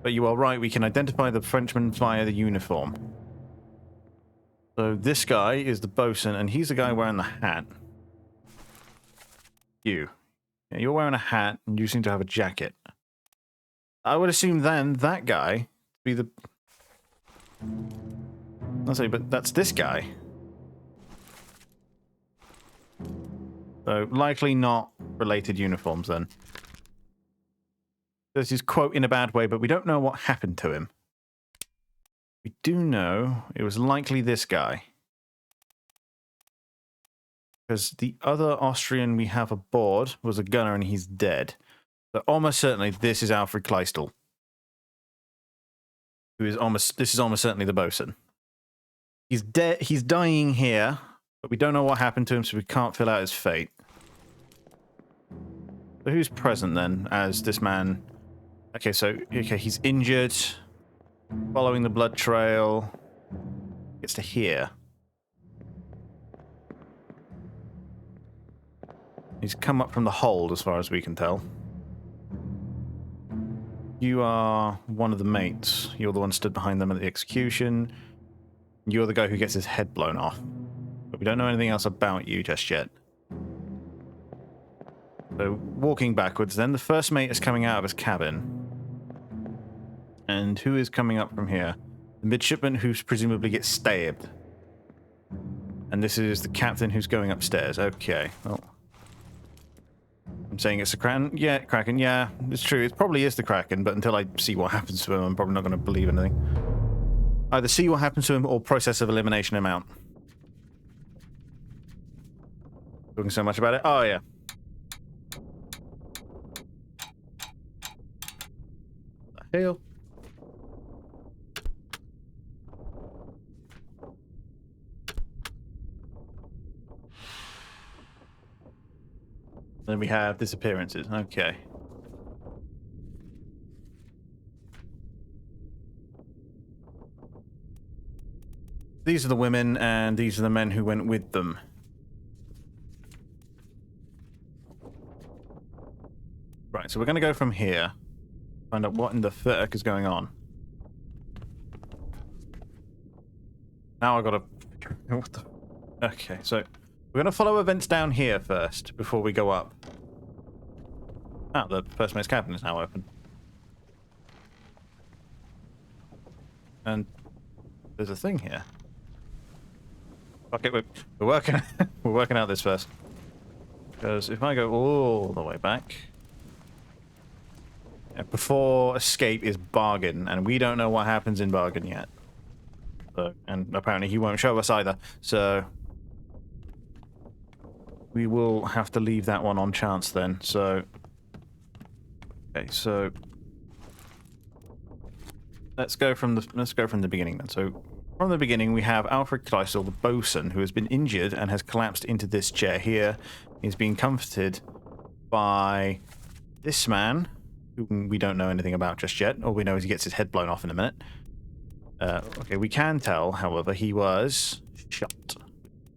But you are right, we can identify the Frenchman via the uniform. So this guy is the bosun, and he's the guy wearing the hat. You. Yeah, you're wearing a hat, and you seem to have a jacket. I would assume then that guy be the... I'll say, but that's this guy. So likely not related uniforms then. This is quote in a bad way, but we don't know what happened to him. We do know it was likely this guy. Because the other Austrian we have aboard was a gunner and he's dead. But almost certainly this is Alfred Kleistel. This is almost certainly the bosun. He's dead. He's dying here, but we don't know what happened to him, so we can't fill out his fate. So who's present then as this man? Okay, so he's injured, following the blood trail, gets to here. He's come up from the hold, as far as we can tell. You are one of the mates. You're the one stood behind them at the execution. You're the guy who gets his head blown off. But we don't know anything else about you just yet. So walking backwards, then the first mate is coming out of his cabin. And who is coming up from here? The midshipman who presumably gets stabbed. And this is the captain who's going upstairs. Okay. Oh. I'm saying it's the Kraken. Yeah, Kraken. Yeah, it's true. It probably is the Kraken, but until I see what happens to him, I'm probably not going to believe anything. Either see what happens to him or process of elimination him out. Talking so much about it. Oh, yeah. What the hell? Then we have disappearances. Okay. These are the women, and these are the men who went with them. Right, so we're going to go from here. Find out what in the fuck is going on. Now I gotta... What the... Okay, so... We're going to follow events down here first, before we go up. Ah, the first mate's cabin is now open. And there's a thing here. Okay, we're working we're working out this first. Because if I go all the way back, before escape is bargain, and we don't know what happens in bargain yet. So, and apparently he won't show us either. So we will have to leave that one on chance then. So okay, so let's go from the beginning then. So from the beginning, we have Alfred Kleisel, the bosun, who has been injured and has collapsed into this chair here. He's being comforted by this man, who we don't know anything about just yet. All we know is he gets his head blown off in a minute. Okay, we can tell, however, he was shot.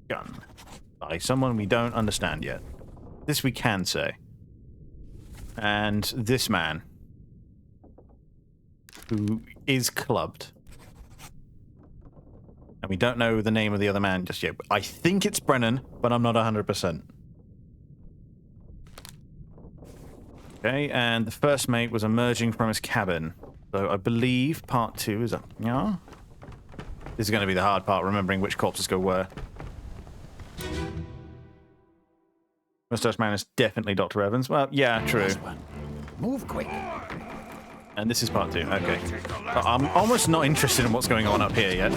Gun. By someone we don't understand yet. This we can say. And this man, who is clubbed. And we don't know the name of the other man just yet. I think it's Brennan, but I'm not 100%. Okay, and the first mate was emerging from his cabin. So I believe part 2 is up. Yeah? This is going to be the hard part, remembering which corpses go where. Mustache Man is definitely Dr. Evans. Well, yeah, true. Move quick. And this is part 2. Okay. But I'm almost not interested in what's going on up here yet.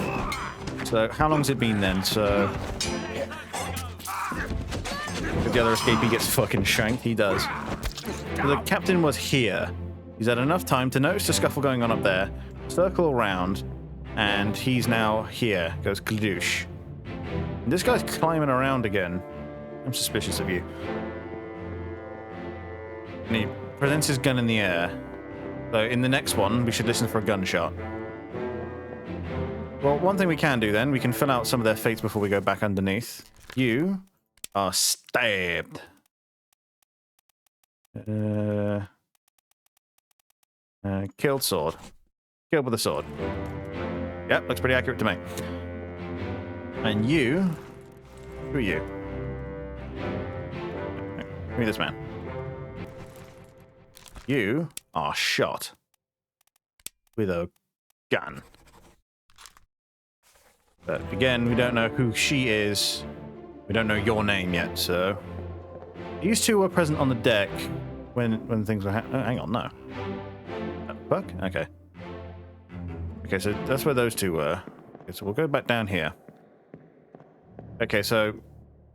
So, how long's it been then? So... If the other escapee gets fucking shanked, he does. So the captain was here. He's had enough time to notice the scuffle going on up there, circle around, and he's now here. Goes Kladoosh. And this guy's climbing around again. I'm suspicious of you. And he presents his gun in the air. So in the next one, we should listen for a gunshot. Well, one thing we can do then, we can fill out some of their fates before we go back underneath. You are stabbed. Killed sword. Killed with a sword. Yep, looks pretty accurate to me. And you... Who are you? Give me this man. You are shot with a gun. But again, we don't know who she is. We don't know your name yet, so... These two were present on the deck when things were hang on, no. Fuck? Okay. Okay, so that's where those two were. Okay, so we'll go back down here. Okay, so...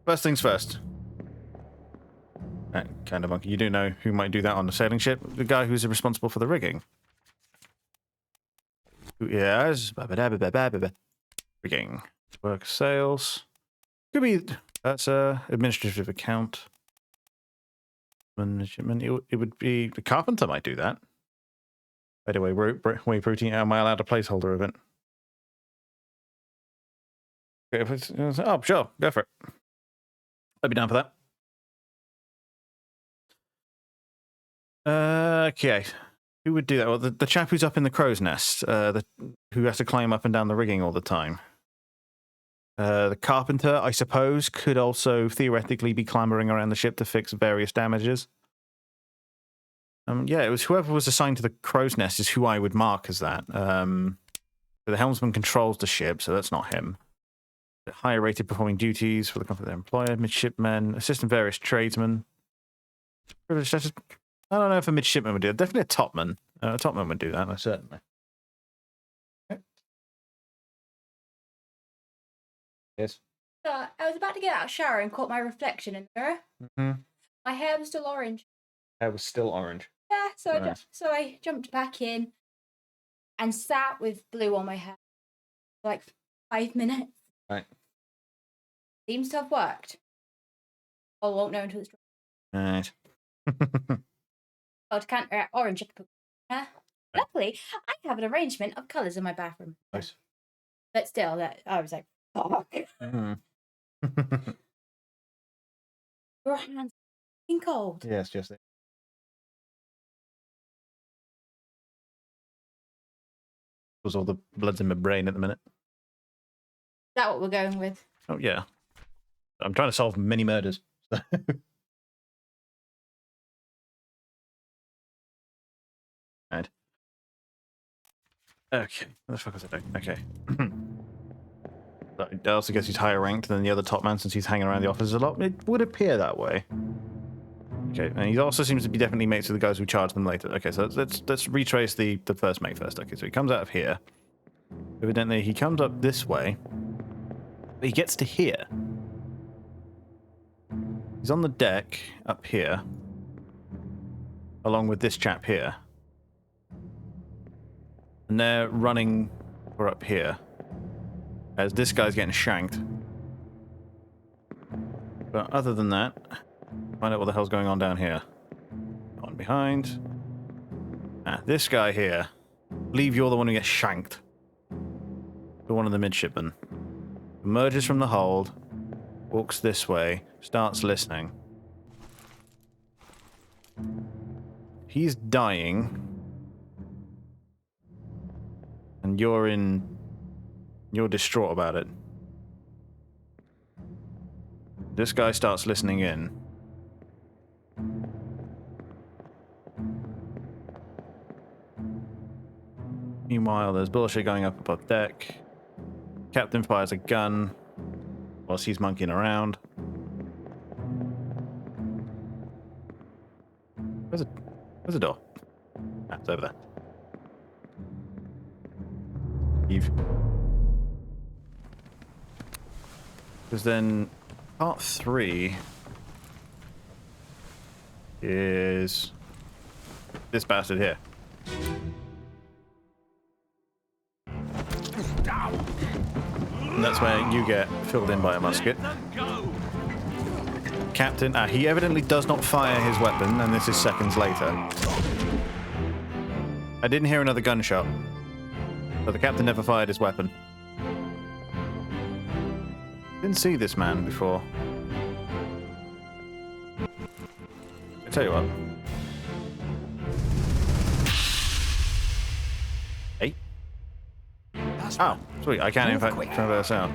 First things first. Kind of monkey. You do know who might do that on the sailing ship? The guy who's responsible for the rigging. Yes. Rigging. Work sales. Could be... That's a administrative account. Management. It would be... The carpenter might do that. By the way, whey protein. Am I allowed a placeholder of it? Okay, if it's, oh, sure. Go for it. I'd be down for that. Okay. Who would do that? Well, the chap who's up in the crow's nest, who has to climb up and down the rigging all the time. The carpenter, I suppose, could also theoretically be clambering around the ship to fix various damages. Yeah, it was whoever was assigned to the crow's nest is who I would mark as that. The helmsman controls the ship, so that's not him. Higher rated performing duties for the comfort of their employer, midshipmen, assistant various tradesmen. Privileged status. I don't know if a midshipman would do it. Definitely a topman. A topman would do that, certainly. Okay. Yes. So I was about to get out of the shower and caught my reflection in the mirror. Mm-hmm. My hair was still orange. Hair was still orange. Yeah, so Nice. I jumped back in and sat with blue on my hair for like 5 minutes. Right. Seems to have worked. I won't know until it's dry. Right. Oh, to counter orange, I could put hair. Luckily, I have an arrangement of colours in my bathroom. Nice. But still, that I was like, fuck. Mm-hmm. Your hands are cold. Yes, just it. Was all the blood's in my brain at the minute. Is that what we're going with? Oh yeah. I'm trying to solve many murders. Right. Okay. What the fuck was I doing? Okay. I also guess he's higher ranked than the other top man since he's hanging around the office a lot. It would appear that way. Okay, and he also seems to be definitely mates with the guys who charge them later. Okay, so let's retrace the first mate first. Okay, so he comes out of here. Evidently, he comes up this way. But he gets to here. He's on the deck up here. Along with this chap here. And they're running for up here. As this guy's getting shanked. But other than that, find out what the hell's going on down here. On behind. This guy here. I believe you're the one who gets shanked. You're one of the midshipmen. Emerges from the hold. Walks this way. Starts listening. He's dying. And you're distraught about it. This guy starts listening in. Meanwhile, there's bullshit going up above deck. Captain fires a gun whilst he's monkeying around. Where's the door? It's over there. Eve. Because then part 3 is this bastard here. And that's where you get filled in by a musket. Captain, he evidently does not fire his weapon, and this is seconds later. I didn't hear another gunshot, but the captain never fired his weapon. Didn't see this man before. I tell you what. Hey. Oh, sweet. I can in fact traverse out.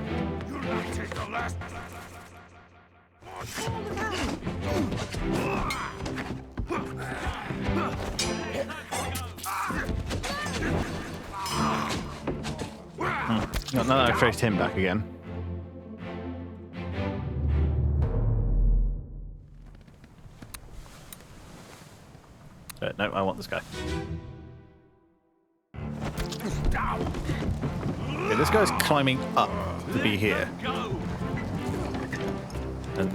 Now that I've traced him back again. No, I want this guy. Okay, this guy's climbing up to be here. And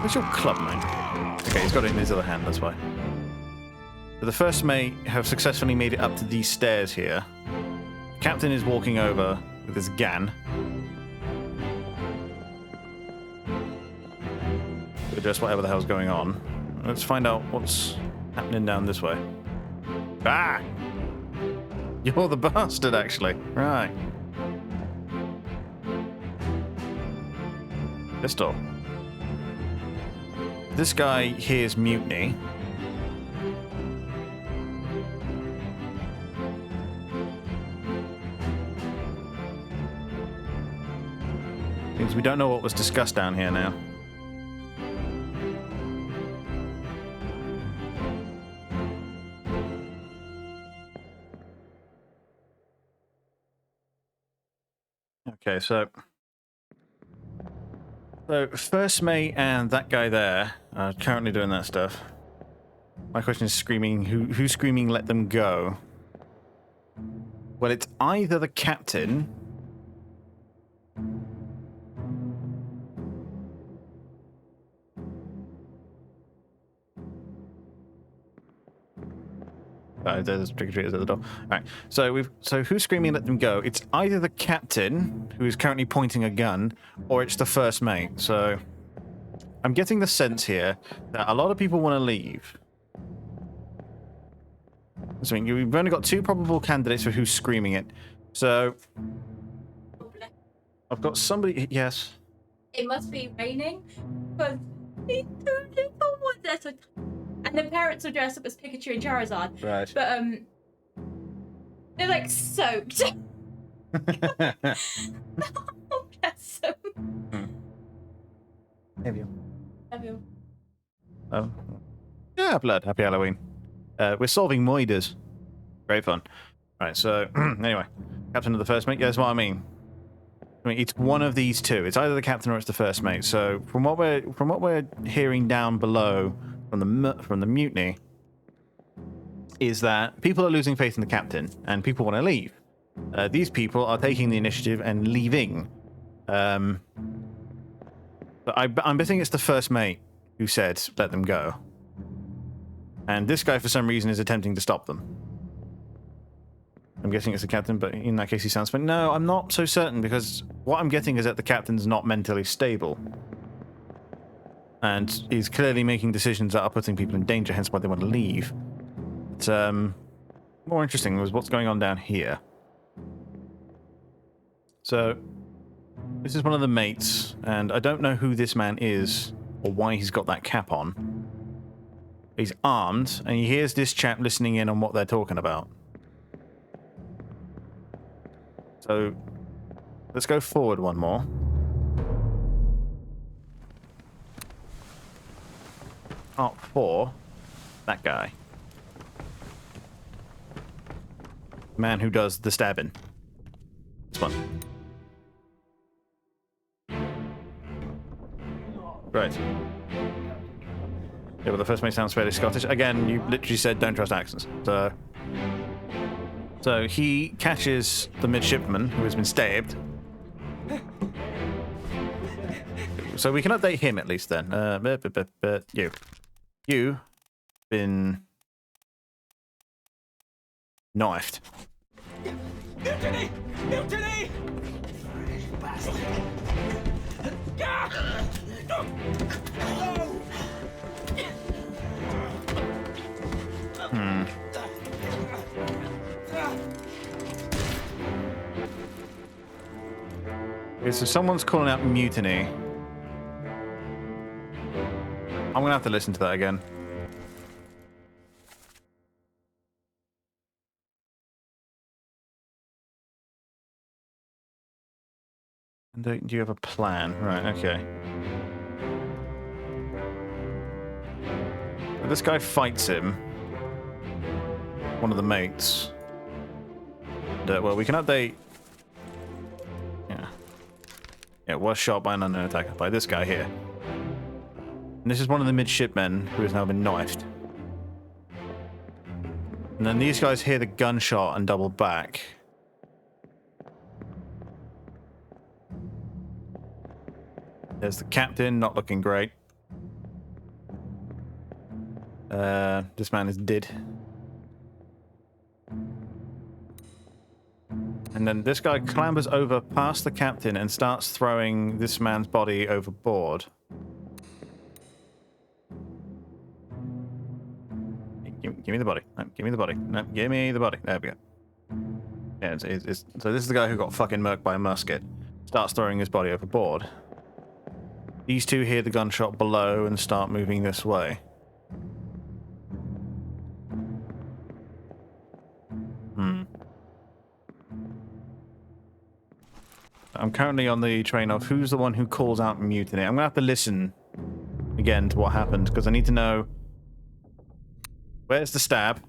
where's your club, man? Okay, he's got it in his other hand, that's why. So the first mate have successfully made it up to these stairs here. The captain is walking over with his gun. To address whatever the hell's going on. Let's find out what's happening down this way. Ah! You're the bastard, actually. Right. Pistol. This guy hears mutiny. Means we don't know what was discussed down here now. Okay, so first mate and that guy there are currently doing that stuff. My question is screaming. Who's screaming? Let them go. Well, it's either the captain. There's trick-or-treaters at the door. All right. So who's screaming? Let them go. It's either the captain, who is currently pointing a gun, or it's the first mate. So I'm getting the sense here that a lot of people want to leave. So we've only got 2 probable candidates for who's screaming it. So I've got somebody. Yes. It must be raining because these 2 little ones there. So, and the parents are dressed up as Pikachu and Charizard. Right. But they're like soaked. Oh, bless them. Have you? Have you? Oh. Yeah, blood. Happy Halloween. We're solving moiders. Great fun. Right, so anyway, captain of the first mate. Yeah, that's what I mean. It's one of these 2. It's either the captain or it's the first mate. So from what we're hearing down below from the mutiny, is that people are losing faith in the captain and people want to leave. These people are taking the initiative and leaving. But I'm betting it's the first mate who said let them go. And this guy, for some reason, is attempting to stop them. I'm guessing it's the captain, but in that case he sounds fine. No, I'm not so certain, because what I'm getting is that the captain's not mentally stable. And he's clearly making decisions that are putting people in danger, hence why they want to leave. But, more interesting was what's going on down here. So, this is one of the mates, and I don't know who this man is, or why he's got that cap on. He's armed, and he hears this chap listening in on what they're talking about. So, let's go forward one more. Part 4. That guy. The man who does the stabbing. This one. Right. Yeah, well, the first mate sounds fairly Scottish. Again, you literally said don't trust accents. So he catches the midshipman who has been stabbed. So we can update him at least then. But you've been knifed. Mutiny! Mutiny! Okay, so someone's calling out mutiny. I'm gonna have to listen to that again. And do you have a plan? Right, okay. But this guy fights him. One of the mates. And, well, we can update. Yeah. Yeah, was shot by an unknown attacker by this guy here. And this is one of the midshipmen who has now been knifed. And then these guys hear the gunshot and double back. There's the captain, not looking great. This man is dead. And then this guy clambers over past the captain and starts throwing this man's body overboard. Give me the body. No, give me the body. No, give me the body. There we go. Yeah, so this is the guy who got fucking murked by a musket. Starts throwing his body overboard. These two hear the gunshot below and start moving this way. I'm currently on the train of who's the one who calls out mutiny. I'm going to have to listen again to what happened, because I need to know where's the stab?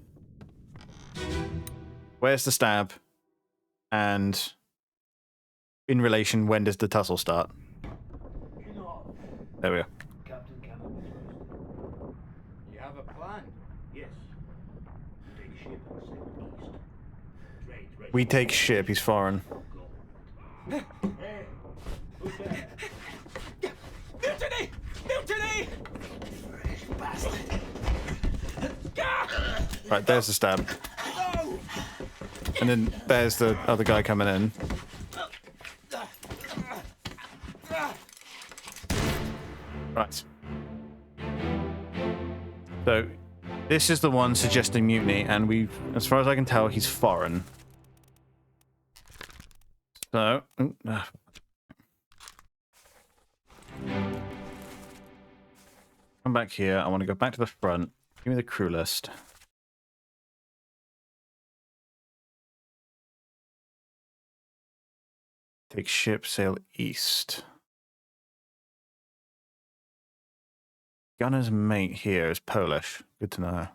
Where's the stab? And in relation, when does the tussle start? King off. There we go. Captain cannot be trusted. You have a plan? Yes. Take ship and sail east. Trade ready. We take ship, he's foreign. Hey, who's there? Mutiny! Mutiny! Bastard. Right, there's the stab. And then there's the other guy coming in. Right. So, this is the one suggesting mutiny, and as far as I can tell, he's foreign. So, come back here. I want to go back to the front. Give me the crew list. Take ship, sail east. Gunner's mate here is Polish. Good to know.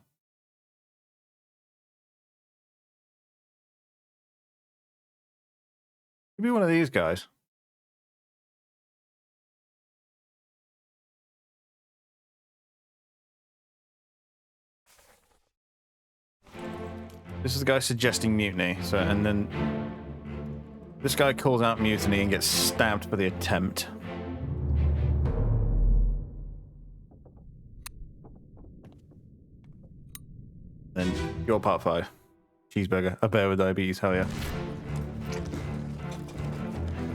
Could be one of these guys. This is the guy suggesting mutiny. So, and then this guy calls out mutiny and gets stabbed for the attempt. Then you're part 5. Cheeseburger. A bear with diabetes. Hell yeah.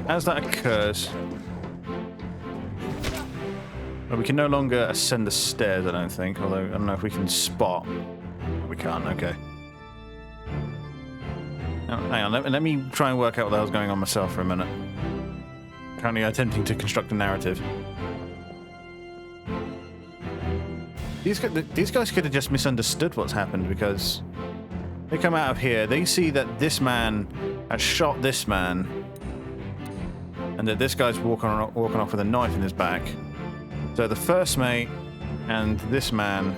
As that occurs, well, we can no longer ascend the stairs, I don't think. Although, I don't know if we can spot. We can't, okay. Now, hang on, let me try and work out what the hell's going on myself for a minute. Currently attempting to construct a narrative. These guys could have just misunderstood what's happened, because they come out of here, they see that this man has shot this man, and that this guy's walking off with a knife in his back. So the first mate and this man...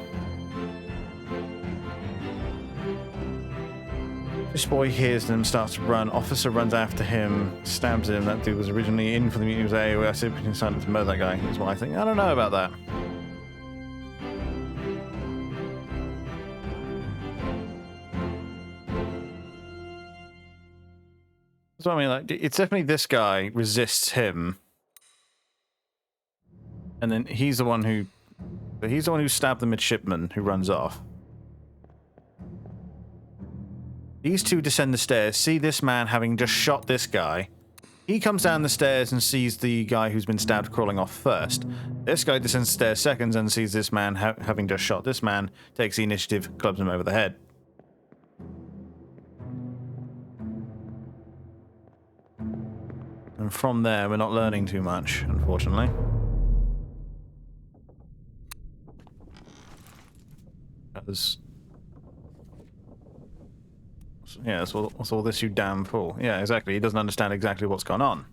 This boy hears them, starts to run. Officer runs after him, stabs him. That dude was originally in for the mutiny. He was AOS. I said we decided to murder that guy. Is what I think. I don't know about that. That's what I mean. Like, it's definitely this guy resists him, and then he's the one who stabbed the midshipman who runs off. These two descend the stairs, see this man having just shot this guy. He comes down the stairs and sees the guy who's been stabbed crawling off first. This guy descends the stairs seconds and sees this man having just shot this man, takes the initiative, clubs him over the head. And from there, we're not learning too much, unfortunately. Because... yeah, what's all this, you damn fool? Yeah, exactly. He doesn't understand exactly what's gone on.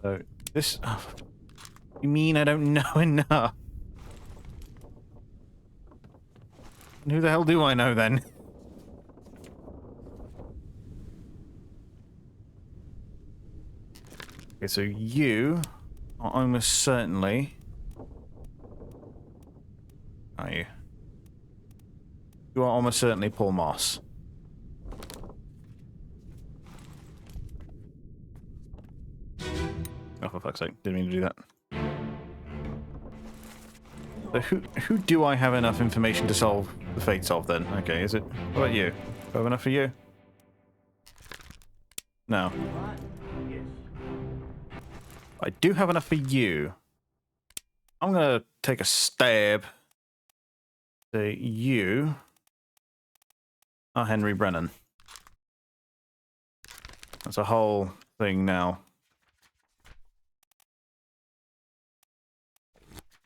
So, this... oh, you mean I don't know enough? And who the hell do I know, then? Okay, so you are almost certainly... are you? You are almost certainly Paul Moss. Oh, for fuck's sake. Didn't mean to do that. So who do I have enough information to solve the fates of, then? Okay, is it... what about you? Do I have enough for you? No. I do have enough for you. I'm gonna take a stab. Say you... are Henry Brennan. That's a whole thing now.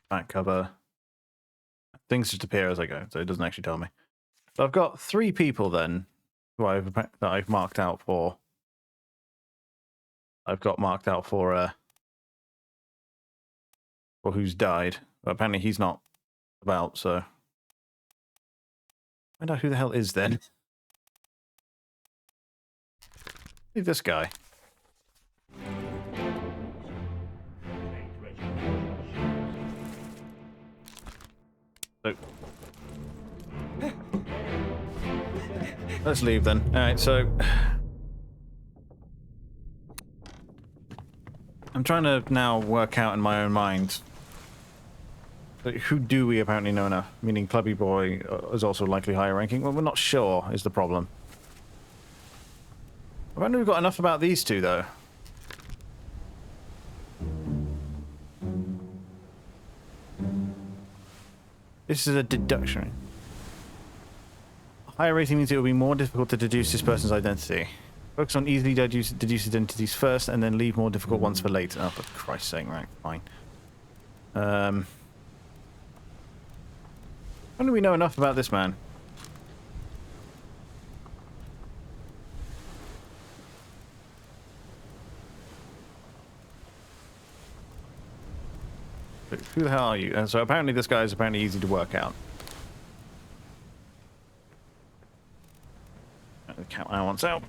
Back cover. Things just appear as I go, so it doesn't actually tell me. So I've got 3 people then who I've marked out for. I've got marked out for who's died. But apparently he's not about, so find out who the hell is then. This guy. So. Let's leave then. Alright, so... I'm trying to now work out in my own mind. Who do we apparently know enough? Meaning Clubby Boy is also likely higher ranking. Well, we're not sure is the problem. Apparently we've got enough about these two, though. This is a deduction. Higher rating means it will be more difficult to deduce this person's identity. Focus on easily deduce identities first, and then leave more difficult ones for later. Oh, for Christ's sake, right, fine. When do we know enough about this man? Who the hell are you? And so apparently this guy is apparently easy to work out. The cat now wants out.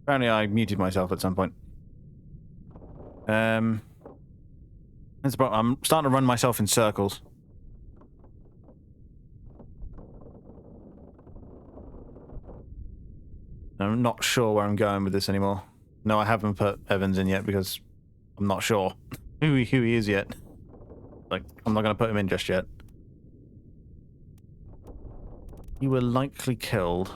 Apparently I muted myself at some point. That's the problem. I'm starting to run myself in circles. I'm not sure where I'm going with this anymore. No, I haven't put Evans in yet because I'm not sure who he is yet. Like, I'm not going to put him in just yet. You were likely killed.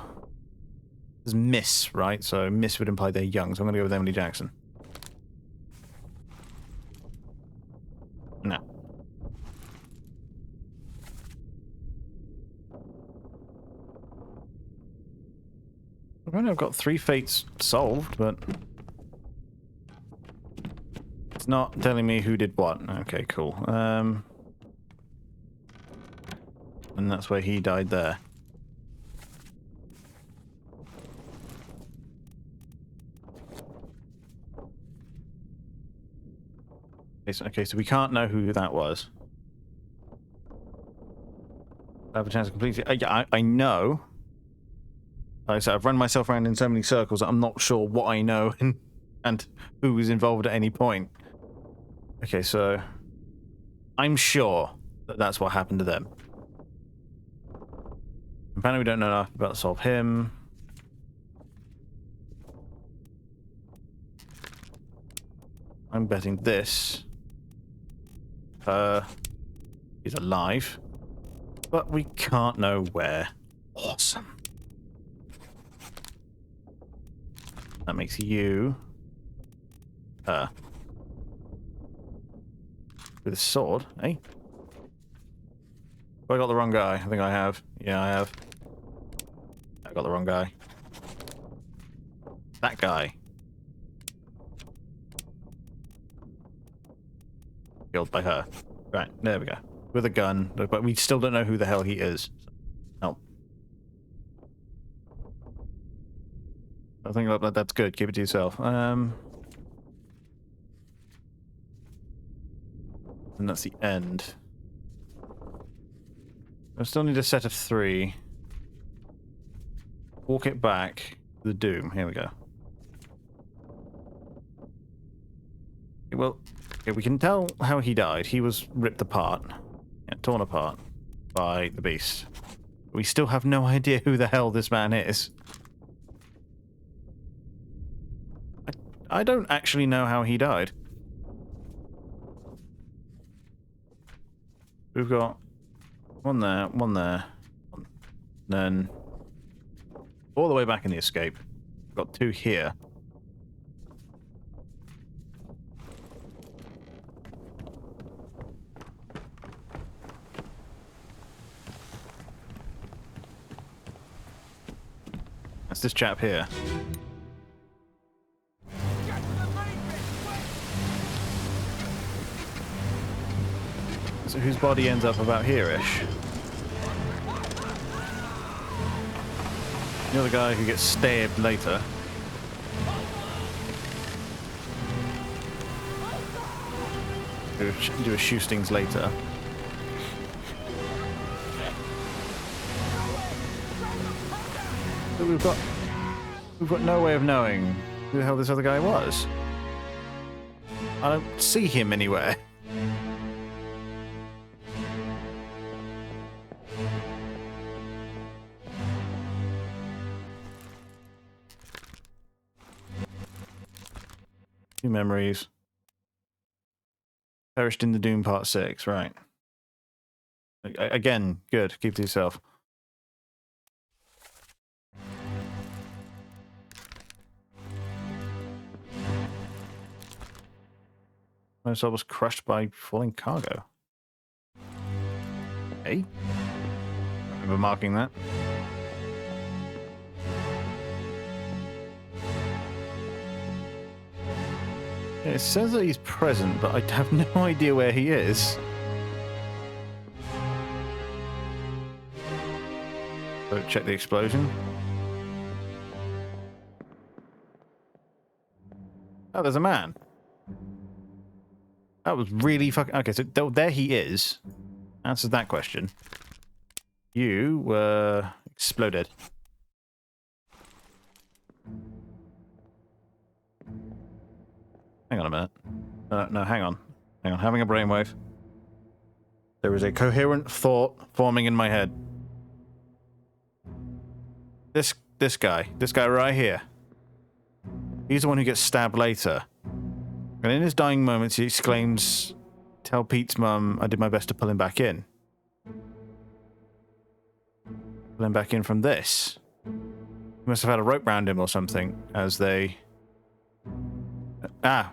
There's Miss, right? So Miss would imply they're young, so I'm going to go with Emily Jackson. No. Apparently I've got 3 fates solved, but it's not telling me who did what. Okay, cool. And that's where he died there. Okay, so we can't know who that was. I have a chance to complete it. I know. Like I said, I've run myself around in so many circles that I'm not sure what I know and who was involved at any point. Okay, so I'm sure that that's what happened to them. Apparently we don't know enough about to solve him. I'm betting this. He's alive. But we can't know where. Awesome. That makes you... with a sword, eh? Have I got the wrong guy? I think I have. Yeah, I have. I got the wrong guy. That guy. Killed by her. Right, there we go. With a gun, but we still don't know who the hell he is. No. I think that's good. Keep it to yourself. And that's the end. I still need a set of 3. Walk it back to the Doom. Here we go. Well, we can tell how he died. He was ripped apart. Yeah, torn apart by the beast. We still have no idea who the hell this man is. I don't actually know how he died. We've got one there, and then all the way back in the escape. We've got 2 here. That's this chap here. So whose body ends up about here-ish? The other guy who gets stabbed later. Do a shootings later. But we've got no way of knowing who the hell this other guy was. I don't see him anywhere. Two memories. Perished in the Doom Part 6, right. Again, good. Keep to yourself. My soul was crushed by falling cargo. Hey? I remember marking that. It says that he's present, but I have no idea where he is. So check the explosion. Oh, there's a man. That was really fucking... Okay, so there he is. Answers that question. You were exploded. Hang on a minute. No, hang on. Hang on, having a brainwave. There is a coherent thought forming in my head. This guy right here. He's the one who gets stabbed later. And in his dying moments, he exclaims, "Tell Pete's mum I did my best to pull him back in." Pull him back in from this. He must have had a rope round him or something as they... Oh,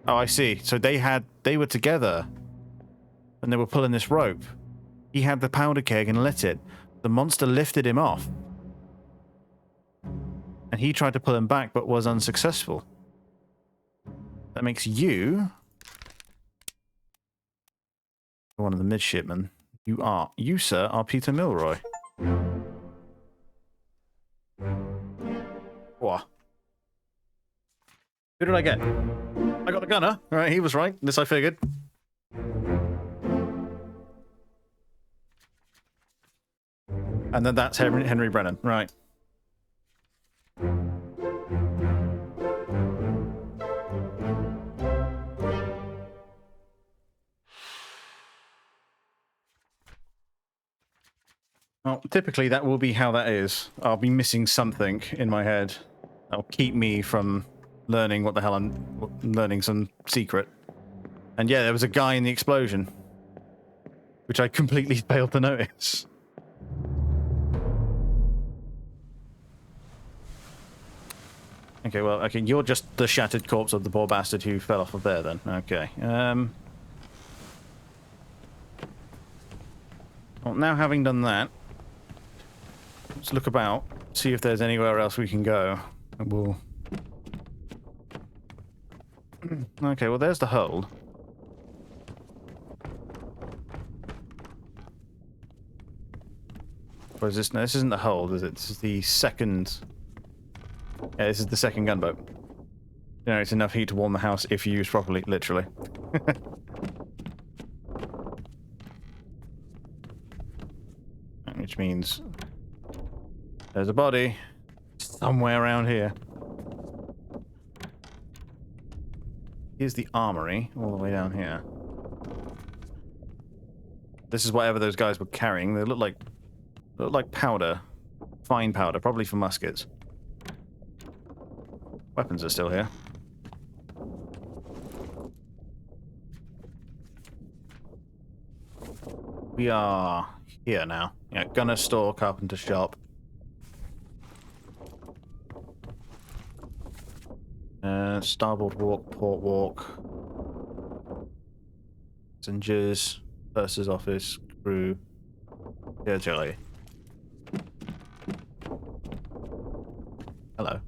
I see. So they were together and they were pulling this rope. He had the powder keg and lit it. The monster lifted him off. And he tried to pull him back but was unsuccessful. That makes you one of the midshipmen. You, sir, are Peter Milroy. What? Who did I get? I got the gunner. All right, he was right. This I figured. And then that's Henry Brennan. Right. Well, typically that will be how that is. I'll be missing something in my head that'll keep me from learning what the hell I'm learning, some secret. And yeah, there was a guy in the explosion, which I completely failed to notice. Okay, well, okay, you're just the shattered corpse of the poor bastard who fell off of there, then. Okay. Well, now having done that, let's look about, see if there's anywhere else we can go. And we'll... Okay, well, there's the hold. Or is this... No, this isn't the hold, is it? This is the second... Yeah, this is the second gunboat. You know, it's enough heat to warm the house if used properly, literally. Which means there's a body somewhere around here. Here's the armory, all the way down here. This is whatever those guys were carrying. They look like powder, fine powder, probably for muskets. Weapons are still here. We are here now. Yeah, gunner store, carpenter shop. Starboard walk, port walk. Passengers, purser's office, crew. Yeah, Jelly. Hello.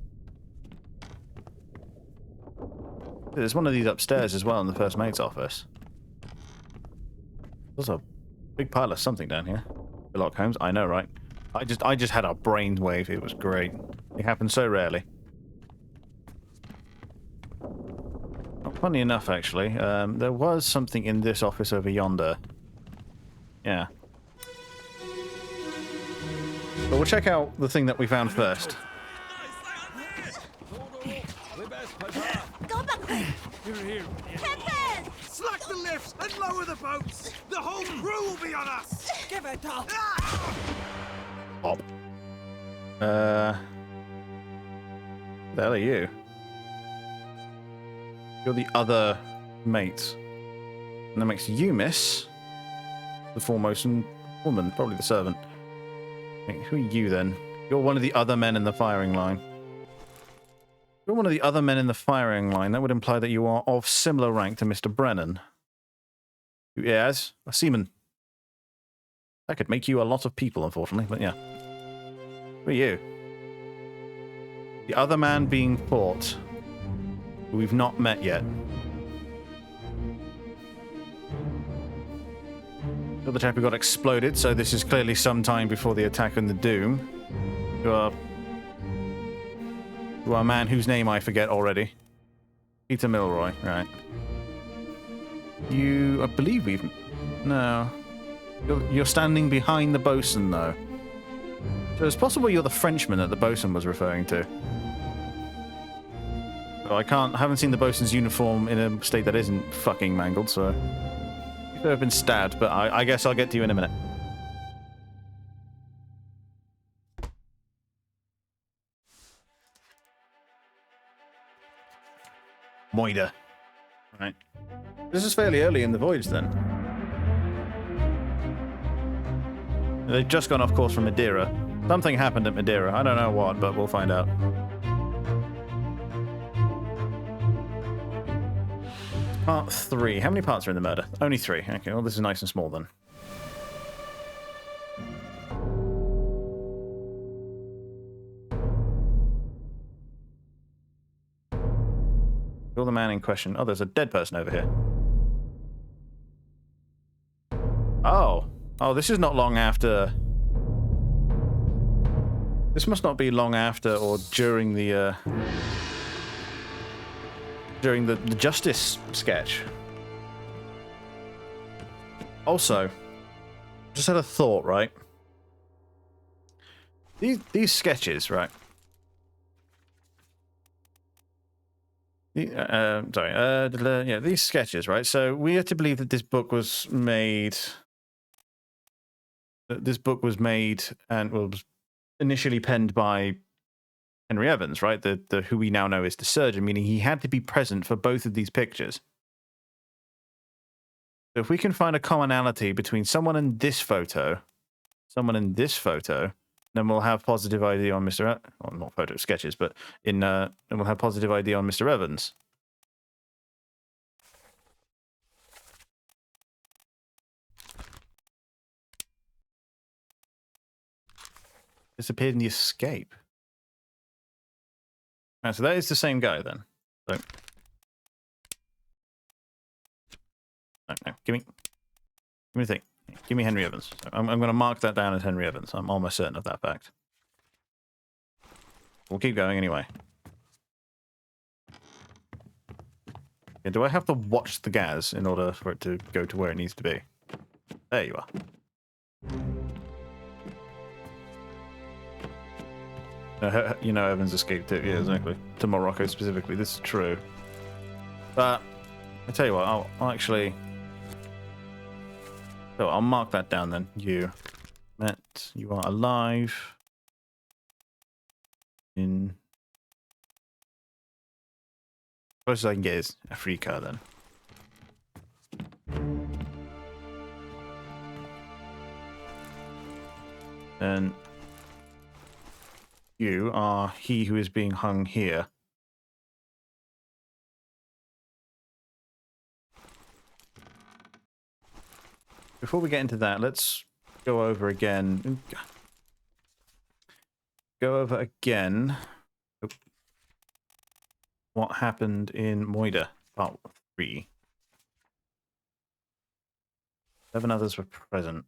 There's one of these upstairs as well in the first mate's office. There's a big pile of something down here. Sherlock Holmes, I know, right? I just had a brainwave. It was great. It happens so rarely. Funny enough, actually, there was something in this office over yonder. Yeah. But we'll check out the thing that we found first. Go back there! Here. Captain! Slack the lifts and lower the boats. The whole crew will be on us. Give it up! Bob. The hell are you? You're the other mate. And that makes you miss the foremost woman, probably the servant. Wait, who are you then? You're one of the other men in the firing line. You're one of the other men in the firing line. That would imply that you are of similar rank to Mr. Brennan. Yes, a seaman. That could make you a lot of people, unfortunately, but yeah. Who are you? The other man being fought, who we've not met yet. You're the chap who got exploded, so this is clearly some time before the attack on the Doom. You are a man whose name I forget already. Peter Milroy, right. You, I believe we've... No. You're standing behind the bosun, though. So it's possible you're the Frenchman that the bosun was referring to. Well, I haven't seen the bosun's uniform in a state that isn't fucking mangled, so... You could have been stabbed, but I guess I'll get to you in a minute. Moida. Right. This is fairly early in the voyage, then. They've just gone off course from Madeira. Something happened at Madeira. I don't know what, but we'll find out. Part 3. How many parts are in the murder? Only 3. Okay, well, this is nice and small, then. You're the man in question. Oh, there's a dead person over here. Oh. Oh, this is not long after... This must not be long after or during the, during the Justice sketch. Also, just had a thought, right? These sketches, right? Yeah, these sketches, right? So we have to believe that this book was made... This book was made and was initially penned by Henry Evans, right? The who we now know is the surgeon, meaning he had to be present for both of these pictures. So if we can find a commonality between someone in this photo, then we'll have positive ID on Mr. Well, not photo sketches, but and we'll have positive ID on Mr. Evans. Disappeared in the escape. Right, so that is the same guy then. So, no, give me the thing. Give me Henry Evans. So I'm going to mark that down as Henry Evans. I'm almost certain of that fact. We'll keep going anyway. Yeah, do I have to watch the gas in order for it to go to where it needs to be? There you are. You know Evans escaped it, yeah, exactly. To Morocco specifically, this is true. But, I tell you what, I'll actually... So, I'll mark that down then. You met, you are alive in... Closest I can get is Africa then. And... You are he who is being hung here. Before we get into that, let's go over again. What happened in Moida, part 3. 7 others were present.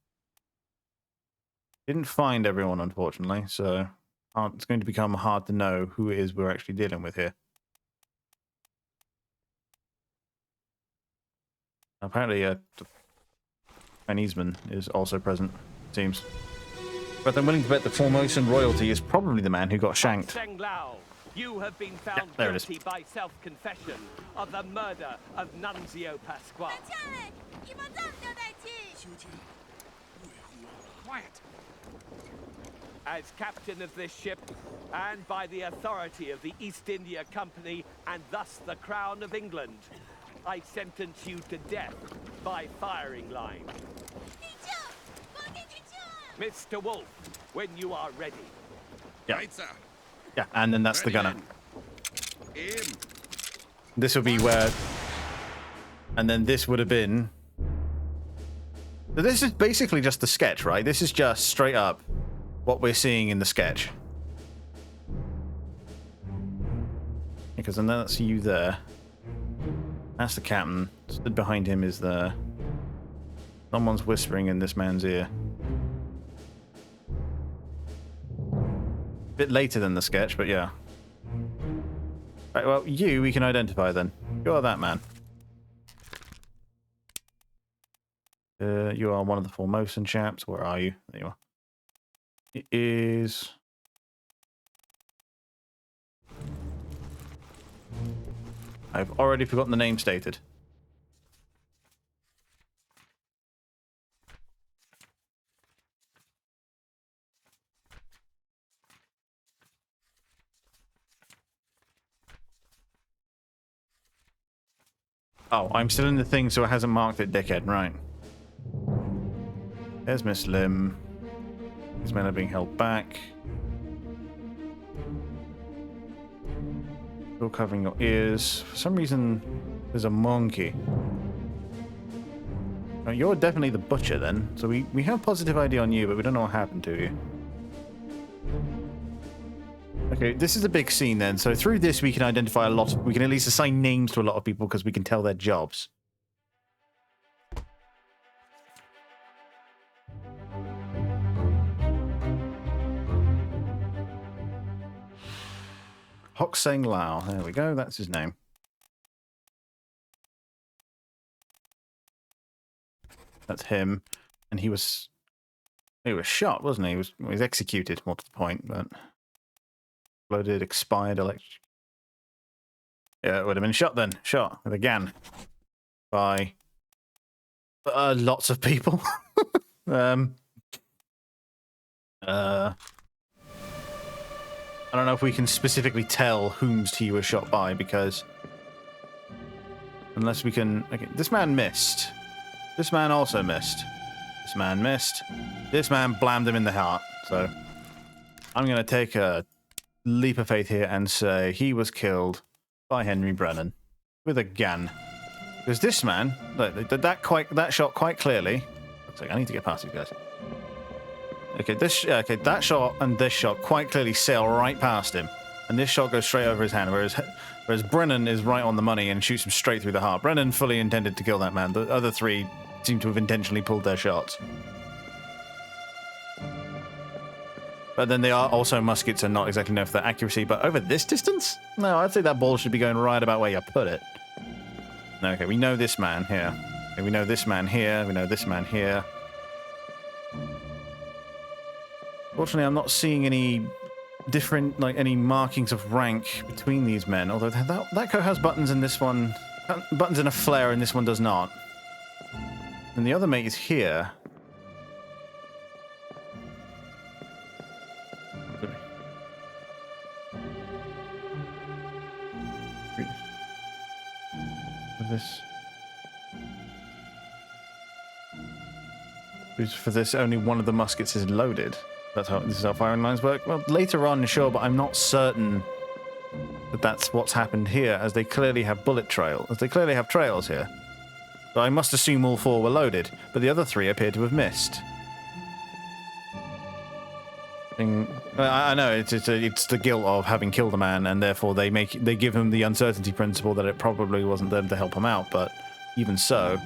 Didn't find everyone, unfortunately, so... It's going to become hard to know who it is we're actually dealing with here. Apparently, the Chineseman is also present, it seems. But I'm willing to bet the Formosan royalty is probably the man who got shanked. Seng Lao, you have been found guilty by self-confession of the murder of Nunzio Pasquale. Quiet. As captain of this ship, and by the authority of the East India Company, and thus the Crown of England, I sentence you to death by firing line. Mr. Wolf, when you are ready. Yeah. Right, sir. Yeah, and then that's the gunner. Aim. This will be where... And then this would have been... So this is basically just the sketch, right? This is just straight up what we're seeing in the sketch. Because then that's you there. That's the captain. Stood behind him is the... Someone's whispering in this man's ear. Bit later than the sketch, but yeah. Right, well, you we can identify then. You're that man. You are one of the Formosan chaps. Where are you? There you are. It is... I've already forgotten the name stated. Oh, I'm still in the thing, so it hasn't marked it, dickhead. Right. There's Miss Lim. These men are being held back. Still covering your ears. For some reason, there's a monkey. Oh, you're definitely the butcher then. So we have positive ID on you, but we don't know what happened to you. Okay, this is a big scene then. So through this, we can identify a lot. We can at least assign names to a lot of people because we can tell their jobs. Hock Seng Lao. There we go. That's his name. That's him. And he was shot, wasn't he? He was executed, more to the point, but exploded, expired, electric. Yeah, it would have been shot then. Shot with a gun by lots of people. I don't know if we can specifically tell whomst he was shot by, because unless we can... Okay, this man missed. This man also missed. This man missed. This man blammed him in the heart. So I'm going to take a leap of faith here and say he was killed by Henry Brennan with a gun. Because this man, look, that shot quite clearly. Looks like I need to get past these guys. Okay, that shot and this shot quite clearly sail right past him, and this shot goes straight over his hand. Whereas Brennan is right on the money and shoots him straight through the heart. Brennan fully intended to kill that man. The other three seem to have intentionally pulled their shots. But then they are also muskets and not exactly known for their accuracy. But over this distance? No, I'd say that ball should be going right about where you put it. Okay, we know this man here. Okay, we know this man here. We know this man here. Fortunately, I'm not seeing any different, like, any markings of rank between these men. Although that coat has buttons and this one... buttons and a flare and this one does not. And the other mate is here. For this, only one of the muskets is loaded. This is how firing lines work. Well, later on, sure, but I'm not certain that that's what's happened here, as they clearly have bullet trails. As they clearly have trails here. So I must assume all four were loaded, but the other three appear to have missed. I know it's the guilt of having killed a man, and therefore they give him the uncertainty principle that it probably wasn't them to help him out. But even so,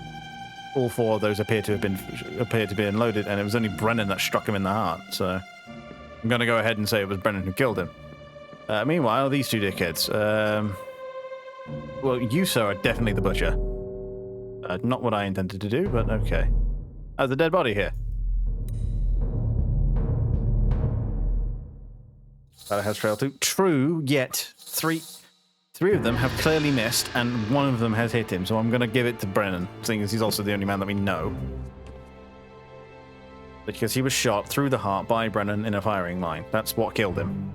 all four of those appear to be unloaded, and it was only Brennan that struck him in the heart. So I'm going to go ahead and say it was Brennan who killed him. Meanwhile, these two dickheads. Well, you, sir, are definitely the butcher. Not what I intended to do, but okay. The dead body here. That has trail too. True, yet three of them have clearly missed, and one of them has hit him. So I'm going to give it to Brennan, seeing as he's also the only man that we know, because he was shot through the heart by Brennan in a firing line. That's what killed him.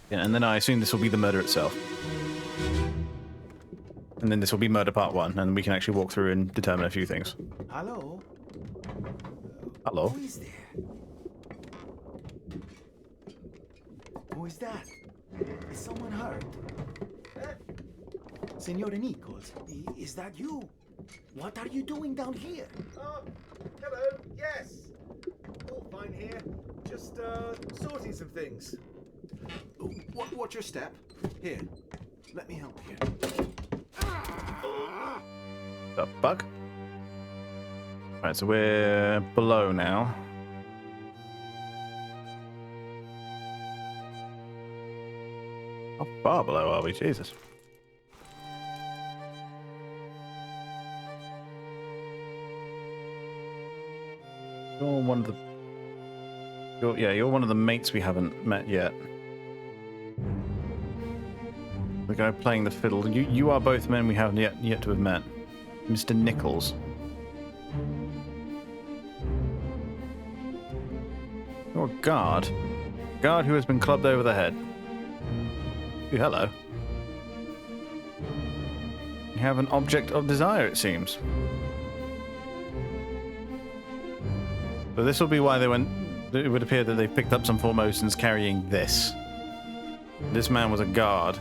Yeah, and then I assume this will be the murder itself. And then this will be murder part 1, and we can actually walk through and determine a few things. Hello? Hello? Who is there? Who is that? Is someone hurt? Senor Nichols, is that you? What are you doing down here? Oh, hello, yes. All fine here. Just, sorting some things. What's your step? Here, let me help you. The fuck? Right, so we're below now. How far below are we? Jesus. You're one of the... You're one of the mates we haven't met yet. The guy playing the fiddle. You are both men we haven't yet to have met. Mr. Nichols. You're a guard. Guard who has been clubbed over the head. Ooh, hello. You have an object of desire, it seems. So this will be why they went... It would appear that they picked up some Formosans carrying this. This man was a guard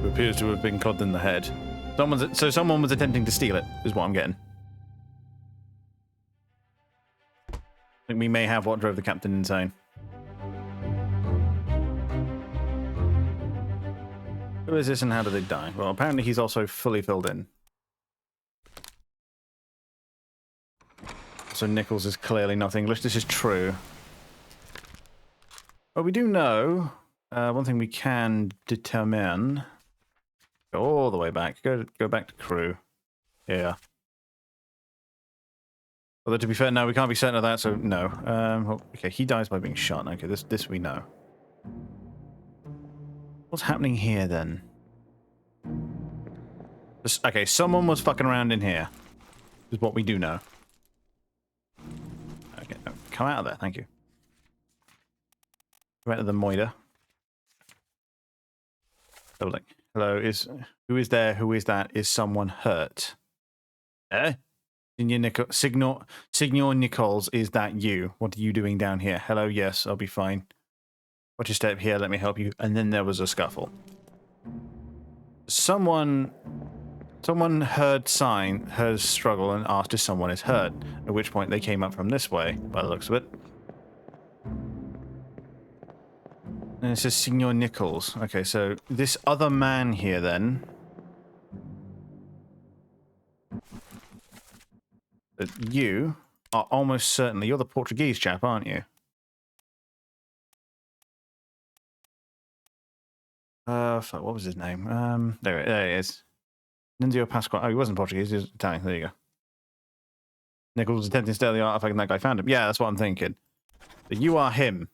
who appears to have been clubbed in the head. So someone was attempting to steal it, is what I'm getting. I think we may have what drove the captain insane. Who is this and how did they die? Well, apparently he's also fully filled in. So Nichols is clearly not English. This is true. But we do know one thing we can determine. Go all the way back. Go back to crew. Yeah. Although to be fair, no, we can't be certain of that, so no. Okay, he dies by being shot. Okay, this we know. What's happening here then? Okay, someone was fucking around in here. Is what we do know. Okay, no, come out of there, thank you. Come out of the moida. Building. Hello, who is there? Who is that? Is someone hurt? Eh? Signor Nichols, is that you? What are you doing down here? Hello, yes, I'll be fine. Watch your step here, let me help you. And then there was a scuffle. Someone heard struggle and asked if someone is hurt, at which point they came up from this way, by the looks of it. And it says Signor Nichols. Okay, so this other man here then. That you are almost certainly, you're the Portuguese chap, aren't you? Fuck, what was his name? There it is. Nunzio Pasquale. Oh, he wasn't Portuguese, he was Italian. There you go. Nichols was attempting to steal the artifact and that guy found him. Yeah, that's what I'm thinking. But you are him.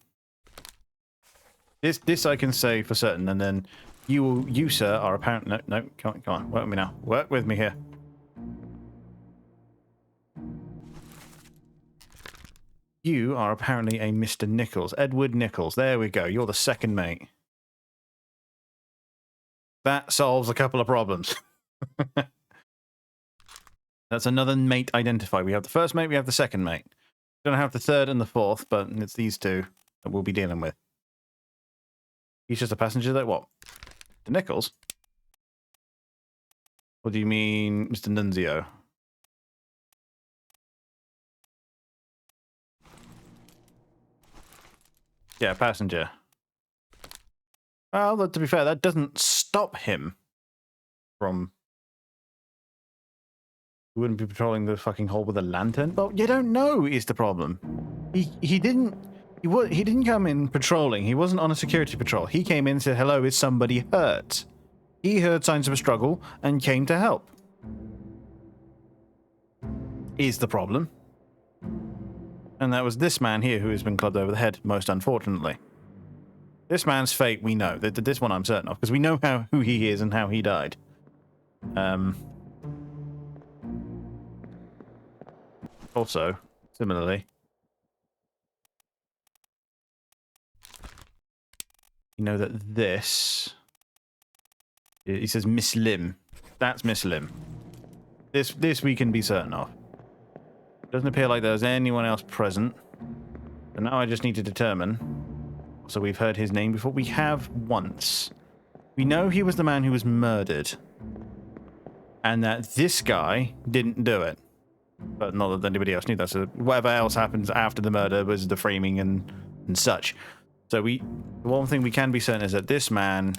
This I can say for certain, and then you sir, are apparently... No, come on, work with me now. Work with me here. You are apparently a Mr. Nichols. Edward Nichols. There we go. You're the second mate. That solves a couple of problems. That's another mate identified. We have the first mate, we have the second mate. We don't have the third and the fourth, but it's these two that we'll be dealing with. He's just a passenger there? What? The Nichols? What do you mean, Mr. Nunzio? Yeah, passenger. Well, to be fair, that doesn't stop him from... He wouldn't be patrolling the fucking hole with a lantern? Well, you don't know is the problem. He didn't come in patrolling. He wasn't on a security patrol. He came in and said, hello, is somebody hurt? He heard signs of a struggle and came to help. Is the problem. And that was this man here who has been clubbed over the head, most unfortunately. This man's fate we know. This one I'm certain of, because we know who he is and how he died. Also, similarly, you know that this... He says Miss Lim. That's Miss Lim. This we can be certain of. Doesn't appear like there's anyone else present. So now I just need to determine. So we've heard his name before. We have once. We know he was the man who was murdered. And that this guy didn't do it. But not that anybody else knew that. So whatever else happens after the murder was the framing and such. So the one thing we can be certain is that this man,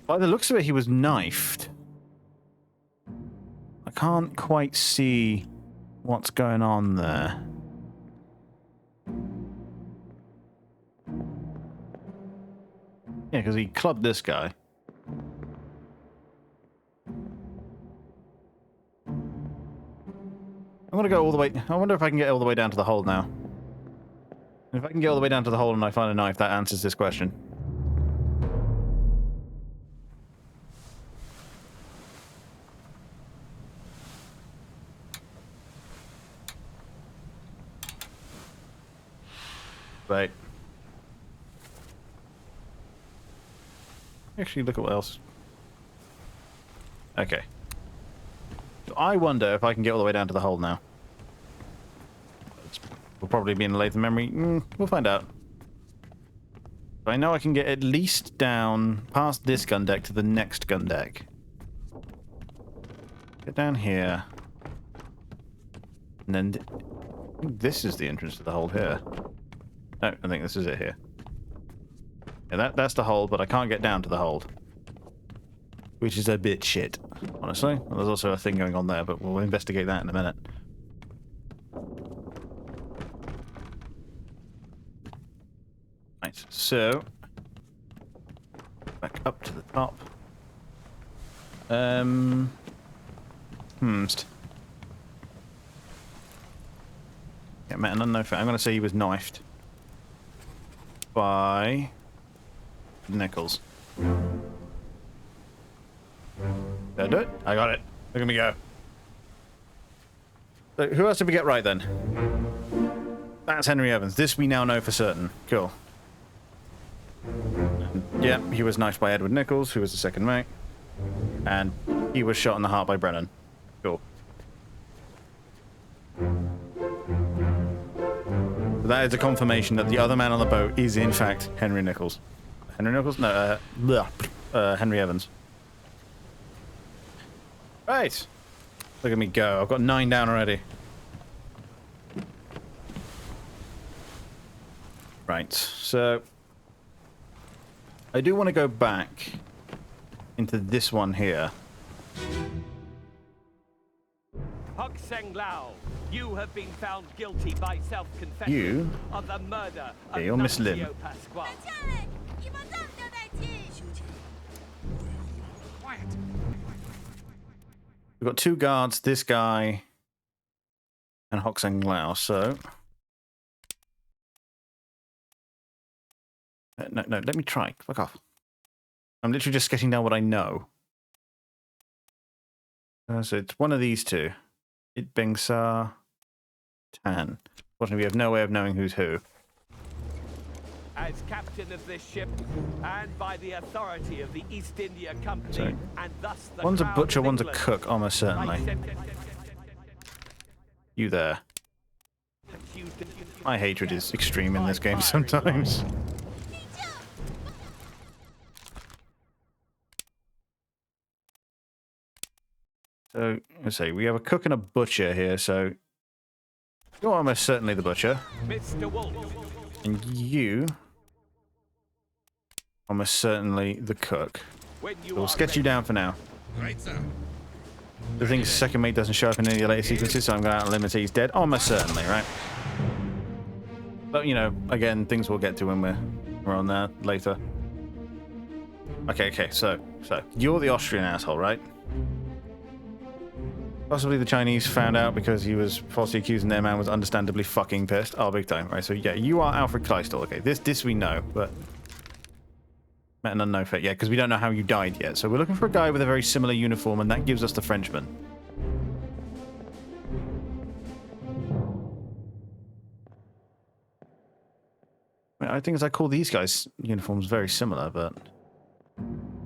by the looks of it, he was knifed. I can't quite see what's going on there. Yeah, because he clubbed this guy. I'm gonna go all the way. I wonder if I can get all the way down to the hole now. If I can get all the way down to the hole and I find a knife, that answers this question. Right. Actually, look at what else. Okay. I wonder if I can get all the way down to the hole now. We'll probably be in a later memory. We'll find out. But I know I can get at least down past this gun deck to the next gun deck. Get down here. And then... I think this is the entrance to the hole here. No, I think this is it here. Yeah, that's the hole, but I can't get down to the hold. Which is a bit shit, honestly. Well, there's also a thing going on there, but we'll investigate that in a minute. Right, so... back up to the top. Yeah, met an unknown fan. I'm going to say he was knifed. By... Nichols. Did I do it? I got it. Look at me go. So who else did we get right then? That's Henry Evans. This we now know for certain. Cool. Yeah, he was knifed by Edward Nichols, who was the second mate. And he was shot in the heart by Brennan. Cool. So that is a confirmation that the other man on the boat is, in fact, Henry Nichols. Henry Nichols? No, Henry Evans. Right. Look at me go. I've got 9 down already. Right, so I do want to go back into this one here. Hok Seng Lao, you have been found guilty by self-confession You? of the murder of You're Miss Lim. Nuncio Pasquale. We've got 2 guards, this guy, and Hok Seng Lao, so... No, let me try. Fuck off. I'm literally just sketching down what I know. So it's one of these 2. It Beng Sa Tan. Fortunately, we have no way of knowing who's who. As captain of this ship, and by the authority of the East India Company, So, and thus the one's a Crown butcher, of one's a England, cook, almost certainly. I sentence You there. you to- My hatred is extreme in this game sometimes. So, let's see, we have a cook and a butcher here, so you're almost certainly the butcher. Mr. Wolf. And you almost certainly the cook. When you We'll are sketch you ready. down for now. Right, sir. The thing's second mate doesn't show up in any of the later sequences, so I'm going to limit he's dead. Almost certainly, right? But, you know, again, things we'll get to when we're on there later. Okay, so you're the Austrian asshole, right? Possibly the Chinese found out because he was falsely accused and their man was understandably fucking pissed. Oh, big time. Right, so yeah, you are Alfred Kleistel. Okay, this we know, but... Met an unknown fate. Yeah, because we don't know how you died yet. So we're looking for a guy with a very similar uniform, and that gives us the Frenchman. I think as I call these guys' uniforms very similar, but...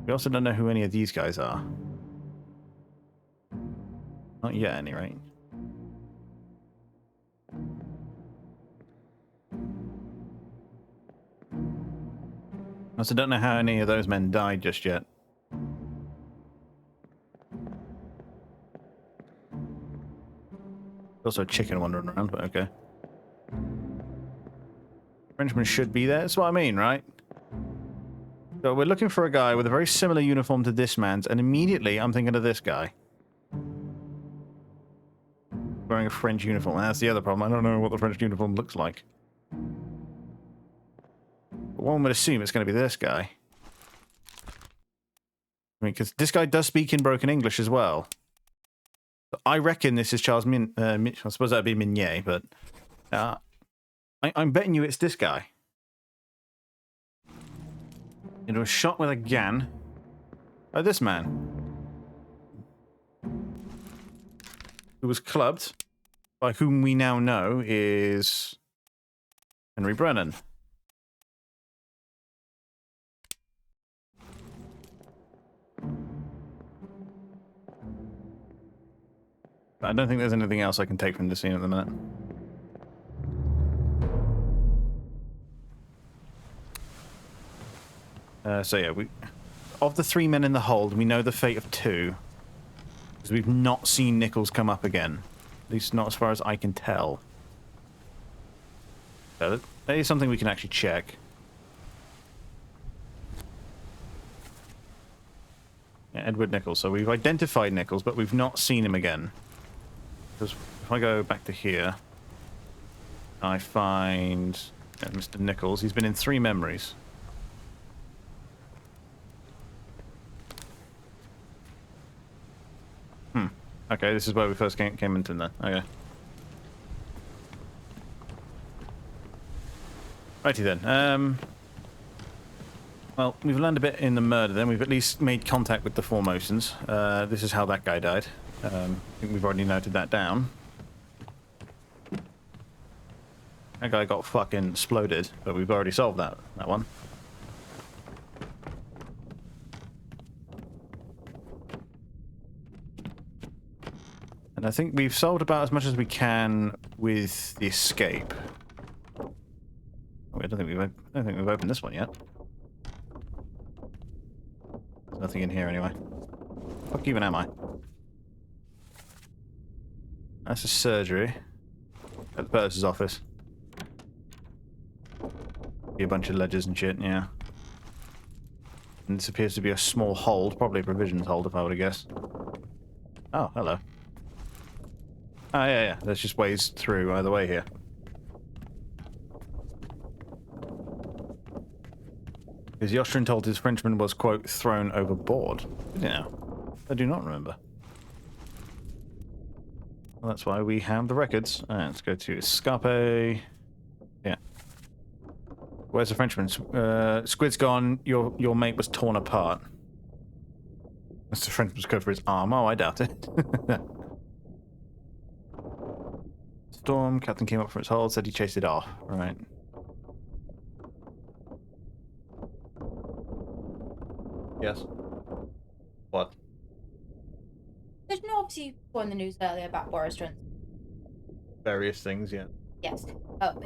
We also don't know who any of these guys are. Not yet, at any rate. I also don't know how any of those men died just yet. Also a chicken wandering around, but okay. Frenchman should be there, that's what I mean, right? So we're looking for a guy with a very similar uniform to this man's, and immediately I'm thinking of this guy. Wearing a French uniform, and that's the other problem. I don't know what the French uniform looks like. But one would assume it's going to be this guy. I mean, because this guy does speak in broken English as well. So I reckon this is Charles I suppose that'd be Minier, but... I'm betting you it's this guy. It was shot with a gun by this man. Who was clubbed by whom we now know is Henry Brennan. But I don't think there's anything else I can take from this scene at the minute. So yeah, of the 3 men in the hold, we know the fate of 2. Because we've not seen Nichols come up again. At least not as far as I can tell. So that is something we can actually check. Yeah, Edward Nichols. So we've identified Nichols, but we've not seen him again. Because if I go back to here, I find Mr. Nichols. He's been in 3 memories. Okay, this is where we first came into then. Okay. Righty then. Well, we've learned a bit in the murder then. We've at least made contact with the Formosans. This is how that guy died. I think we've already noted that down. That guy got fucking exploded, but we've already solved that one. And I think we've solved about as much as we can with the escape. Oh, I don't think we've opened this one yet. There's nothing in here anyway. Fuck even am I? That's a surgery. At the purser's office. Be a bunch of ledgers and shit, yeah. And this appears to be a small hold, probably a provisions hold if I were to guess. Oh, hello. Oh, yeah. There's just ways through either way here. Because Yoshrin told his Frenchman was, quote, thrown overboard. Did he now? I do not remember. Well, that's why we have the records. Let's go to Escape. Yeah. Where's the Frenchman? Squid's gone. Your mate was torn apart. That's the Frenchman's code for his arm. Oh, I doubt it. Storm. Captain came up from its hold. Said he chased it off. Right. Yes. What? There's no obviously on the news earlier about Boris Johnson. Various things, yeah. Yes. About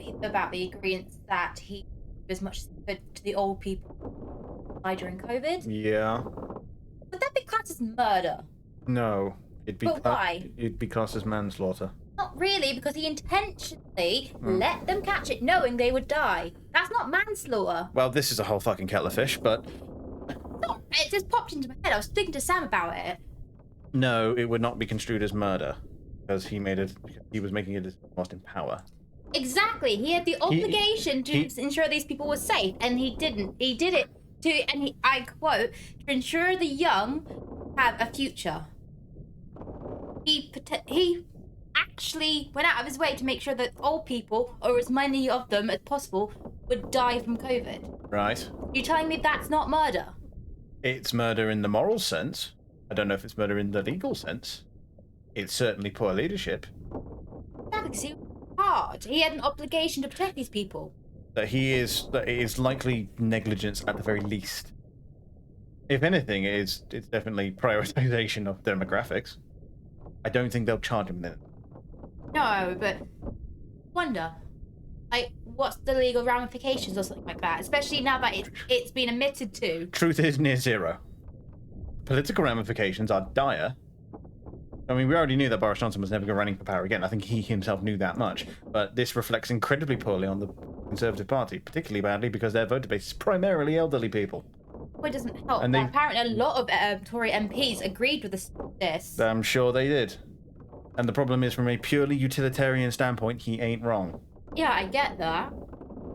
the agreements that he did as much as he could to the old people during COVID. Yeah. Would that be classed as murder? No. It'd be why? It'd be classed as manslaughter. Not really, because he intentionally let them catch it knowing they would die. That's not manslaughter. Well, this is a whole fucking kettle of fish, but... No, it just popped into my head. I was speaking to Sam about it. No, it would not be construed as murder. Because he was making it as most in power. Exactly. He had the obligation to ensure these people were safe, and he didn't. He did it I quote, to ensure the young have a future. He actually went out of his way to make sure that old people, or as many of them as possible, would die from COVID. Right. You're telling me that's not murder? It's murder in the moral sense. I don't know if it's murder in the legal sense. It's certainly poor leadership. That makes it hard. He had an obligation to protect these people. That it is likely negligence at the very least. If anything, it's definitely prioritization of demographics. I don't think they'll charge him then. No, but wonder, what's the legal ramifications or something like that? Especially now that it's been admitted to. Truth is near zero. Political ramifications are dire. I mean, we already knew that Boris Johnson was never running for power again. I think he himself knew that much. But this reflects incredibly poorly on the Conservative Party, particularly badly because their voter base is primarily elderly people. Well, it doesn't help. And apparently a lot of Tory MPs agreed with this. I'm sure they did. And the problem is, from a purely utilitarian standpoint, he ain't wrong. Yeah, I get that.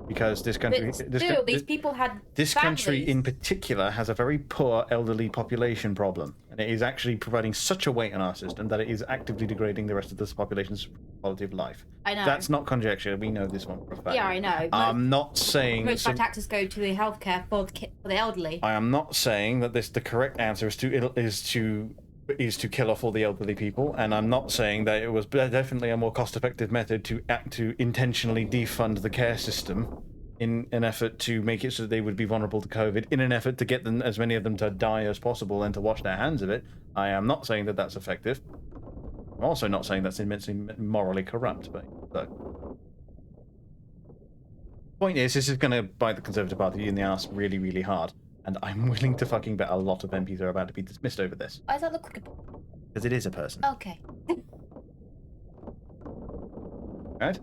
Because this country... But still, these people had This families. country in particular has a very poor elderly population problem. And it is actually providing such a weight on our system that it is actively degrading the rest of this population's quality of life. I know. That's not conjecture. We know this one for a fact. Yeah, I know. I'm not saying... Most of our taxes go to the healthcare for the elderly. I am not saying that the correct answer is to kill off all the elderly people, and I'm not saying that it was definitely a more cost-effective method to intentionally defund the care system in an effort to make it so that they would be vulnerable to COVID, in an effort to get them, as many of them, to die as possible and to wash their hands of it. I am not saying that that's effective. I'm also not saying that's immensely morally corrupt. But so. Point is, this is going to bite the Conservative Party in the ass really, really hard. And I'm willing to fucking bet a lot of MPs are about to be dismissed over this. Why does that look like a... Because it is a person. Okay. Right?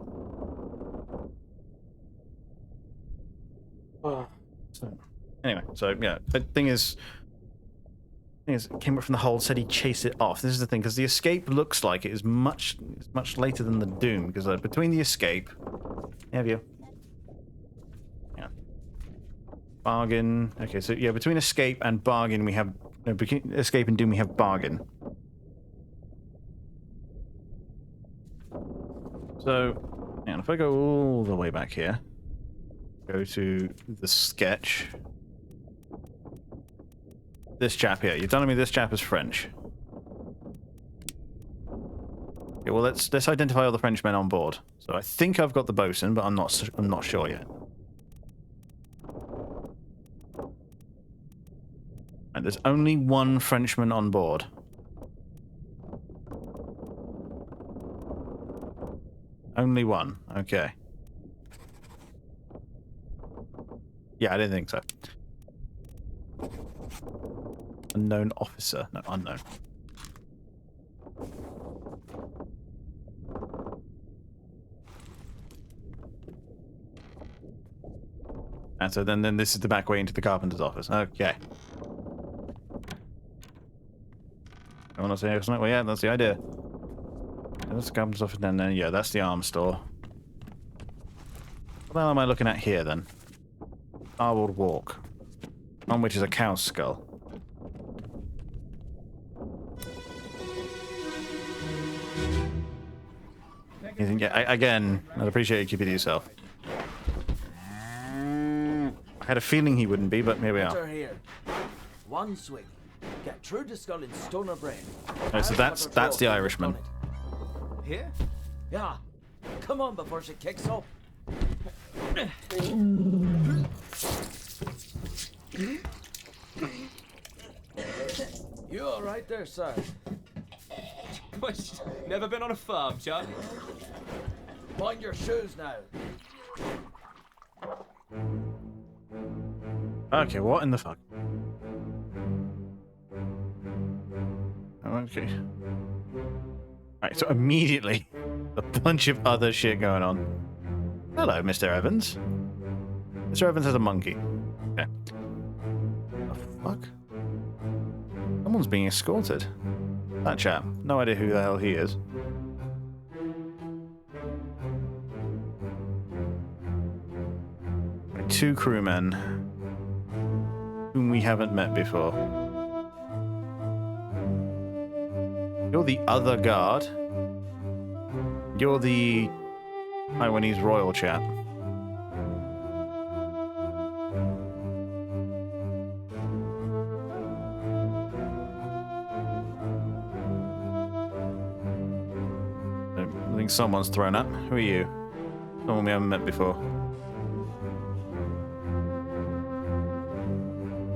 So, anyway, yeah, the thing is, it came up from the hold, said he chased it off. This is the thing, because the escape looks like it is much later than the Doom, because between the escape, have you? Yeah. Bargain. Okay, so yeah, between escape and bargain, we have between escape and Doom, we have bargain. So, and if I go all the way back here. Go to the sketch. This chap here. You're telling me this chap is French. Okay, well let's identify all the Frenchmen on board. So I think I've got the bosun, but I'm not sure yet. And there's only one Frenchman on board. Only one. Okay. Yeah, I didn't think so. Unknown officer. No, unknown. And so then this is the back way into the carpenter's office. Okay. I want to say something? Well, yeah, that's the idea. That's the carpenter's office, and then yeah, that's the arms store. What the hell am I looking at here then? Starboard walk, on which is a cow's skull. Yeah, again, I'd appreciate you keeping it to yourself. I had a feeling he wouldn't be, but here we are. Here. One swing. Get through the skull in stone or brain. Right, so that's the Irishman. Here? Yeah. Come on before she kicks up. You all right there, sir? Never been on a farm, Chuck. Mind your shoes now. Okay, what in the fuck? Okay. Alright, so immediately, a bunch of other shit going on. Hello, Mr. Evans. Mr. Evans has a monkey. Okay. The fuck? Someone's being escorted. That chap. No idea who the hell he is. Two crewmen whom we haven't met before. You're the other guard. You're the Taiwanese royal chap. I think someone's thrown up. Who are you? Someone we haven't met before.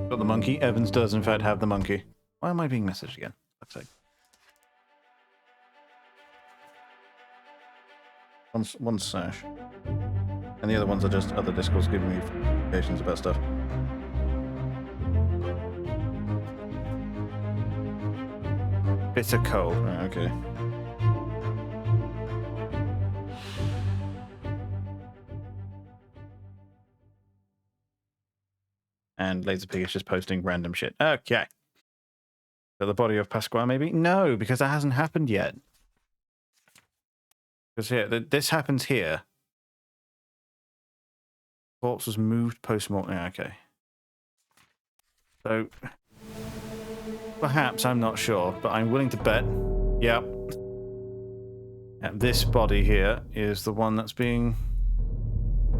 Got the monkey. Evans does, in fact, have the monkey. Why am I being messaged again? Let's see. One's Sash. And the other ones are just other Discords giving me notifications about stuff. Bitter cold. Right, okay. And Laserpig is just posting random shit. Okay. So the body of Pasqua, maybe? No, because that hasn't happened yet. Because here, this happens here. Corpse was moved post-mortem. Yeah, okay. So, perhaps, I'm not sure, but I'm willing to bet. Yep. This body here is the one that's being...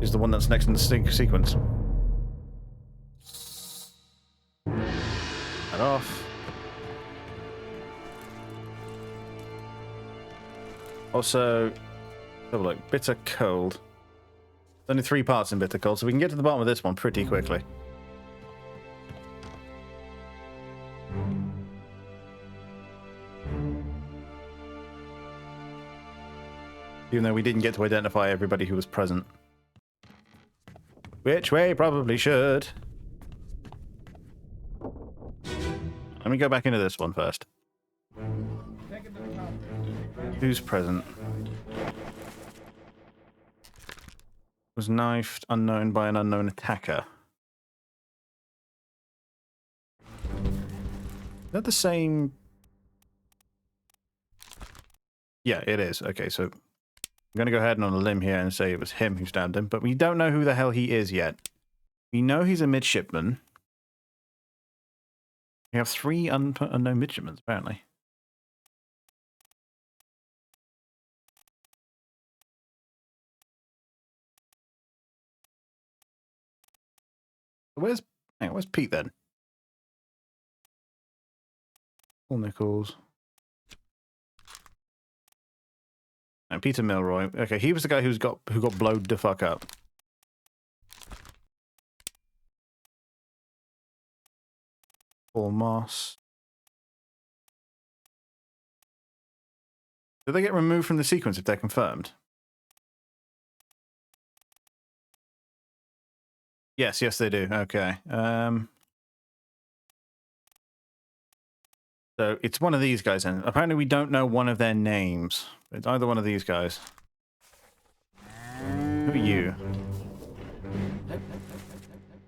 is the one that's next in the sequence. That off. Also, have a look. Bitter cold. There's only 3 parts in bitter cold, so we can get to the bottom of this one pretty quickly. Even though we didn't get to identify everybody who was present. Which we probably should. Let me go back into this one first. Who's present? Was knifed, unknown by an unknown attacker. Is that the same? Yeah, it is. Okay, so I'm going to go ahead and on a limb here and say it was him who stabbed him, but we don't know who the hell he is yet. We know he's a midshipman. We have 3 unknown midshipmen, apparently. Where's Pete then? Paul Nichols. And Peter Milroy. Okay, he was the guy who got blowed the fuck up. Paul Moss. Do they get removed from the sequence if they're confirmed? Yes, yes, they do. Okay. So it's one of these guys, and apparently we don't know one of their names. It's either one of these guys. Who are you?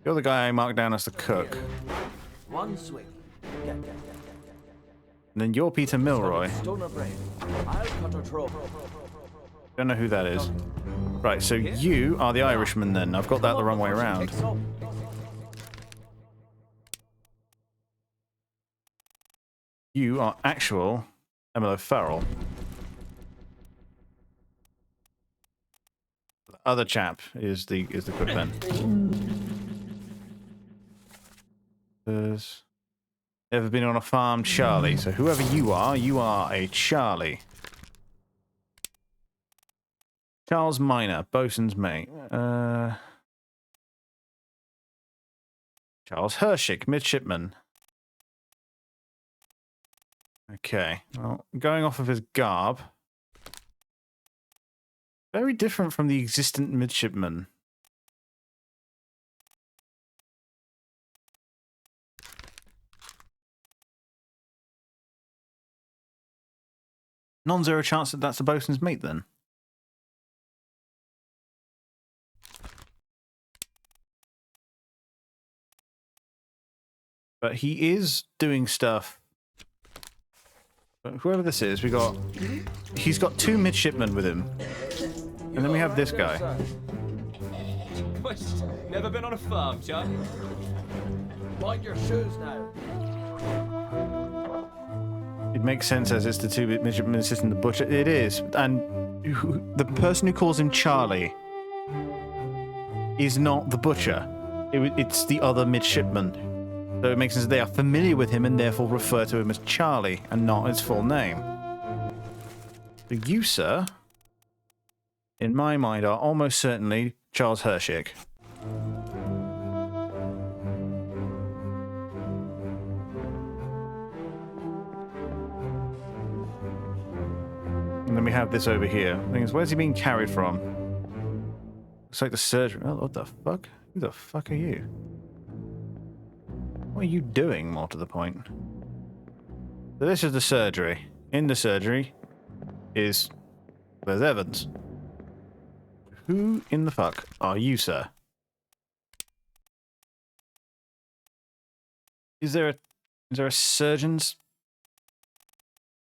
You're the guy I marked down as the cook. One swing. And then you're Peter Milroy. Don't know who that is. Right, so you are the Irishman then. I've got that the wrong way around. You are actual Emily Farrell. The other chap is the cook then. There's ever been on a farm, Charlie. So whoever you are a Charlie. Charles Minor, bosun's mate. Charles Hershik, midshipman. Okay, well, going off of his garb, very different from the existent midshipman. Non-zero chance that that's the bosun's mate then. But he is doing stuff. But whoever this is, he's got two midshipmen with him. And then we have this guy. Never been on a farm, Chuck? Mind your shoes now. It makes sense as it's the two midshipmen assisting the butcher. It is. And the person who calls him Charlie is not the butcher. It's the other midshipman. So it makes sense that they are familiar with him and therefore refer to him as Charlie and not his full name. So you, sir, in my mind, are almost certainly Charles Hershik. And then we have this over here. The thing is, where's he being carried from? Looks like the surgery. Oh, what the fuck? Who the fuck are you? What are you doing, more to the point? So this is the surgery. In the surgery there's Evans. Who in the fuck are you, sir? Is there a surgeon's...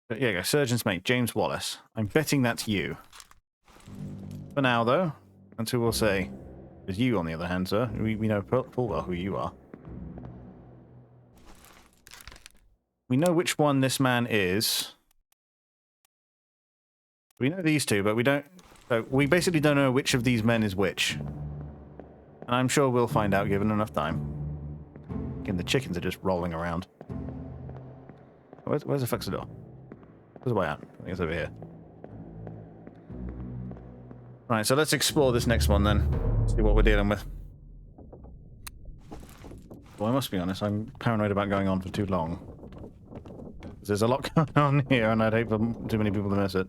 Yeah, you go, surgeon's mate, James Wallace. I'm betting that's you. For now, though, that's who we'll say is you, on the other hand, sir. We know full well who you are. We know which one this man is. We know these two, but we don't... we basically don't know which of these men is which. And I'm sure we'll find out given enough time. Again, the chickens are just rolling around. Where's the fuck's the door? Where's the way out? I think it's over here. Right, so let's explore this next one then. See what we're dealing with. Well, I must be honest, I'm paranoid about going on for too long. There's a lot going on here, and I'd hate for too many people to miss it.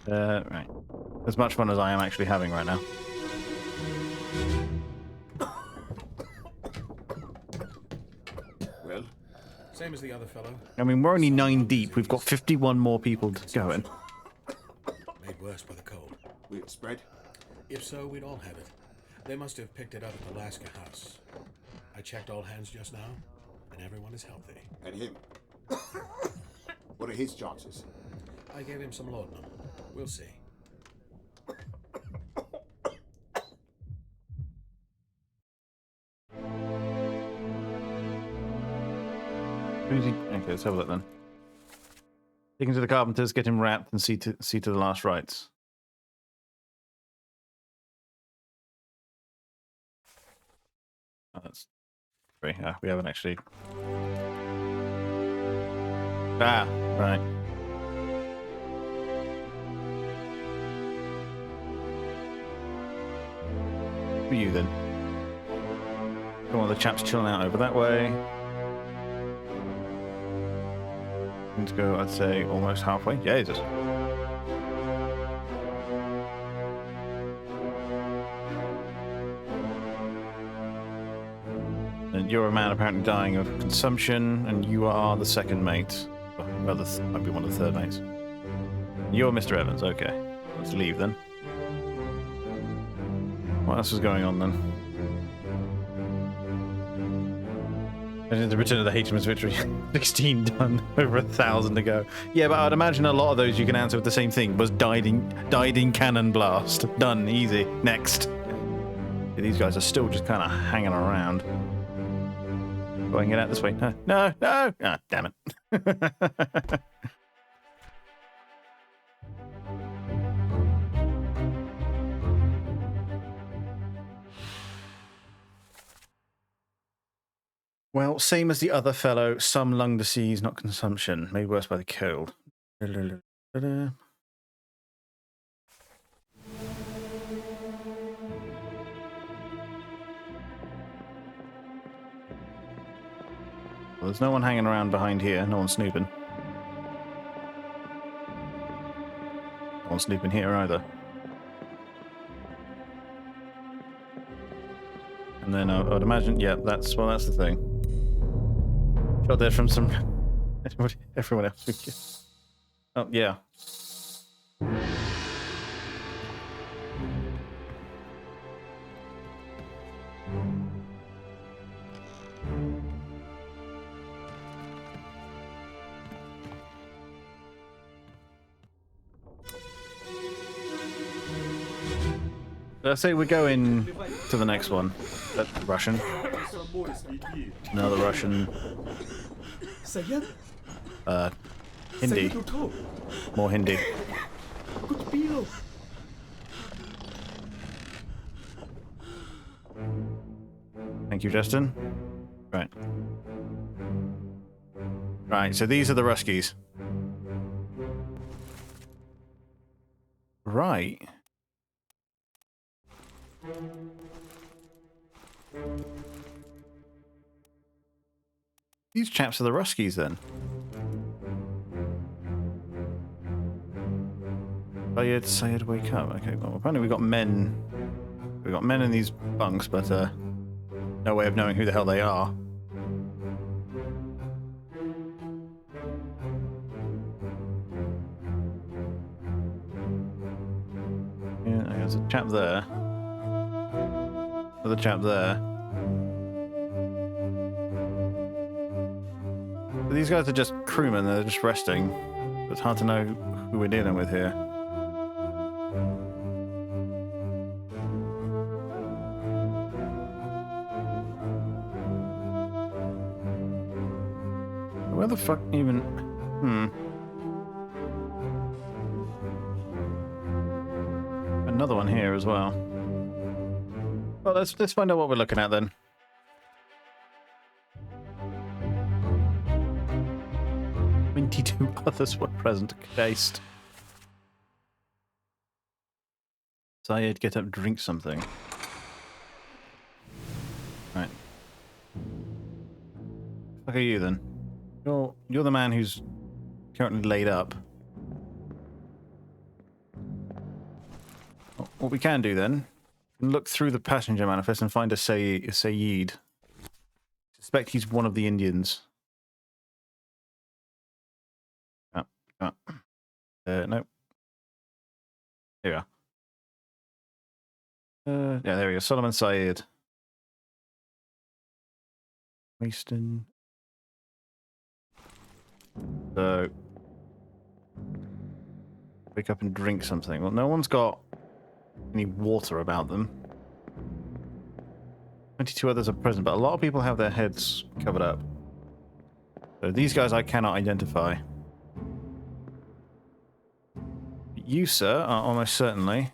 Right. As much fun as I am actually having right now. Well, same as the other fellow. I mean, we're only 9 deep. We've got 51 more people going. Made worse by the cold. Will it spread? If so, we'd all have it. They must have picked it up at the Alaska house. I checked all hands just now, and everyone is healthy. And him? What are his chances? I gave him some laudanum. We'll see. Who's he? Okay, let's have a look then. Take him to the carpenters, get him wrapped, and see to the last rites. Oh, that's three. We haven't actually. Ah, right. Who are you then? Come on, the chap's chilling out over that way. Need to go, I'd say, almost halfway. Jesus. And you're a man apparently dying of consumption, and you are the second mate. Well, might be one of the third mates. You're Mr. Evans, okay. Let's leave then. What else is going on then? The Return of the HMS Victory. 16 done, over 1,000 to go. Yeah, but I'd imagine a lot of those you can answer with the same thing. Was died in cannon blast. Done, easy. Next. Yeah, these guys are still just kind of hanging around. Go and get out this way. No, no, no! Ah, damn it. Well, same as the other fellow, some lung disease, not consumption. Made worse by the cold. Well, there's no one hanging around behind here. No one snooping. No one snooping here either. And then I would imagine, yeah, that's the thing. Shot there from some everyone else. Oh yeah. Let's say we go in to the next one. Russian. Another Russian. Hindi. More Hindi. Thank you, Justin. Right. Right, so these are the Ruskies. Right. These chaps are the Ruskies then. Sayed, wake up. Okay, well apparently we got men. We got men in these bunks, but no way of knowing who the hell they are. Yeah, there's a chap there. Another chap there. So these guys are just crewmen, they're just resting. It's hard to know who we're dealing with here. Where the fuck even... Another one here as well. Well, let's find out what we're looking at then. "22 others were present." Cased. Sayed, get up, drink something. Right. Fuck are you then? You're the man who's currently laid up. What we can do then, we can look through the passenger manifest and find a Saeed. Suspect he's one of the Indians. No. There we are. Yeah, there we go. Solomon Sayed. Waston. So, wake up and drink something. Well, no one's got any water about them. 22 others are present, but a lot of people have their heads covered up. So these guys I cannot identify. You, sir, are almost certainly...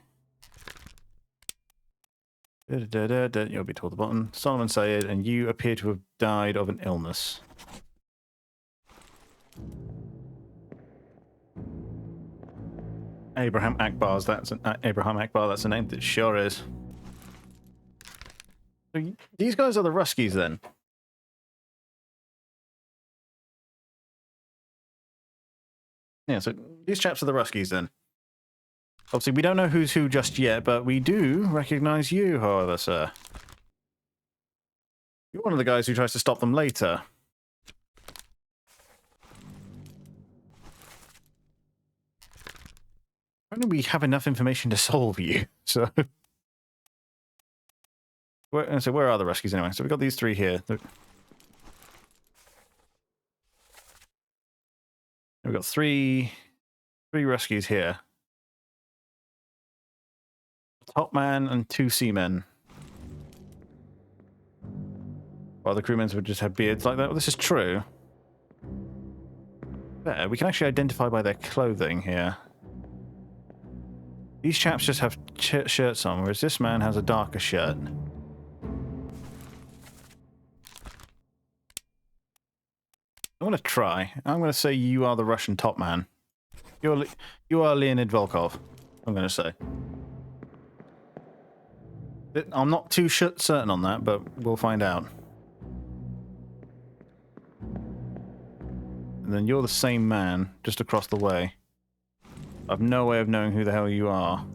You'll be told the bottom. Solomon Sayed, and you appear to have died of an illness. Abraham Akbar, that's the name. That sure is. So these guys are the Ruskies then. Yeah, so these chaps are the Ruskies then. Obviously, we don't know who's who just yet, but we do recognize you, however, sir. You're one of the guys who tries to stop them later. Apparently we have enough information to solve you, so... where are the rescues anyway? So we've got these three here. We've got three rescues here. Top man and 2 seamen. While the crewmen would just have beards like that. Well, this is true. There, we can actually identify by their clothing here. These chaps just have shirts on, whereas this man has a darker shirt. I'm going to try. I'm going to say you are the Russian top man. You are Leonid Volkov, I'm going to say. I'm not too certain on that, but we'll find out. And then you're the same man, just across the way. I've no way of knowing who the hell you are.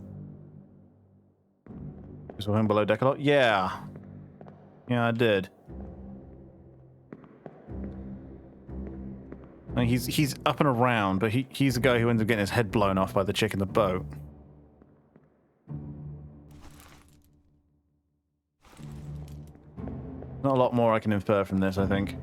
You saw him below deck a lot? Yeah. Yeah, I did. I mean, he's up and around, but he's the guy who ends up getting his head blown off by the chick in the boat. Not a lot more I can infer from this, I think.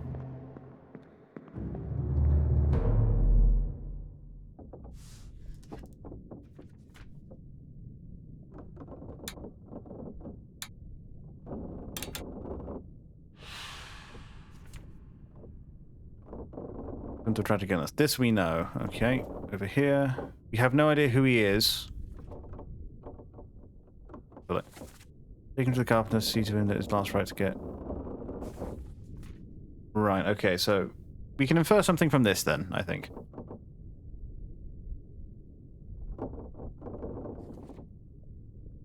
To tragic illness. This we know. Okay, over here. We have no idea who he is. Take him to the carpenter, see to him that his last right to get. Right, okay, so we can infer something from this then, I think.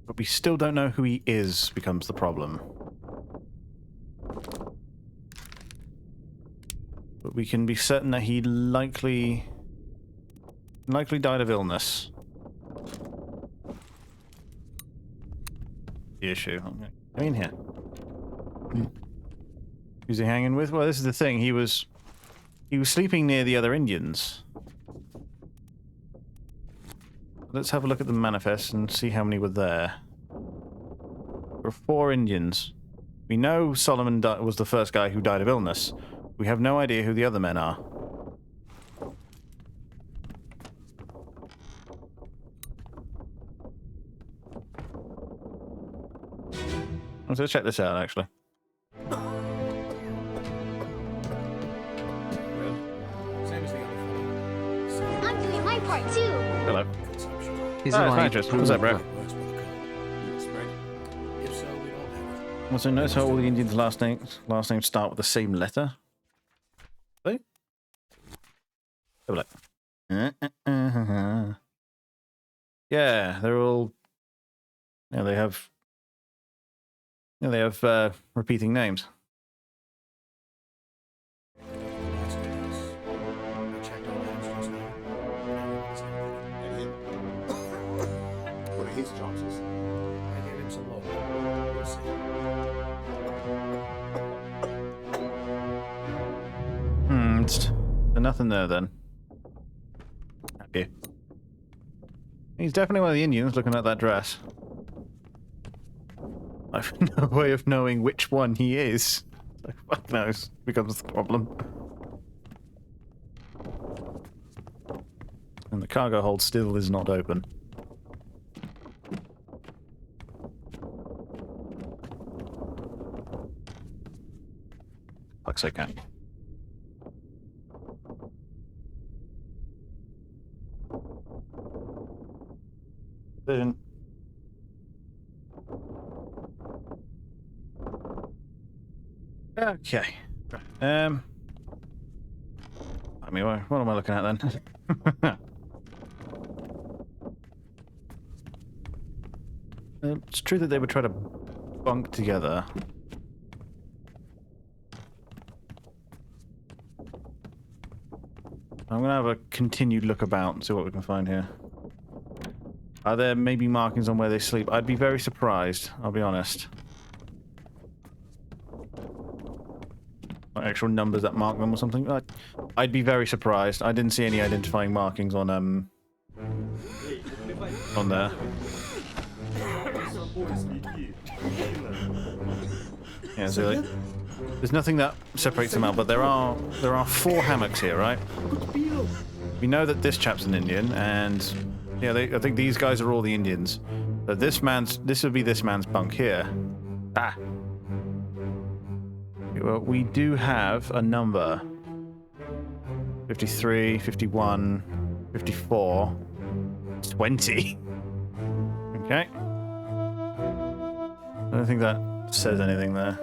But we still don't know who he is, becomes the problem. But we can be certain that he likely died of illness. The issue. Come in here. Who's he hanging with? Well, this is the thing. He was sleeping near the other Indians. Let's have a look at the manifest and see how many were there. There were 4 Indians. We know Solomon was the first guy who died of illness. We have no idea who the other men are. Let's check this out, actually. I'm doing my part too. Hello. What's up, bro? Also, notice how all the Indians' last names start with the same letter. See? Have a look. Yeah, they're all. Yeah, they have. Yeah, they have repeating names. What are his chances? I gave him some low. We'll see. There's nothing there then. Happy. He's definitely one of the Indians looking at that dress. I've no way of knowing which one he is. So fuck knows becomes the problem. And the cargo hold still is not open. Fuck's sake, man. Vision. Okay. I mean, what am I looking at then? It's true that they would try to bunk together. I'm gonna have a continued look about and see what we can find here. Are there maybe markings on where they sleep? I'd be very surprised, I'll be honest. actual numbers that mark them or something. I'd be very surprised. I didn't see any identifying markings on there. Yeah, so like, there's nothing that separates them out, but there are 4 hammocks here, right? We know that this chap's an Indian, and yeah, I think these guys are all the Indians. But this would be this man's bunk here. Ah. Well, we do have a number. 53, 51, 54, 20. Okay. I don't think that says anything there.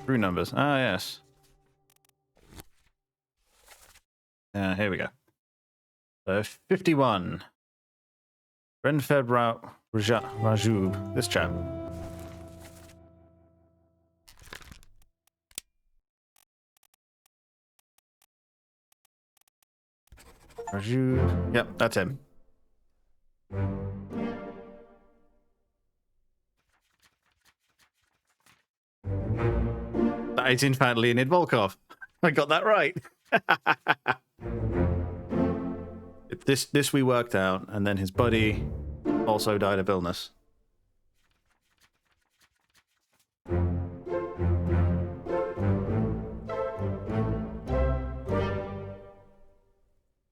True numbers. Ah, yes. Here we go. So 51. Renfed Rajub. This chap. Rajub. Yep, that's him. That is in fact Leonid Volkov. I got that right. This we worked out, and then his buddy also died of illness.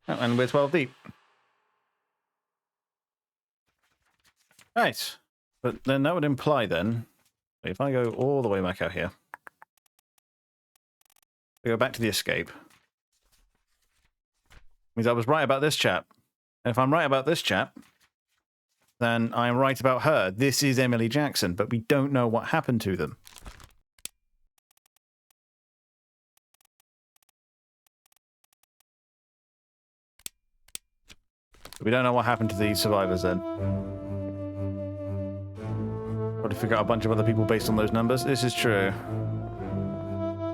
Oh, and we're 12 deep. Right. But then that would imply then, if I go all the way back out here, we go back to the escape. Means I was right about this chap. And if I'm right about this chap, then I'm right about her. This is Emily Jackson, but we don't know what happened to them. We don't know what happened to these survivors then. Got to figure out a bunch of other people based on those numbers. This is true.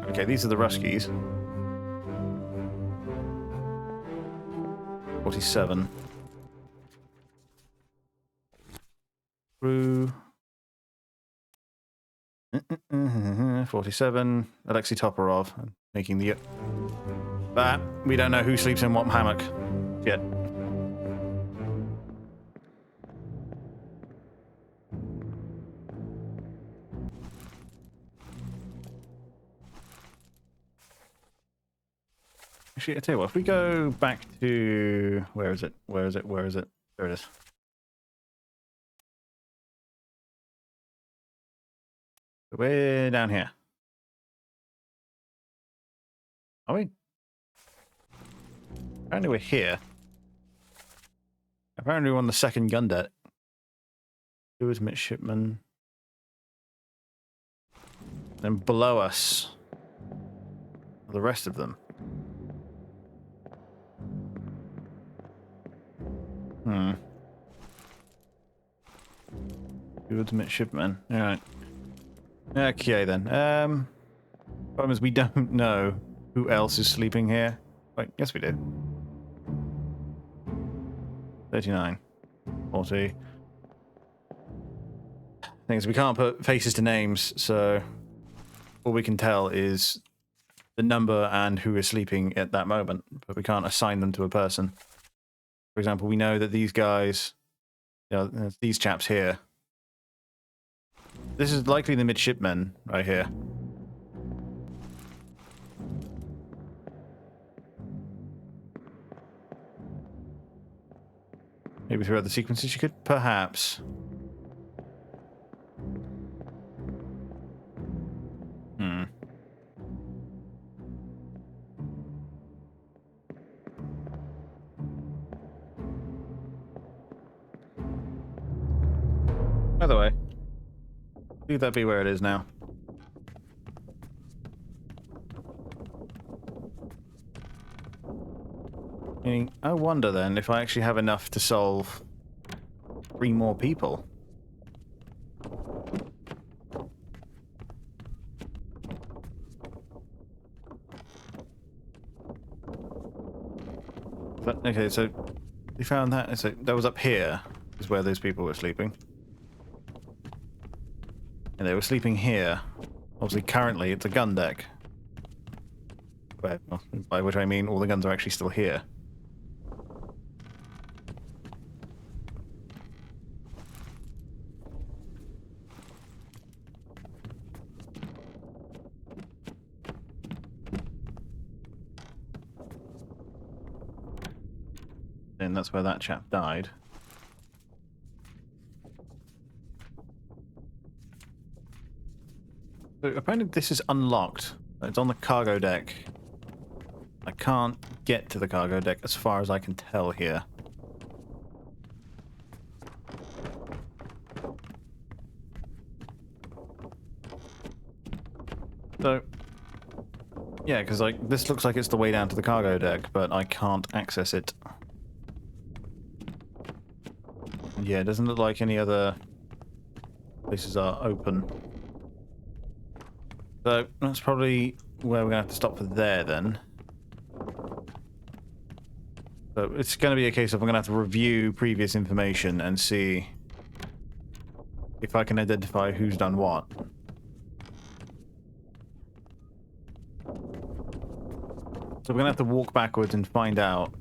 Okay, these are the Ruskies. 47. Crew. 47. Alexei Toporov. Making the... But we don't know who sleeps in what hammock yet. Actually, I tell you what, if we go back to... Where is it? Where is it? Where is it? There it is. Way down here. Are we? Apparently we're here. Apparently we're on the second gun deck. Who is midshipman? Then below us are the rest of them. Good midshipman. Alright. Okay then. Problem is we don't know who else is sleeping here. Wait, yes we do. 39. 40. Thing is we can't put faces to names, so all we can tell is the number and who is sleeping at that moment, but we can't assign them to a person. For example, we know that these guys, you know, these chaps here. This is likely the midshipmen right here. Maybe through other sequences you could, perhaps. By the way, leave that be where it is now. I wonder then if I actually have enough to solve 3 more people. But, okay, so we found that. So that was up here, is where those people were sleeping. And they were sleeping here. Obviously, currently, it's a gun deck. Well, by which I mean all the guns are actually still here. And that's where that chap died. So apparently this is unlocked. It's on the cargo deck. I can't get to the cargo deck as far as I can tell here. So, yeah, because like this looks like it's the way down to the cargo deck, but I can't access it. Yeah, it doesn't look like any other places are open. So that's probably where we're going to have to stop for there then. So it's going to be a case of I'm going to have to review previous information and see if I can identify who's done what. So we're going to have to walk backwards and find out.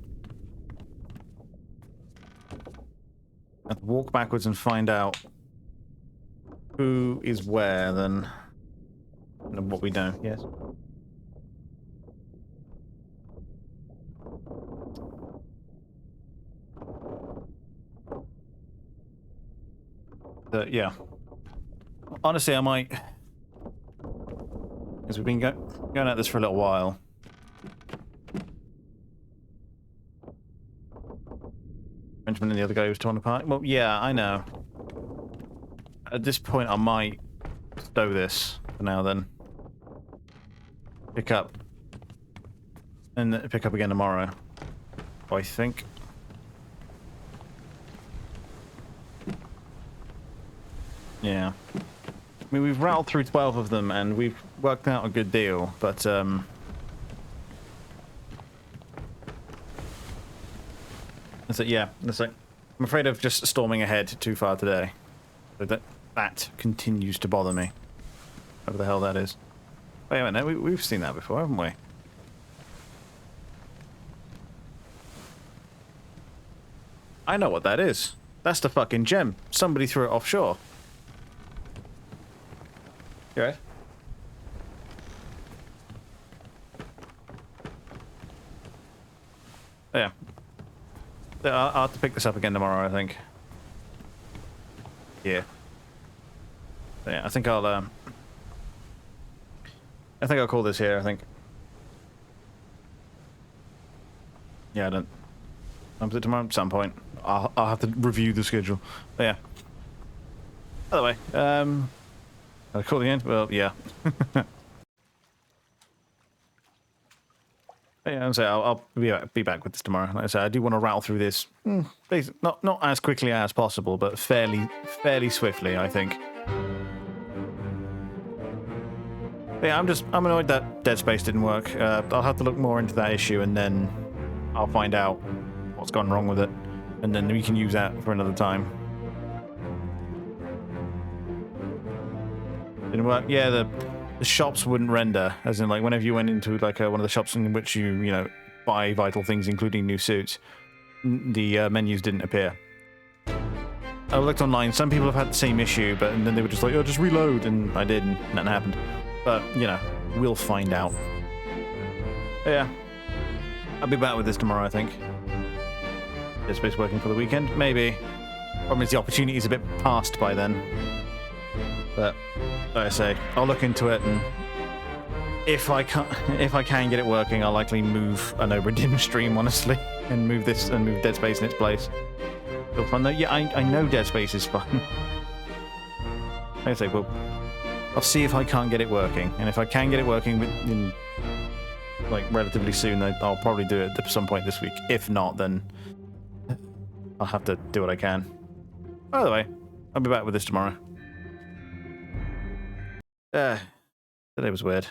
Have to walk backwards and find out who is where then. And what we know, yes. Yeah. Honestly, I might... Because we've been going at this for a little while. Benjamin and the other guy was torn apart. Well, yeah, I know. At this point, I might stow this for now then. Pick up. And pick up again tomorrow. I think. Yeah. I mean, we've rattled through 12 of them and we've worked out a good deal, but that's it, yeah. That's like, I'm afraid of just storming ahead too far today. So that continues to bother me. Whatever the hell that is. Wait a minute, we've seen that before, haven't we? I know what that is. That's the fucking gem. Somebody threw it offshore. You right? Yeah. I'll have to pick this up again tomorrow, I think. Yeah. Yeah, I think I'll call this here, I think. Yeah, I don't... I'm it tomorrow at some point. I'll have to review the schedule. But yeah. By the way, I'll call the end? Well, yeah. Yeah, I'll be back with this tomorrow. Like I said, I do want to rattle through this, not as quickly as possible, but fairly swiftly, I think. But yeah, I'm annoyed that Dead Space didn't work. I'll have to look more into that issue, and then I'll find out what's gone wrong with it, and then we can use that for another time. Didn't work. Yeah, the shops wouldn't render, as in like whenever you went into like one of the shops in which you know buy vital things, including new suits, the menus didn't appear. I looked online. Some people have had the same issue, but then they were just like, "Oh, just reload," and I did, and nothing happened. But you know, we'll find out. But yeah, I'll be back with this tomorrow, I think. Dead Space working for the weekend, maybe. Problem is the opportunity's a bit past by then. But like I say, I'll look into it, and if I can get it working, I'll likely move an Obra Dihn stream, honestly, and move Dead Space in its place. Still fun though. Yeah, I know Dead Space is fun. Like I say, well, I'll see if I can't get it working, and if I can get it working in like relatively soon, then I'll probably do it at some point this week. If not, then I'll have to do what I can. By the way, I'll be back with this tomorrow. Today was weird.